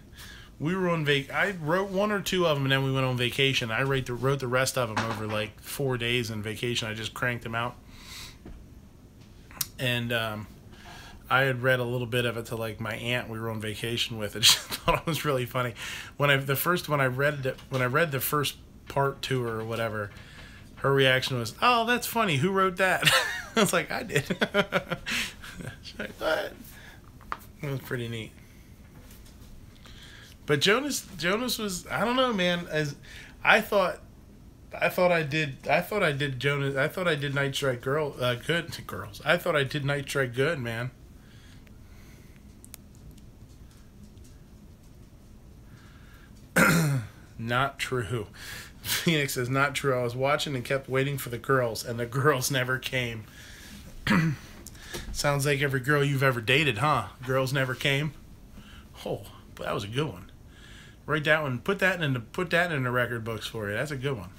we were on I wrote one or two of them, and then we went on vacation. I wrote the rest of them over like 4 days in vacation. I just cranked them out, and I had read a little bit of it to like my aunt we were on vacation with. And she thought it was really funny. When I read the first part to her or whatever, her reaction was, "Oh, that's funny. Who wrote that?" I was like, "I did." She's like, "What?" It was pretty neat. But Jonas was, I don't know, man. As I thought I did Jonas. I thought I did Night Strike good to girls. I thought I did Night Strike good, man. Not true. Phoenix says, not true. I was watching and kept waiting for the girls, and the girls never came. Sounds like every girl you've ever dated, huh? Girls never came. Oh, but that was a good one. Write that one. Put that in the record books for you. That's a good one.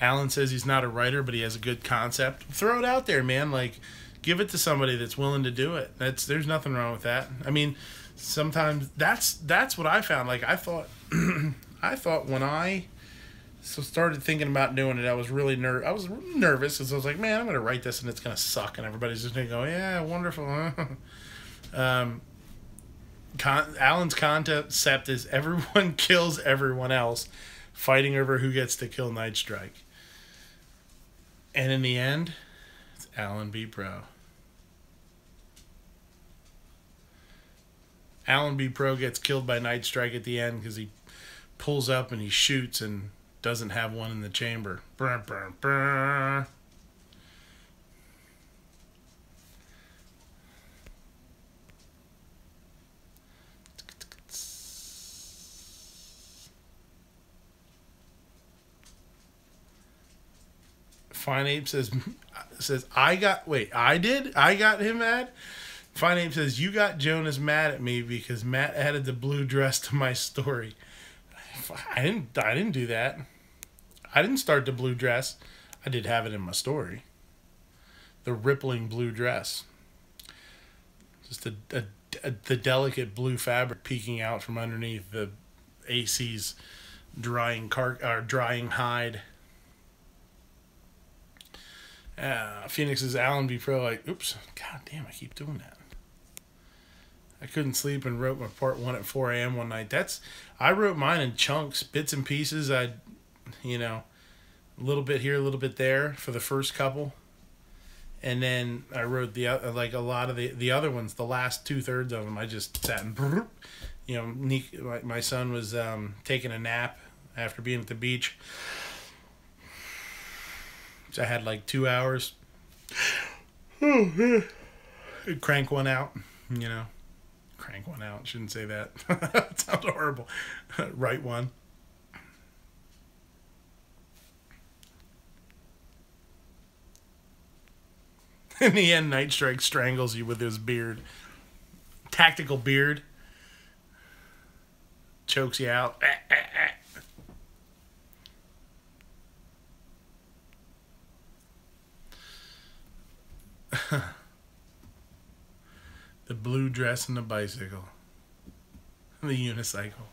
Alan says he's not a writer, but he has a good concept. Throw it out there, man. Like, give it to somebody that's willing to do it. There's nothing wrong with that. I mean, sometimes that's what I found. Like, I thought when I started thinking about doing it, I was really nervous because I was like, man, I'm gonna write this and it's gonna suck, and everybody's just gonna go, yeah, wonderful. Alan's concept is everyone kills everyone else, fighting over who gets to kill Night Strike. And in the end, it's Alan B. Pro. Alan B. Pro gets killed by Night Strike at the end because he pulls up and he shoots and doesn't have one in the chamber. Brr, brr, brr. Fine Ape says I got him mad. Fine Ape says you got Jonas mad at me because Matt added the blue dress to my story. I didn't do that. I didn't start the blue dress. I did have it in my story. The rippling blue dress. Just the delicate blue fabric peeking out from underneath the AC's drying hide. Phoenix is Alan B. Pro, like, oops, god damn, I keep doing that. I couldn't sleep and wrote my part 1 at 4 a.m. one night. I wrote mine in chunks, bits and pieces. A little bit here, a little bit there for the first couple. And then I wrote a lot of the other ones, the last 2/3 of them, I just sat and, my son was taking a nap after being at the beach. I had like 2 hours. Crank one out, Crank one out. Shouldn't say that. That sounds horrible. Write one. In the end, Night Strike strangles you with his beard. Tactical beard. Chokes you out. The blue dress and the bicycle. The unicycle.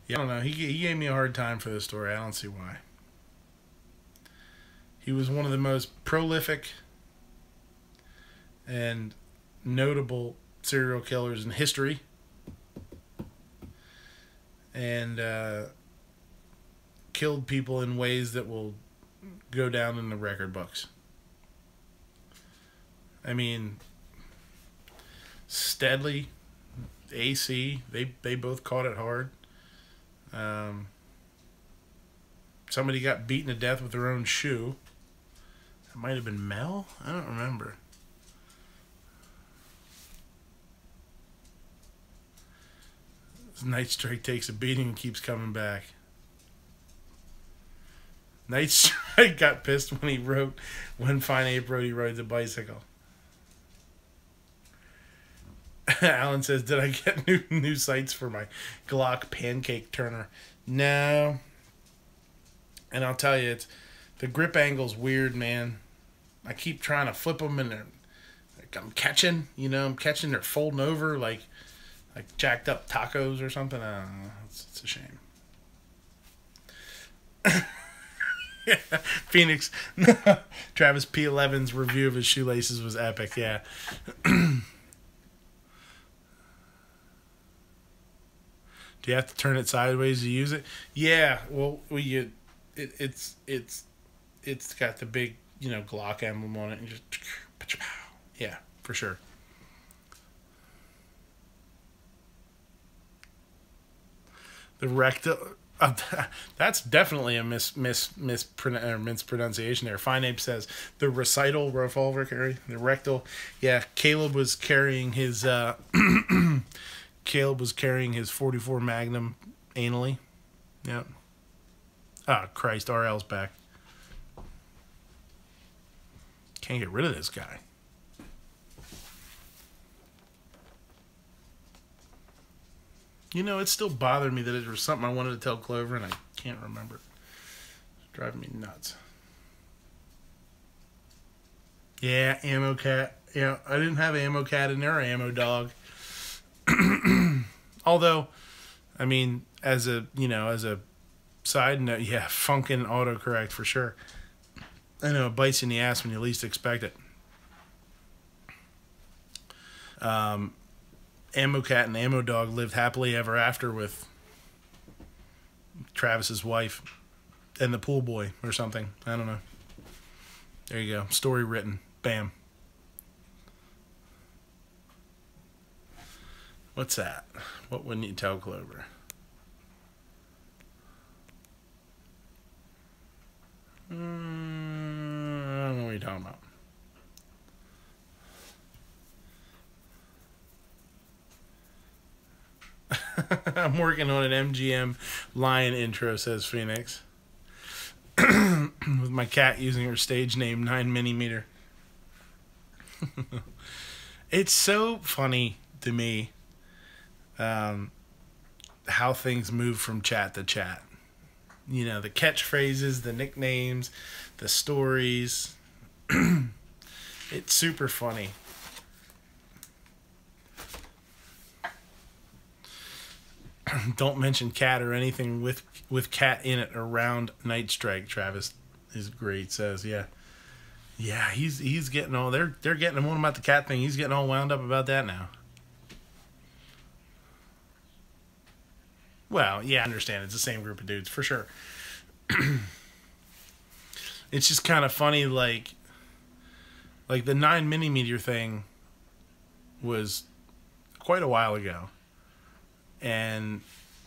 Yeah, I don't know. He gave me a hard time for this story. I don't see why. He was one of the most prolific and notable serial killers in history. And killed people in ways that will go down in the record books. I mean, Steadley, AC, they both caught it hard. Somebody got beaten to death with their own shoe. That might have been Mel? I don't remember. Night Strike takes a beating and keeps coming back. Night Strike got pissed when Fine Ape wrote he rides a bicycle. Alan says, did I get new sights for my Glock pancake turner? No. And I'll tell you, The grip angle's weird, man. I keep trying to flip them and I'm catching, I'm catching, they're folding over like jacked up tacos or something. I don't know. It's a shame. Yeah. Phoenix. Travis P11's review of his shoelaces was epic, yeah. Do you have to turn it sideways to use it? Yeah, well it's got the big, Glock emblem on it and just, yeah, for sure. The rectal. That's definitely a mispronunciation there. Fine Ape says the recital revolver carry, the rectal. Yeah, Caleb was carrying his 44 Magnum anally. Yeah. Ah, Christ, RL's back. Can't get rid of this guy. It still bothered me that it was something I wanted to tell Clover, and I can't remember. It's driving me nuts. Yeah, Ammo Cat. Yeah, I didn't have Ammo Cat in there, or Ammo Dog. Although, I mean, as a side note, yeah, funkin' autocorrect for sure. I know, it bites you in the ass when you least expect it. Ammo Cat and Ammo Dog lived happily ever after with Travis's wife and the pool boy or something. I don't know. There you go. Story written. Bam. What's that? What wouldn't you tell Clover? I don't know what you're talking about. I'm working on an MGM Lion intro, says Phoenix. With my cat using her stage name 9mm. It's so funny to me how things move from chat to chat. The catchphrases, the nicknames, the stories. It's super funny. Don't mention cat or anything with cat in it around Night Strike. Travis is great, says, yeah, he's getting all they're getting him on about the cat thing. He's getting all wound up about that now. Well, yeah, I understand. It's the same group of dudes for sure. It's just kind of funny, like the 9mm thing was quite a while ago. And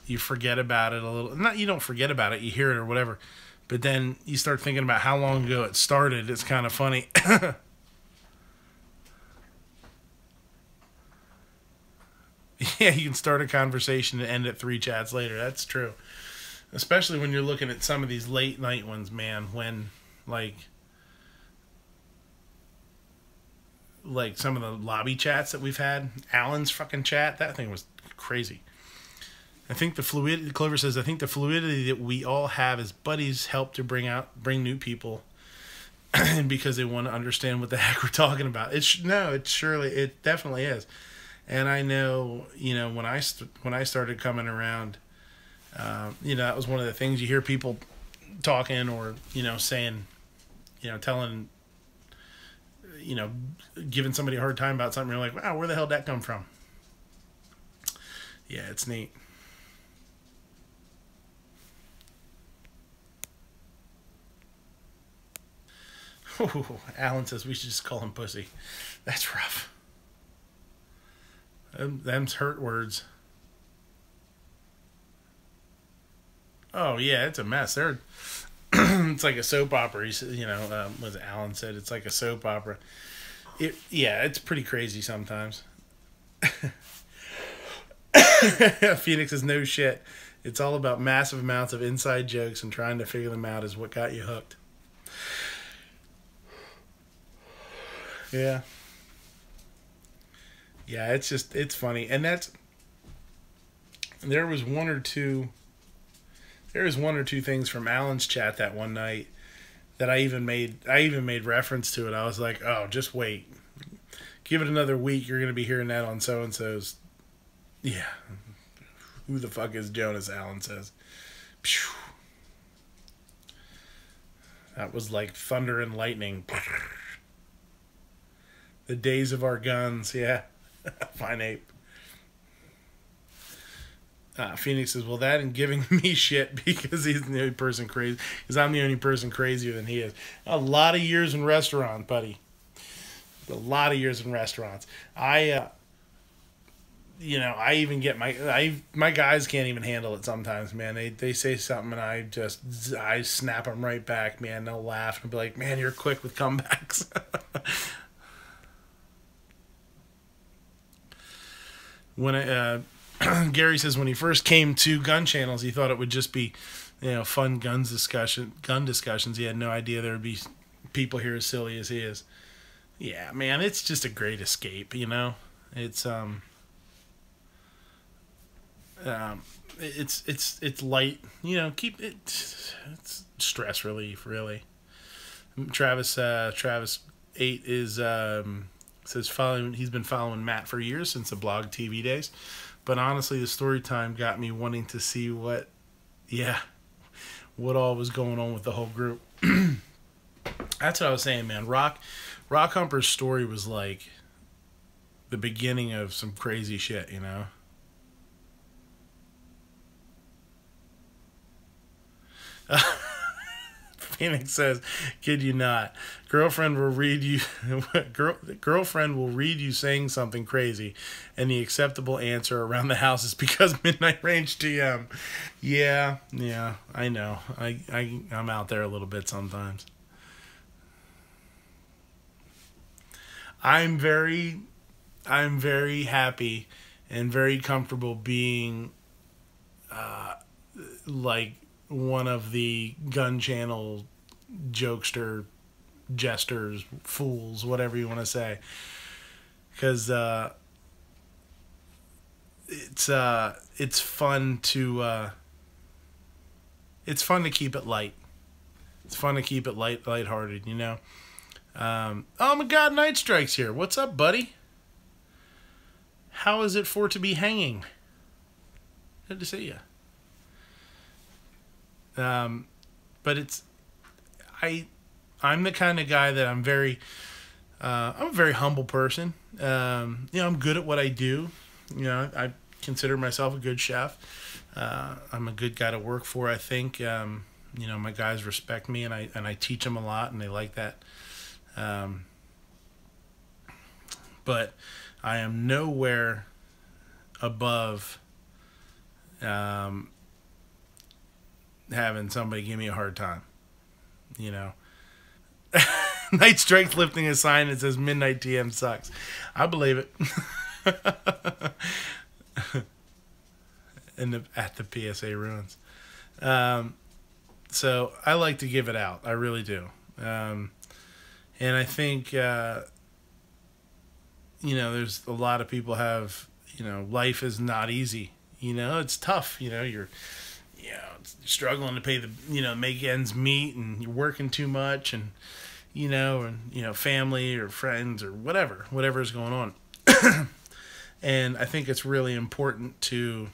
you forget about it a little. You don't forget about it, you hear it or whatever. But then you start thinking about how long ago it started. It's kind of funny. Yeah, you can start a conversation and end it 3 chats later. That's true. Especially when you're looking at some of these late night ones, man. When, like some of the lobby chats that we've had. Alan's fucking chat. That thing was crazy. I think the fluidity, Clover says, I think the fluidity that we all have as buddies help to bring new people because they want to understand what the heck we're talking about. It definitely is. And I know, when I started coming around, that was one of the things you hear people talking or, saying, telling, giving somebody a hard time about something. You're like, wow, where the hell did that come from? Yeah, it's neat. Ooh, Alan says we should just call him Pussy. That's rough. Them's hurt words. Oh, yeah, it's a mess. It's like a soap opera. As Alan said, it's like a soap opera. It's pretty crazy sometimes. Phoenix is no shit. It's all about massive amounts of inside jokes and trying to figure them out is what got you hooked. Yeah. Yeah, it's funny. And there was one or two things from Alan's chat that one night that I even made reference to it. I was like, oh, just wait. Give it another week. You're going to be hearing that on so-and-so's. Yeah. Who the fuck is Jonas, Alan says. Phew. That was like thunder and lightning. The days of our guns. Yeah. Fine ape. Phoenix says, well, that and giving me shit because he's the only person crazy. Because I'm the only person crazier than he is. A lot of years in restaurant, buddy. A lot of years in restaurants. I even get my guys can't even handle it sometimes, man. They say something and I snap them right back, man. They'll laugh and be like, man, you're quick with comebacks. When Gary says when he first came to gun channels, he thought it would just be, fun gun discussions. He had no idea there would be people here as silly as he is. Yeah, man, it's just a great escape, It's it's light, it's stress relief, really. Travis 8 is says he's been following Matt for years since the blog TV days. But honestly, the story time got me wanting to see what all was going on with the whole group. That's what I was saying, man. Rock Humper's story was like the beginning of some crazy shit, Phoenix says, "Kid you not, girlfriend will read you saying something crazy, and the acceptable answer around the house is because Midnight Range TM." Yeah, I know. I'm out there a little bit sometimes. I'm very happy and very comfortable being like one of the gun channel jokester, jesters, fools, whatever you want to say, because it's fun to keep it light. It's fun to keep it lighthearted, Oh my God, Night Strike's here. What's up, buddy? How is it for to be hanging? Good to see you. But I'm the kind of guy that I'm a very humble person. I'm good at what I do. I consider myself a good chef. I'm a good guy to work for, I think. My guys respect me and I teach them a lot and they like that. But I am nowhere above having somebody give me a hard time, Night Strike lifting a sign that says Midnight TM sucks. I believe it. At the PSA ruins. So I like to give it out. I really do. And I think, there's a lot of people have, life is not easy. It's tough. You're struggling to pay make ends meet, and you're working too much, and family or friends or whatever is going on. And I think it's really important to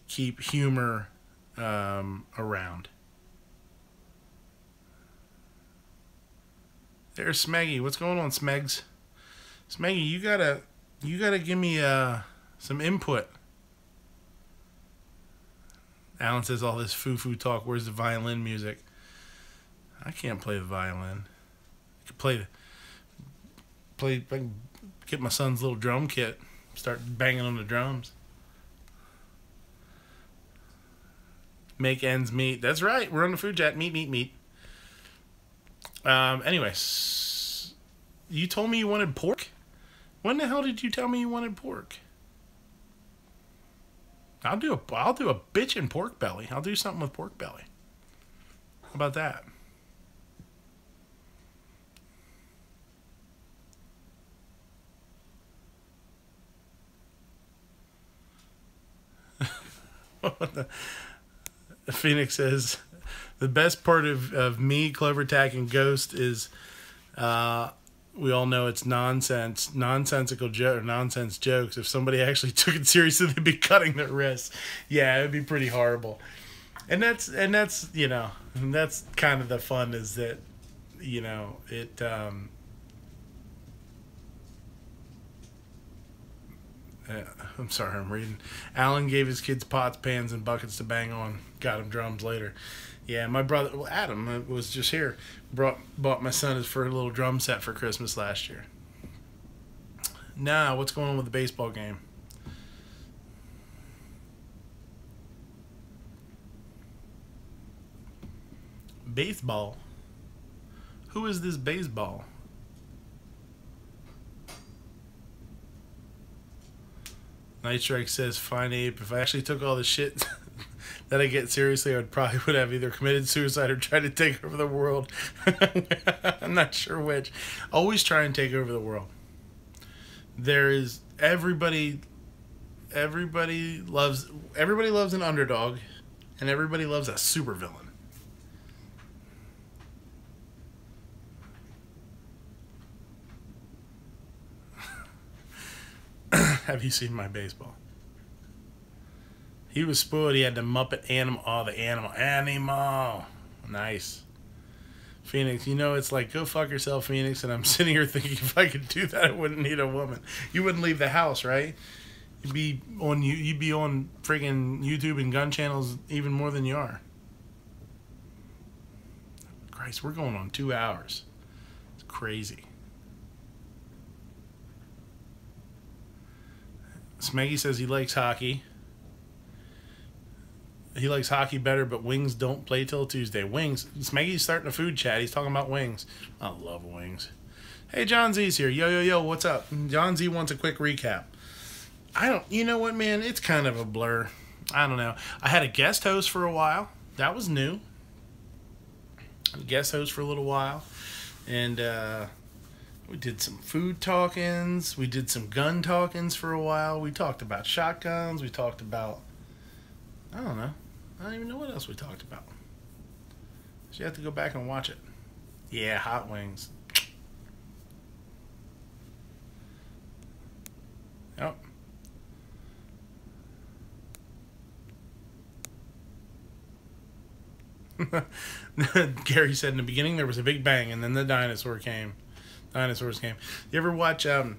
keep humor around. There's Smeggy. What's going on, Smegs? Smeggy, you gotta give me some input. Alan says all this foo-foo talk. Where's the violin music? I can't play the violin. I could play. I can get my son's little drum kit. Start banging on the drums. Make ends meet. That's right. We're on the food chat. Meet. Anyways, you told me you wanted pork. When the hell did you tell me you wanted pork? I'll do a bitchin' pork belly. I'll do something with pork belly. How about that? Phoenix says, The best part of me, Clover Tack, and Ghost is we all know it's nonsensical nonsense jokes. If somebody actually took it seriously, they'd be cutting their wrists. Yeah, it'd be pretty horrible. And that's you know, and that's kind of the fun, is that, you know, it I'm sorry, I'm reading. Alan gave his kids pots, pans, and buckets to bang on. Got him drums later. Yeah, my brother, well, Adam, was just here. Bought my son his first little drum set for Christmas last year. Now, what's going on with the baseball game? Baseball? Who is this baseball? Night Strike says, fine ape. If I actually took all the shit that I get seriously, I would have either committed suicide or tried to take over the world. I'm not sure which. Always try and take over the world. There is everybody loves an underdog, and everybody loves a supervillain. Have you seen my baseball? He was spoiled. He had the Muppet animal. Oh, the animal. Nice. Phoenix, you know, it's like, go fuck yourself, Phoenix. And I'm sitting here thinking, if I could do that, I wouldn't need a woman. You wouldn't leave the house, right? You'd be on friggin' YouTube and gun channels even more than you are. Christ, we're going on 2 hours. It's crazy. Smeggy says he likes hockey. He likes hockey better, but Wings don't play till Tuesday. Wings. Smeggy's starting a food chat. He's talking about wings. I love wings. Hey, John Z's here. Yo, yo, yo, what's up? John Z wants a quick recap. You know what, man? It's kind of a blur. I don't know. I had a guest host for a while. That was new. Guest host for a little while. And, we did some food talkings. We did some gun talkings for a while. We talked about shotguns. We talked about, I don't know. I don't even know what else we talked about. So you have to go back and watch it. Yeah, hot wings. Yep. Gary said in the beginning there was a big bang and then the dinosaurs came. You ever watch Ren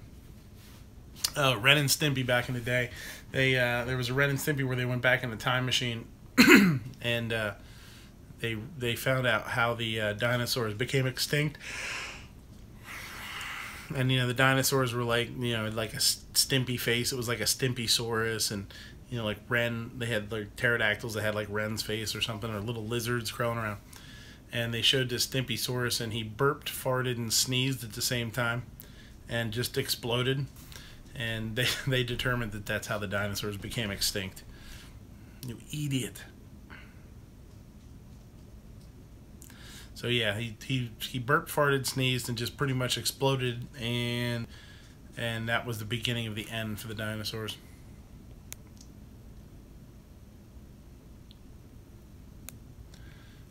and Stimpy back in the day? There was a Ren and Stimpy where they went back in the time machine and they found out how the dinosaurs became extinct. And you know, the dinosaurs were like, you know, like a Stimpy face. It was like a Stimpysaurus, and you know, like Ren, they had like pterodactyls that had like Ren's face or something, or little lizards crawling around. And they showed this Stimpysaurus, and he burped, farted, and sneezed at the same time, and just exploded. And they determined that that's how the dinosaurs became extinct. You idiot. So yeah, he burped, farted, sneezed, and just pretty much exploded, and that was the beginning of the end for the dinosaurs.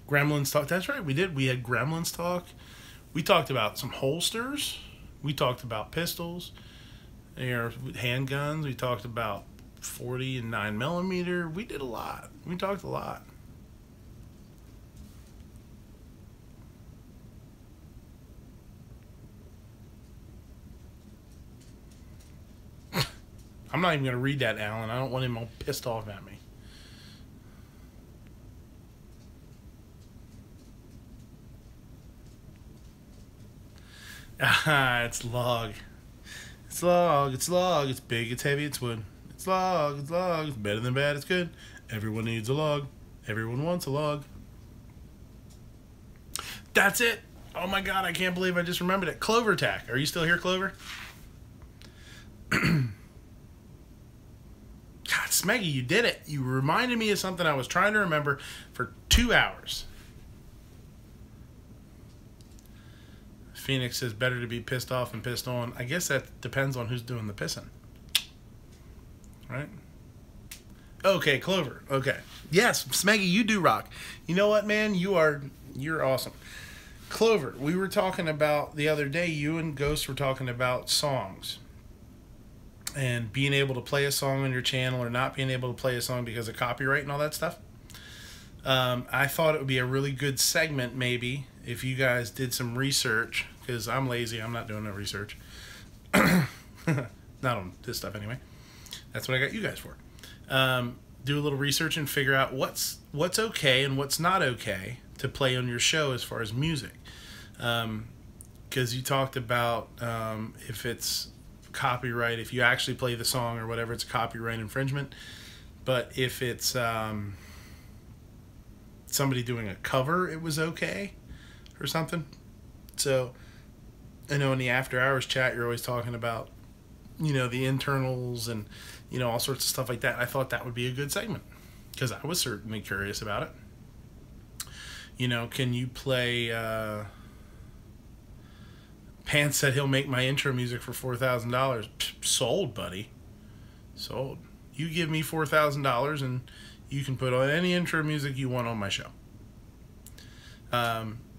Gremlins talk. That's right, we did. We had Gremlins talk. We talked about some holsters. We talked about pistols, handguns. We talked about 40 and 9mm. We did a lot. We talked a lot. I'm not even going to read that, Alan. I don't want him all pissed off at me. It's log. It's log, it's log, it's big, it's heavy, it's wood. It's log, it's better than bad, it's good. Everyone needs a log. Everyone wants a log. That's it. Oh my god, I can't believe I just remembered it. Clover Tack. Are you still here, Clover? God, Smeggy, you did it. You reminded me of something I was trying to remember for 2 hours. Phoenix says better to be pissed off than pissed on. I guess that depends on who's doing the pissing. Right? Okay, Clover. Okay. Yes, Smeggy, you do rock. You know what, man? You're awesome. Clover, we were talking about the other day, you and Ghost were talking about songs. And being able to play a song on your channel or not being able to play a song because of copyright and all that stuff. I thought it would be a really good segment, maybe, if you guys did some research, because I'm lazy. I'm not doing no research. Not on this stuff, anyway. That's what I got you guys for. Do a little research and figure out what's okay and what's not okay to play on your show as far as music. Because you talked about if it's copyright, if you actually play the song or whatever, it's a copyright infringement. But if it's somebody doing a cover, it was okay or something. So I know in the after hours chat, you're always talking about, you know, the internals and, you know, all sorts of stuff like that. I thought that would be a good segment because I was certainly curious about it. You know, can you play Pants said he'll make my intro music for $4,000. Sold, buddy. Sold. You give me $4,000 and you can put on any intro music you want on my show.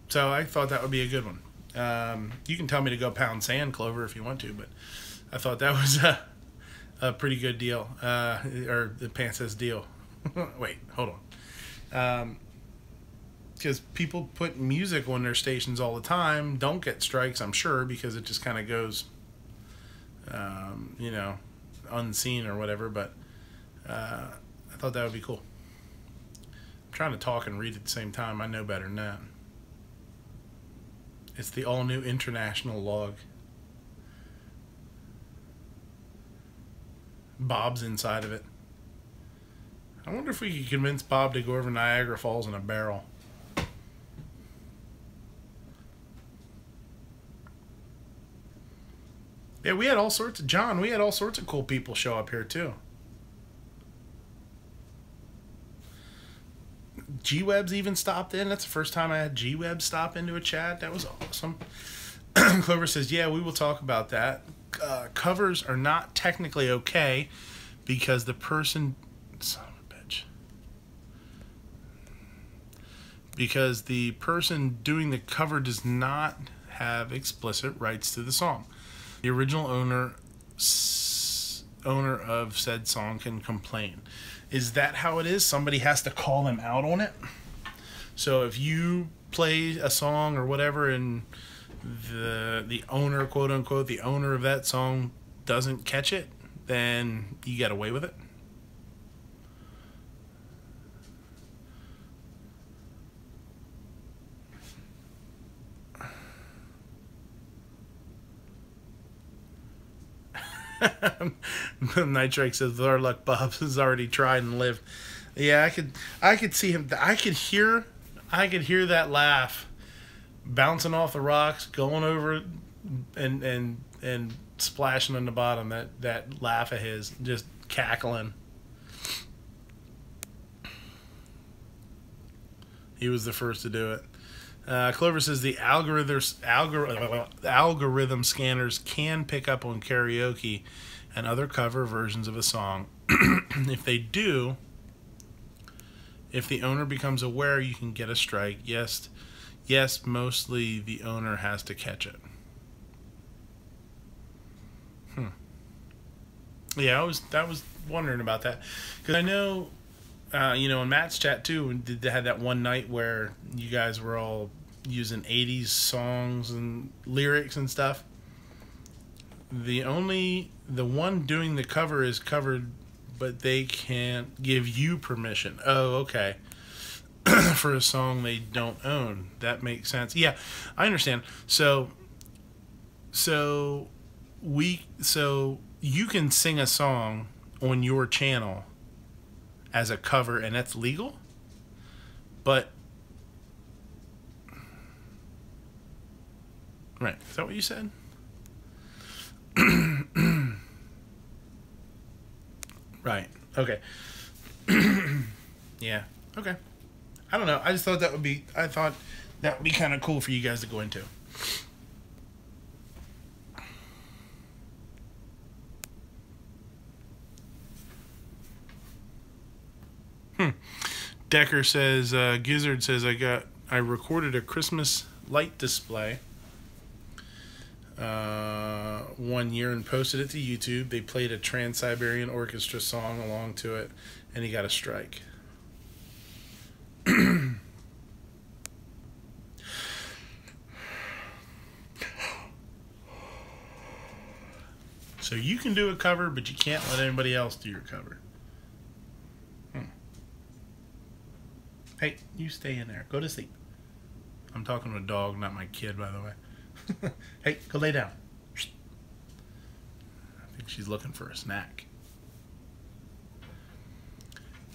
So I thought that would be a good one. You can tell me to go pound sand, Clover, if you want to, but I thought that was a pretty good deal. Or the Pants says deal. Wait, hold on. Because people put music on their stations all the time, don't get strikes, I'm sure, because it just kind of goes, you know, unseen or whatever, but I thought that would be cool. I'm trying to talk and read at the same time. I know better than that. It's the all-new international log. Bob's inside of it. I wonder if we could convince Bob to go over Niagara Falls in a barrel. Yeah, we had all sorts of, John, we had all sorts of cool people show up here too. G-Webs even stopped in. That's the first time I had G-Webs stop into a chat. That was awesome. Clover says, yeah, we will talk about that. Covers are not technically okay because the person... Son of a bitch. Because the person doing the cover does not have explicit rights to the song. The original owner of said song can complain. Is that how it is? Somebody has to call them out on it? So if you play a song or whatever and the owner, quote unquote, the owner of that song doesn't catch it, then you get away with it? Nitrake says, "With our luck, Bob has already tried and lived." Yeah, I could see him. I could hear that laugh bouncing off the rocks, going over and splashing on the bottom. That laugh of his, just cackling. He was the first to do it. Clover says the algorithm scanners can pick up on karaoke and other cover versions of a song. If they do, if the owner becomes aware, you can get a strike. Yes, mostly the owner has to catch it. Yeah, I was wondering about that because I know. You know, in Matt's chat too, they had that one night where you guys were all using 80s songs and lyrics and stuff. The one doing the cover is covered, but they can't give you permission. Oh, okay. For a song they don't own. That makes sense. Yeah, I understand. So you can sing a song on your channel as a cover, and that's legal, but right, is that what you said? Right, okay. Yeah, okay. I don't know, I just thought that would be kind of cool for you guys to go into. Decker says, Gizzard says, I recorded a Christmas light display 1 year and posted it to YouTube. They played a Trans-Siberian Orchestra song along to it, and he got a strike. So you can do a cover, but you can't let anybody else do your cover. Hey, you stay in there. Go to sleep. I'm talking to a dog, not my kid, by the way. Hey, go lay down. I think she's looking for a snack.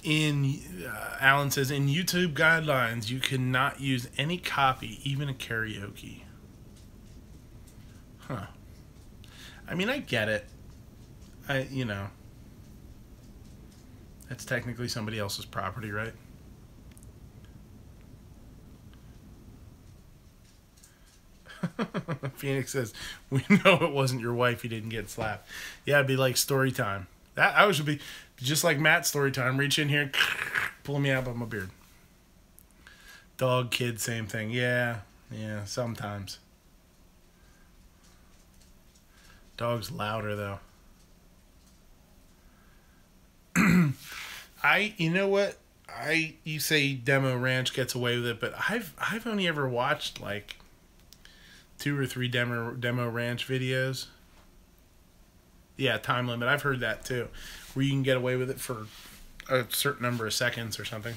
Alan says, in YouTube guidelines, you cannot use any copy, even a karaoke. Huh. I mean, I get it. You know, that's technically somebody else's property, right? Phoenix says, we know it wasn't your wife, you didn't get slapped. Yeah, it'd be like story time. I should be just like Matt's story time. Reach in here, pulling me out by my beard. Dog, kid, same thing. Yeah, sometimes. Dog's louder though. You know what? You say Demo Ranch gets away with it, but I've only ever watched like 2 or 3 demo ranch videos. Yeah, time limit. I've heard that too, where you can get away with it for a certain number of seconds or something.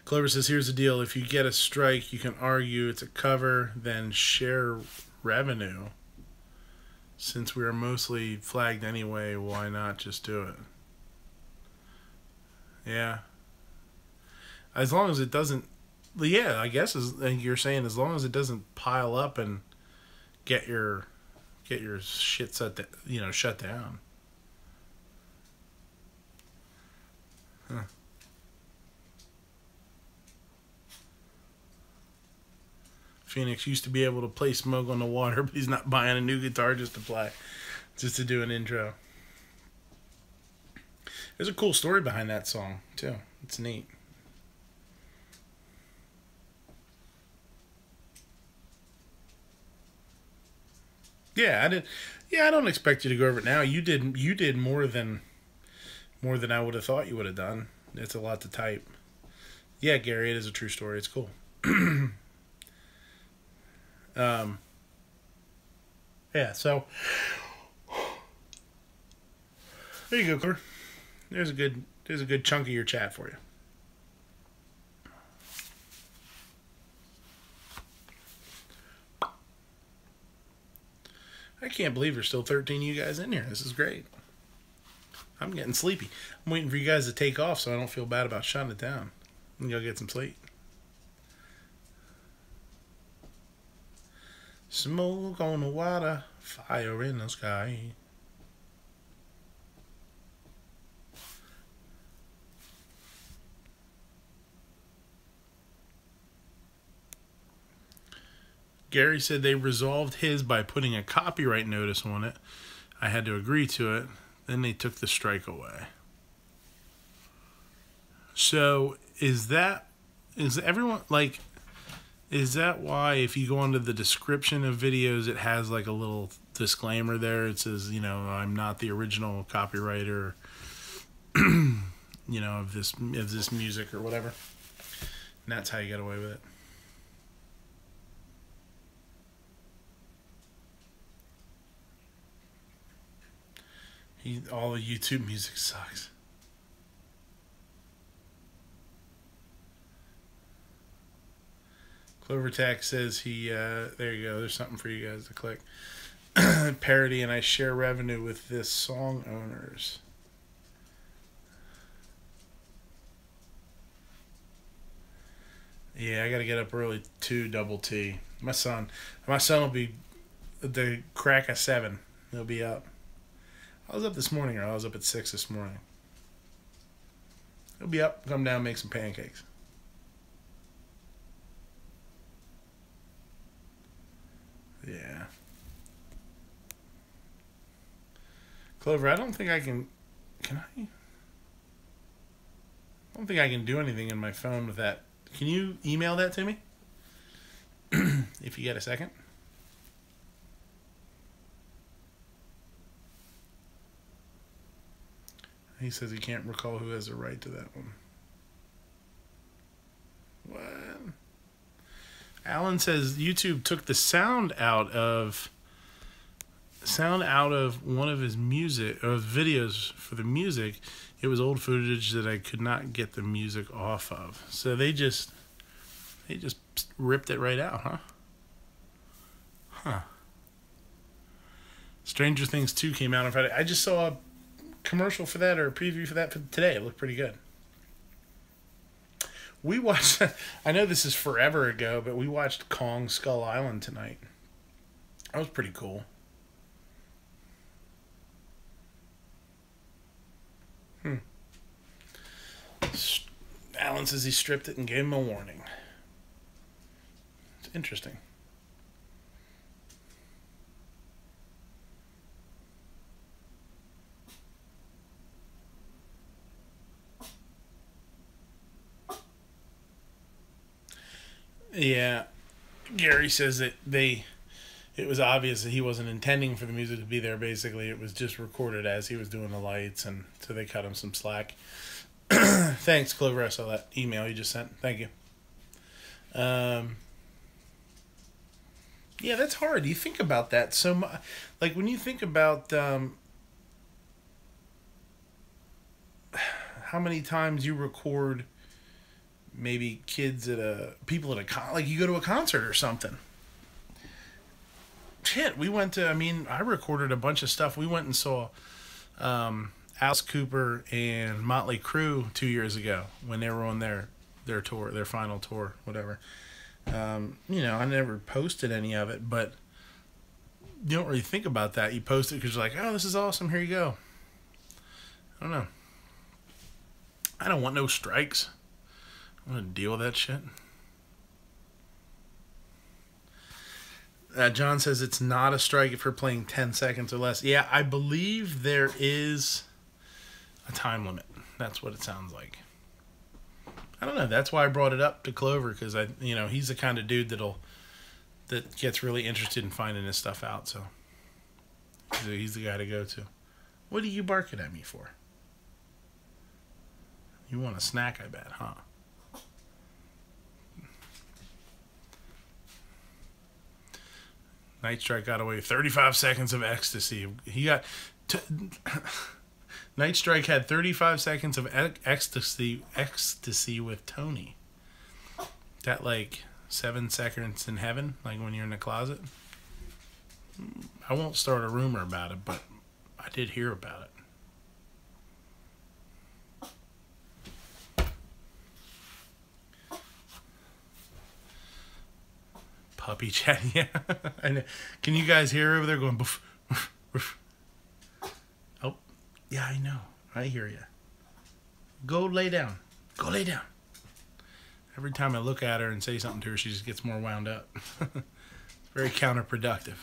Clover says, here's the deal. If you get a strike, you can argue it's a cover, then share revenue. Since we are mostly flagged anyway, why not just do it? Yeah. As long as it doesn't... Yeah, I guess you're saying as long as it doesn't pile up and get your shit shut down. Huh. Phoenix used to be able to play Smoke on the Water, but he's not buying a new guitar just to do an intro. There's a cool story behind that song too. It's neat. Yeah, I don't expect you to go over it now. You did more than I would have thought you would have done. It's a lot to type. Yeah, Gary, it is a true story. It's cool. Yeah, so there you go, Claire. There's a good chunk of your chat for you. I can't believe there's still 13 of you guys in here. This is great. I'm getting sleepy. I'm waiting for you guys to take off so I don't feel bad about shutting it down. I'm going to go get some sleep. Smoke on the water, fire in the sky. Gary said they resolved his by putting a copyright notice on it. I had to agree to it. Then they took the strike away. So is that why if you go into the description of videos, it has like a little disclaimer there? It says, I'm not the original copywriter, of this music or whatever. And that's how you get away with it. All the YouTube music sucks. Clovertack says there you go, there's something for you guys to click. Parody, and I share revenue with this song owners. Yeah, I gotta get up early too, double T. My son will be at the crack of 7. He'll be up. I was up this morning, or I was up at 6 this morning. He'll be up, come down, make some pancakes. Yeah. Clover, I don't think I can I? I don't think I can do anything in my phone with that. Can you email that to me? If you get a second. He says he can't recall who has a right to that one. What? Alan says YouTube took the sound out of one of his music or videos for the music. It was old footage that I could not get the music off of. So they just ripped it right out, huh? Huh. Stranger Things 2 came out on Friday. I just saw a commercial for that, or a preview for that for today. It looked pretty good. We watched, I know this is forever ago, but we watched Kong Skull Island tonight. That was pretty cool. Alan says he stripped it and gave him a warning. It's interesting. Yeah, Gary says that it was obvious that he wasn't intending for the music to be there. Basically, it was just recorded as he was doing the lights, and so they cut him some slack. Thanks, Clover. I saw that email you just sent. Thank you. Yeah, that's hard. You think about that so much. Like when you think about how many times you record. Maybe kids people at a like you go to a concert or something. Shit, we went to. I mean, I recorded a bunch of stuff. We went and saw Alice Cooper and Motley Crue 2 years ago when they were on their tour, their final tour, whatever. You know, I never posted any of it, but you don't really think about that. You post it because you're like, oh, this is awesome. Here you go. I don't know. I don't want no strikes. I'm going to deal with that shit. John says it's not a strike if you're playing 10 seconds or less. Yeah, I believe there is a time limit. That's what it sounds like. I don't know. That's why I brought it up to Clover, because he's the kind of dude that gets really interested in finding this stuff out. So he's the guy to go to. What are you barking at me for? You want a snack, I bet, huh? Night Strike got away 35 seconds of ecstasy. He got Night Strike had 35 seconds of ecstasy with Tony. That like 7 seconds in heaven, like when you're in the closet. I won't start a rumor about it, but I did hear about it. Puppy chat, yeah. I know. Can you guys hear over there going? Boof, boof, boof. Oh, yeah, I know. I hear you. Go lay down. Go lay down. Every time I look at her and say something to her, she just gets more wound up. It's very counterproductive.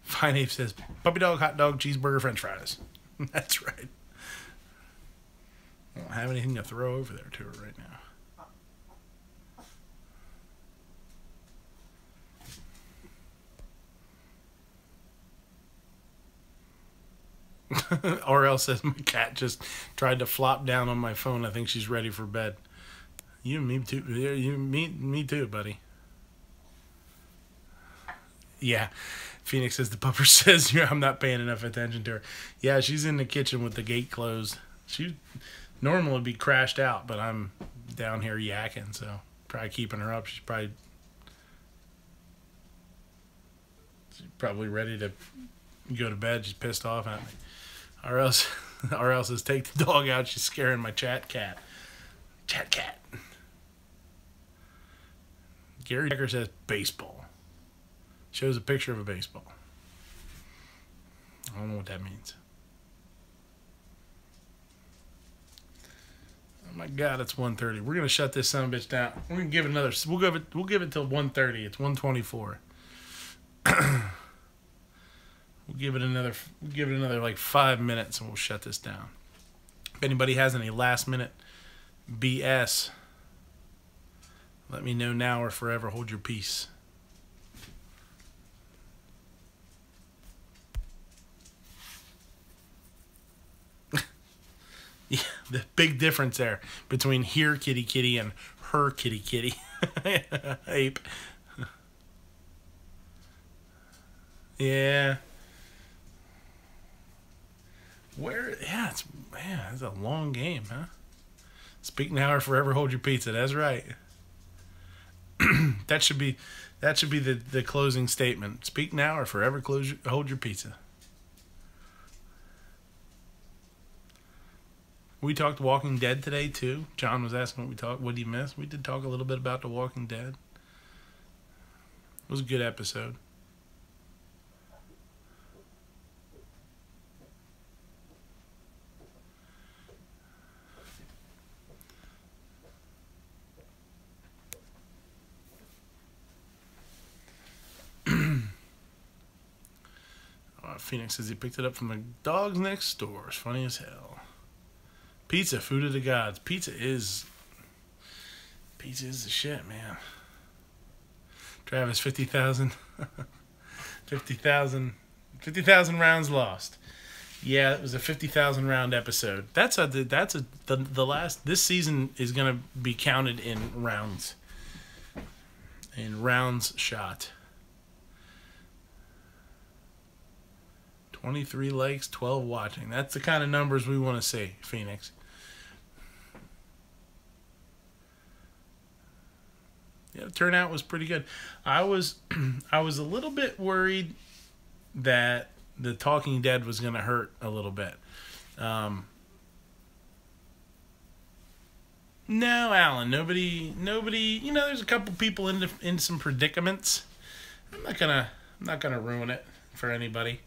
Fine Ape says, puppy dog, hot dog, cheeseburger, french fries. That's right. I don't have anything to throw over there to her right now. RL says my cat just tried to flop down on my phone. I think she's ready for bed. You and me too. Me too, buddy. Yeah. Phoenix says the pupper says I'm not paying enough attention to her. Yeah, she's in the kitchen with the gate closed. She normally would be crashed out, but I'm down here yakking, so probably keeping her up. She's probably ready to go to bed. She's pissed off at me. RL says, take the dog out. She's scaring my chat cat. Chat cat. Gary Decker says baseball. Shows a picture of a baseball. I don't know what that means. Oh my God, it's 1:30. We're gonna shut this son of a bitch down. We're gonna give it another. We'll give it till 1:30. It's 1:24. We'll give it another like 5 minutes and we'll shut this down. If anybody has any last minute BS, let me know now or forever hold your peace. Yeah, the big difference there between here kitty kitty and her kitty kitty. Ape. Yeah. Yeah, it's a long game, huh? Speak now or forever hold your pizza. That's right. that should be the closing statement. Speak now or forever hold your pizza. We talked Walking Dead today too. John was asking what did you miss? We did talk a little bit about The Walking Dead. It was a good episode. Phoenix says he picked it up from the dogs next door. It's funny as hell. Pizza, food of the gods. Pizza is the shit, man. Travis, 50,000 rounds lost. Yeah, it was a 50,000 round episode. The last. This season is gonna be counted in rounds. In rounds shot. 23 likes, 12 watching. That's the kind of numbers we want to see, Phoenix. Yeah, the turnout was pretty good. I was a little bit worried that the Talking Dead was going to hurt a little bit. No, Alan. Nobody. You know, there's a couple people in some predicaments. I'm not gonna ruin it for anybody.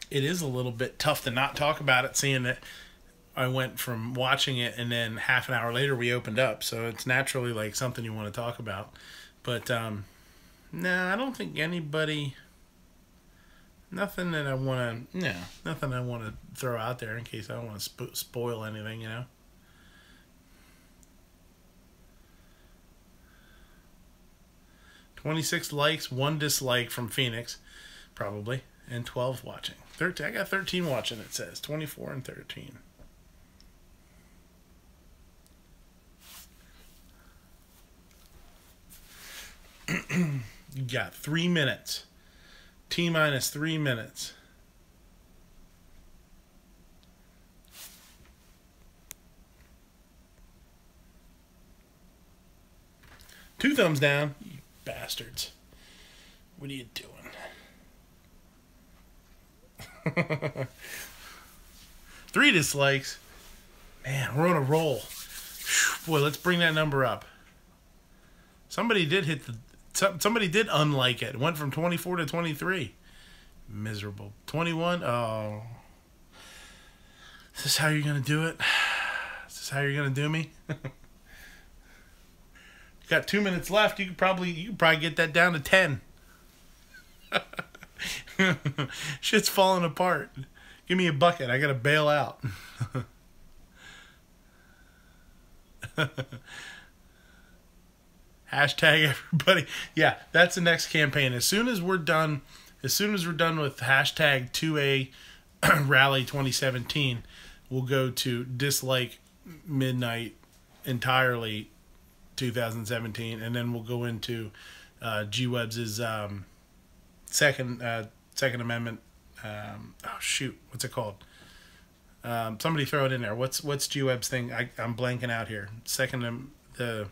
It is a little bit tough to not talk about it, seeing that I went from watching it and then half an hour later we opened up, so it's naturally like something you want to talk about. But no, I don't think anybody. Nothing I want to throw out there in case I don't want to spoil anything, you know. $26 likes, 1 dislike from Phoenix. Probably, and 12 watching. 13. I got 13 watching. It says 24 and 13. You got 3 minutes. T-minus 3 minutes. Two thumbs down, you bastards. What are you doing? 3 dislikes. Man, we're on a roll. Boy, let's bring that number up. Somebody did unlike it. It went from 24 to 23. Miserable. 21. Oh. Is this how you're going to do it? Is this how you're going to do me? You got 2 minutes left. You could probably get that down to 10. Shit's falling apart. Give me a bucket. I gotta bail out. Hashtag everybody. Yeah, that's the next campaign. As soon as we're done with hashtag 2A Rally 2017, we'll go to dislike Midnight entirely 2017, and then we'll go into G-Webs' Second Amendment. What's it called? Somebody throw it in there. What's G-Web's thing? I'm blanking out here. The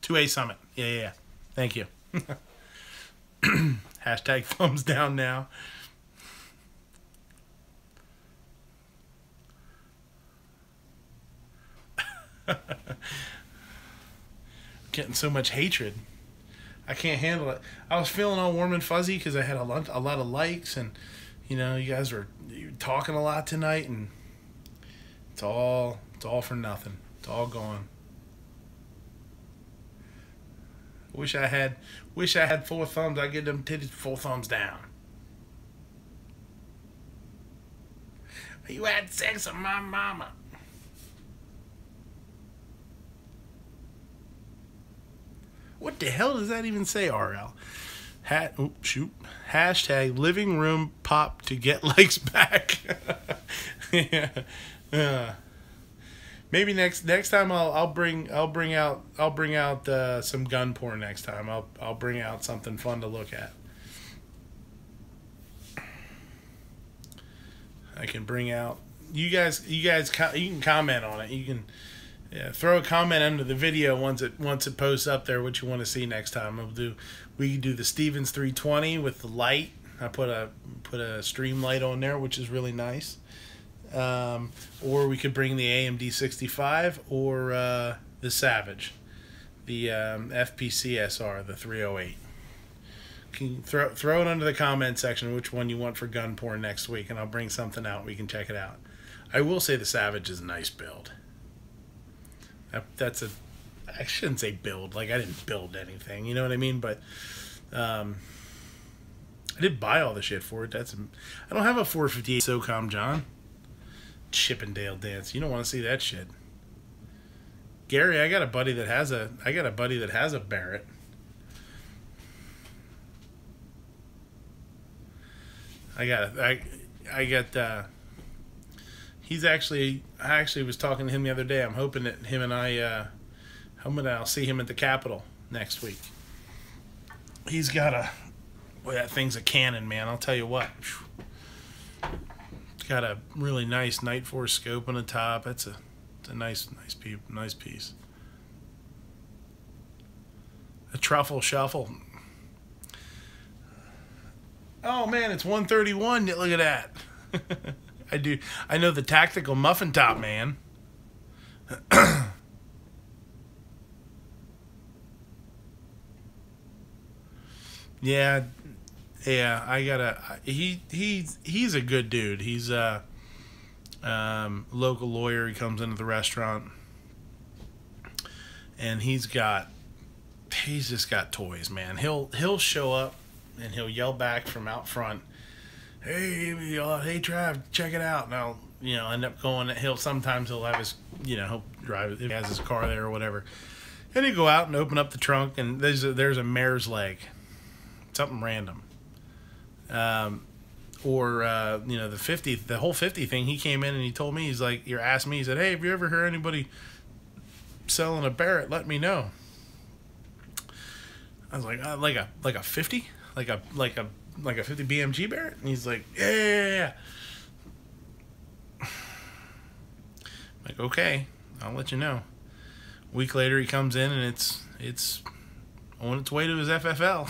2A Summit. Yeah. Thank you. Hashtag thumbs down now. Getting so much hatred. I can't handle it. I was feeling all warm and fuzzy because I had a lot of likes, and you guys were talking a lot tonight, and it's all for nothing. It's all gone. Wish I had 4 thumbs. I'd get them titties 4 thumbs down. You had sex with my mama. What the hell does that even say, RL? Shoot. Hashtag living room pop to get likes back. Yeah. Maybe next time I'll bring out some gun porn next time. I'll bring out something fun to look at. I can bring out you guys you can comment on it. You can throw a comment under the video once it posts up there what you want to see next time. We can do the Stevens 320 with the light. I put a stream light on there, which is really nice. Or we could bring the AMD 65 or the Savage, the FPC SR, the 308. Can throw it under the comment section which one you want for gun porn next week, and I'll bring something out. We can check it out. I will say the Savage is a nice build. I shouldn't say build, like I didn't build anything, you know what I mean? But I did buy all the shit for it. I don't have a 458 SOCOM, John. Chippendale dance. You don't want to see that shit. Gary, I got a buddy that has a Barrett. I actually was talking to him the other day. I'm hoping that I'll see him at the Capitol next week. He's got that thing's a cannon, man. I'll tell you what. It's got a really nice Night Force scope on the top. It's a nice piece. A truffle shuffle. Oh man, it's 131. Look at that. I know the tactical muffin top, man. Yeah, he's a good dude. He's a local lawyer. He comes into the restaurant, and he's just got toys, man. He'll show up and he'll yell back from out front, hey Trav, check it out. And I'll end up going. Sometimes he'll have his he'll drive it. He has his car there or whatever, and he'll go out and open up the trunk, and there's a mare's leg, something random. The whole 50 thing. He came in and he told me, he asked me, he said, hey, have you ever heard anybody selling a Barrett? Let me know. I was like a 50, like a 50 BMG Barrett, and he's like, yeah. I'm like, okay, I'll let you know. A week later, he comes in and it's on its way to his FFL.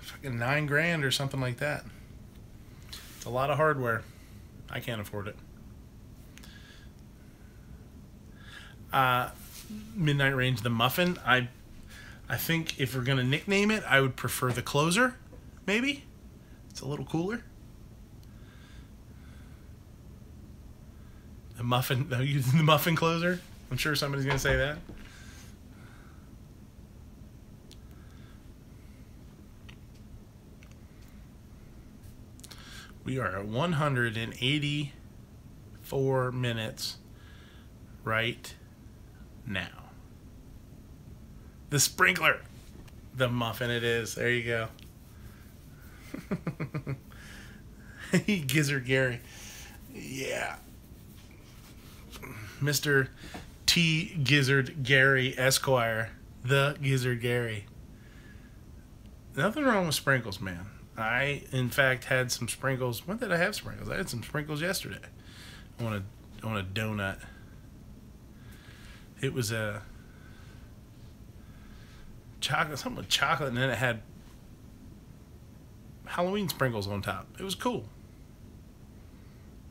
Fucking $9,000 or something like that. It's a lot of hardware. I can't afford it. Midnight Range the Muffin. I think if we're gonna nickname it, I would prefer the Closer. Maybe it's a little cooler. The Muffin. The Muffin Closer. I'm sure somebody's gonna say that. We are at 184 minutes right now. The sprinkler. The muffin it is. There you go. Gizzard Gary. Yeah. Mr. T. Gizzard Gary Esquire. The Gizzard Gary. Nothing wrong with sprinkles, man. I, in fact, had some sprinkles. When did I have sprinkles? I had some sprinkles yesterday. On a donut. It was a chocolate, something with chocolate, and then it had Halloween sprinkles on top. It was cool.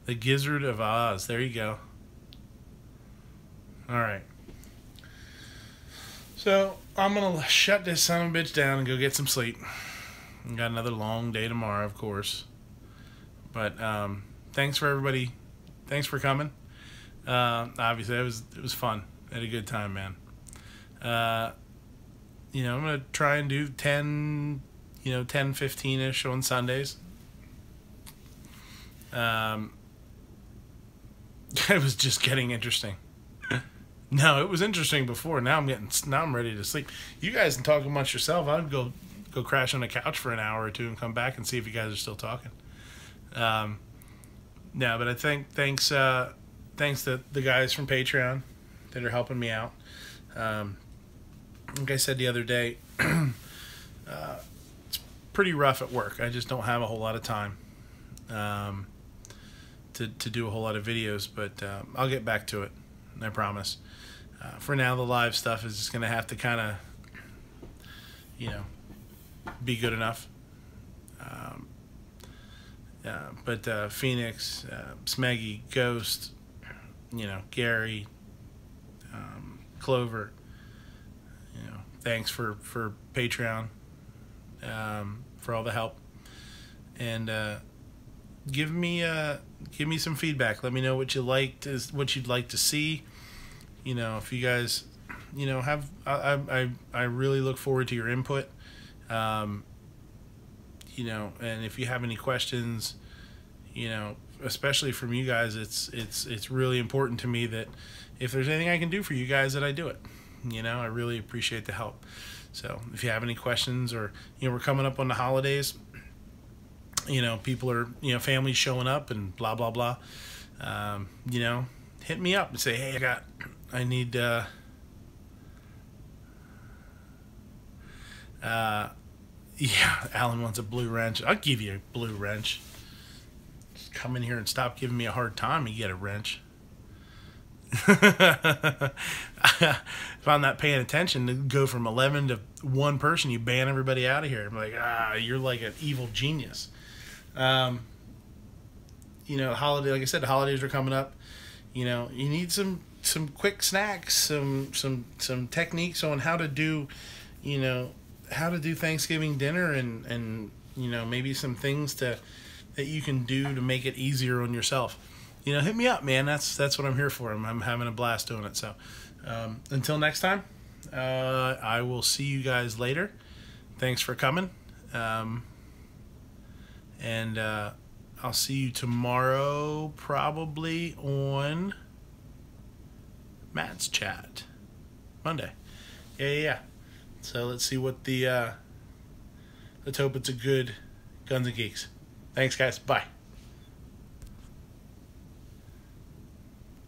The Gizzard of Oz. There you go. All right. So I'm gonna shut this son of a bitch down and go get some sleep. I got another long day tomorrow, of course. But thanks for everybody. Thanks for coming. Obviously, it was fun. I had a good time, man. I'm gonna try and do 10, 10, 15-ish on Sundays. It was just getting interesting. No, it was interesting before. Now I'm ready to sleep. You guys can talk amongst yourself. I'd go crash on the couch for an hour or two and come back and see if you guys are still talking. No, but I think thanks to the guys from Patreon that are helping me out. Like I said the other day, it's pretty rough at work. I just don't have a whole lot of time to do a whole lot of videos, but I'll get back to it. I promise. For now, the live stuff is just going to have to kind of, be good enough. But Phoenix, Smeggy, Ghost, Gary, Clover, thanks for Patreon, for all the help, and give me some feedback. Let me know what you liked, what you'd like to see. If you guys, have, I really look forward to your input. And if you have any questions, especially from you guys, it's really important to me that if there's anything I can do for you guys, that I do it. I really appreciate the help. So if you have any questions, or, we're coming up on the holidays, people are, families showing up and blah, blah, blah. Hit me up and say, hey, I need, yeah, Alan wants a blue wrench. I'll give you a blue wrench. Just come in here and stop giving me a hard time, you get a wrench. If I'm not paying attention, to go from 11 to 1 person, you ban everybody out of here. I'm like, you're like an evil genius. Holiday, like I said, the holidays are coming up. You need some quick snacks, some techniques on how to do, Thanksgiving dinner, and maybe some things that you can do to make it easier on yourself. Hit me up, man. That's what I'm here for. I'm having a blast doing it. So until next time, I will see you guys later. Thanks for coming. And I'll see you tomorrow, probably on Matt's chat. Monday. Yeah. So let's see what let's hope it's a good Guns and Geeks. Thanks, guys. Bye.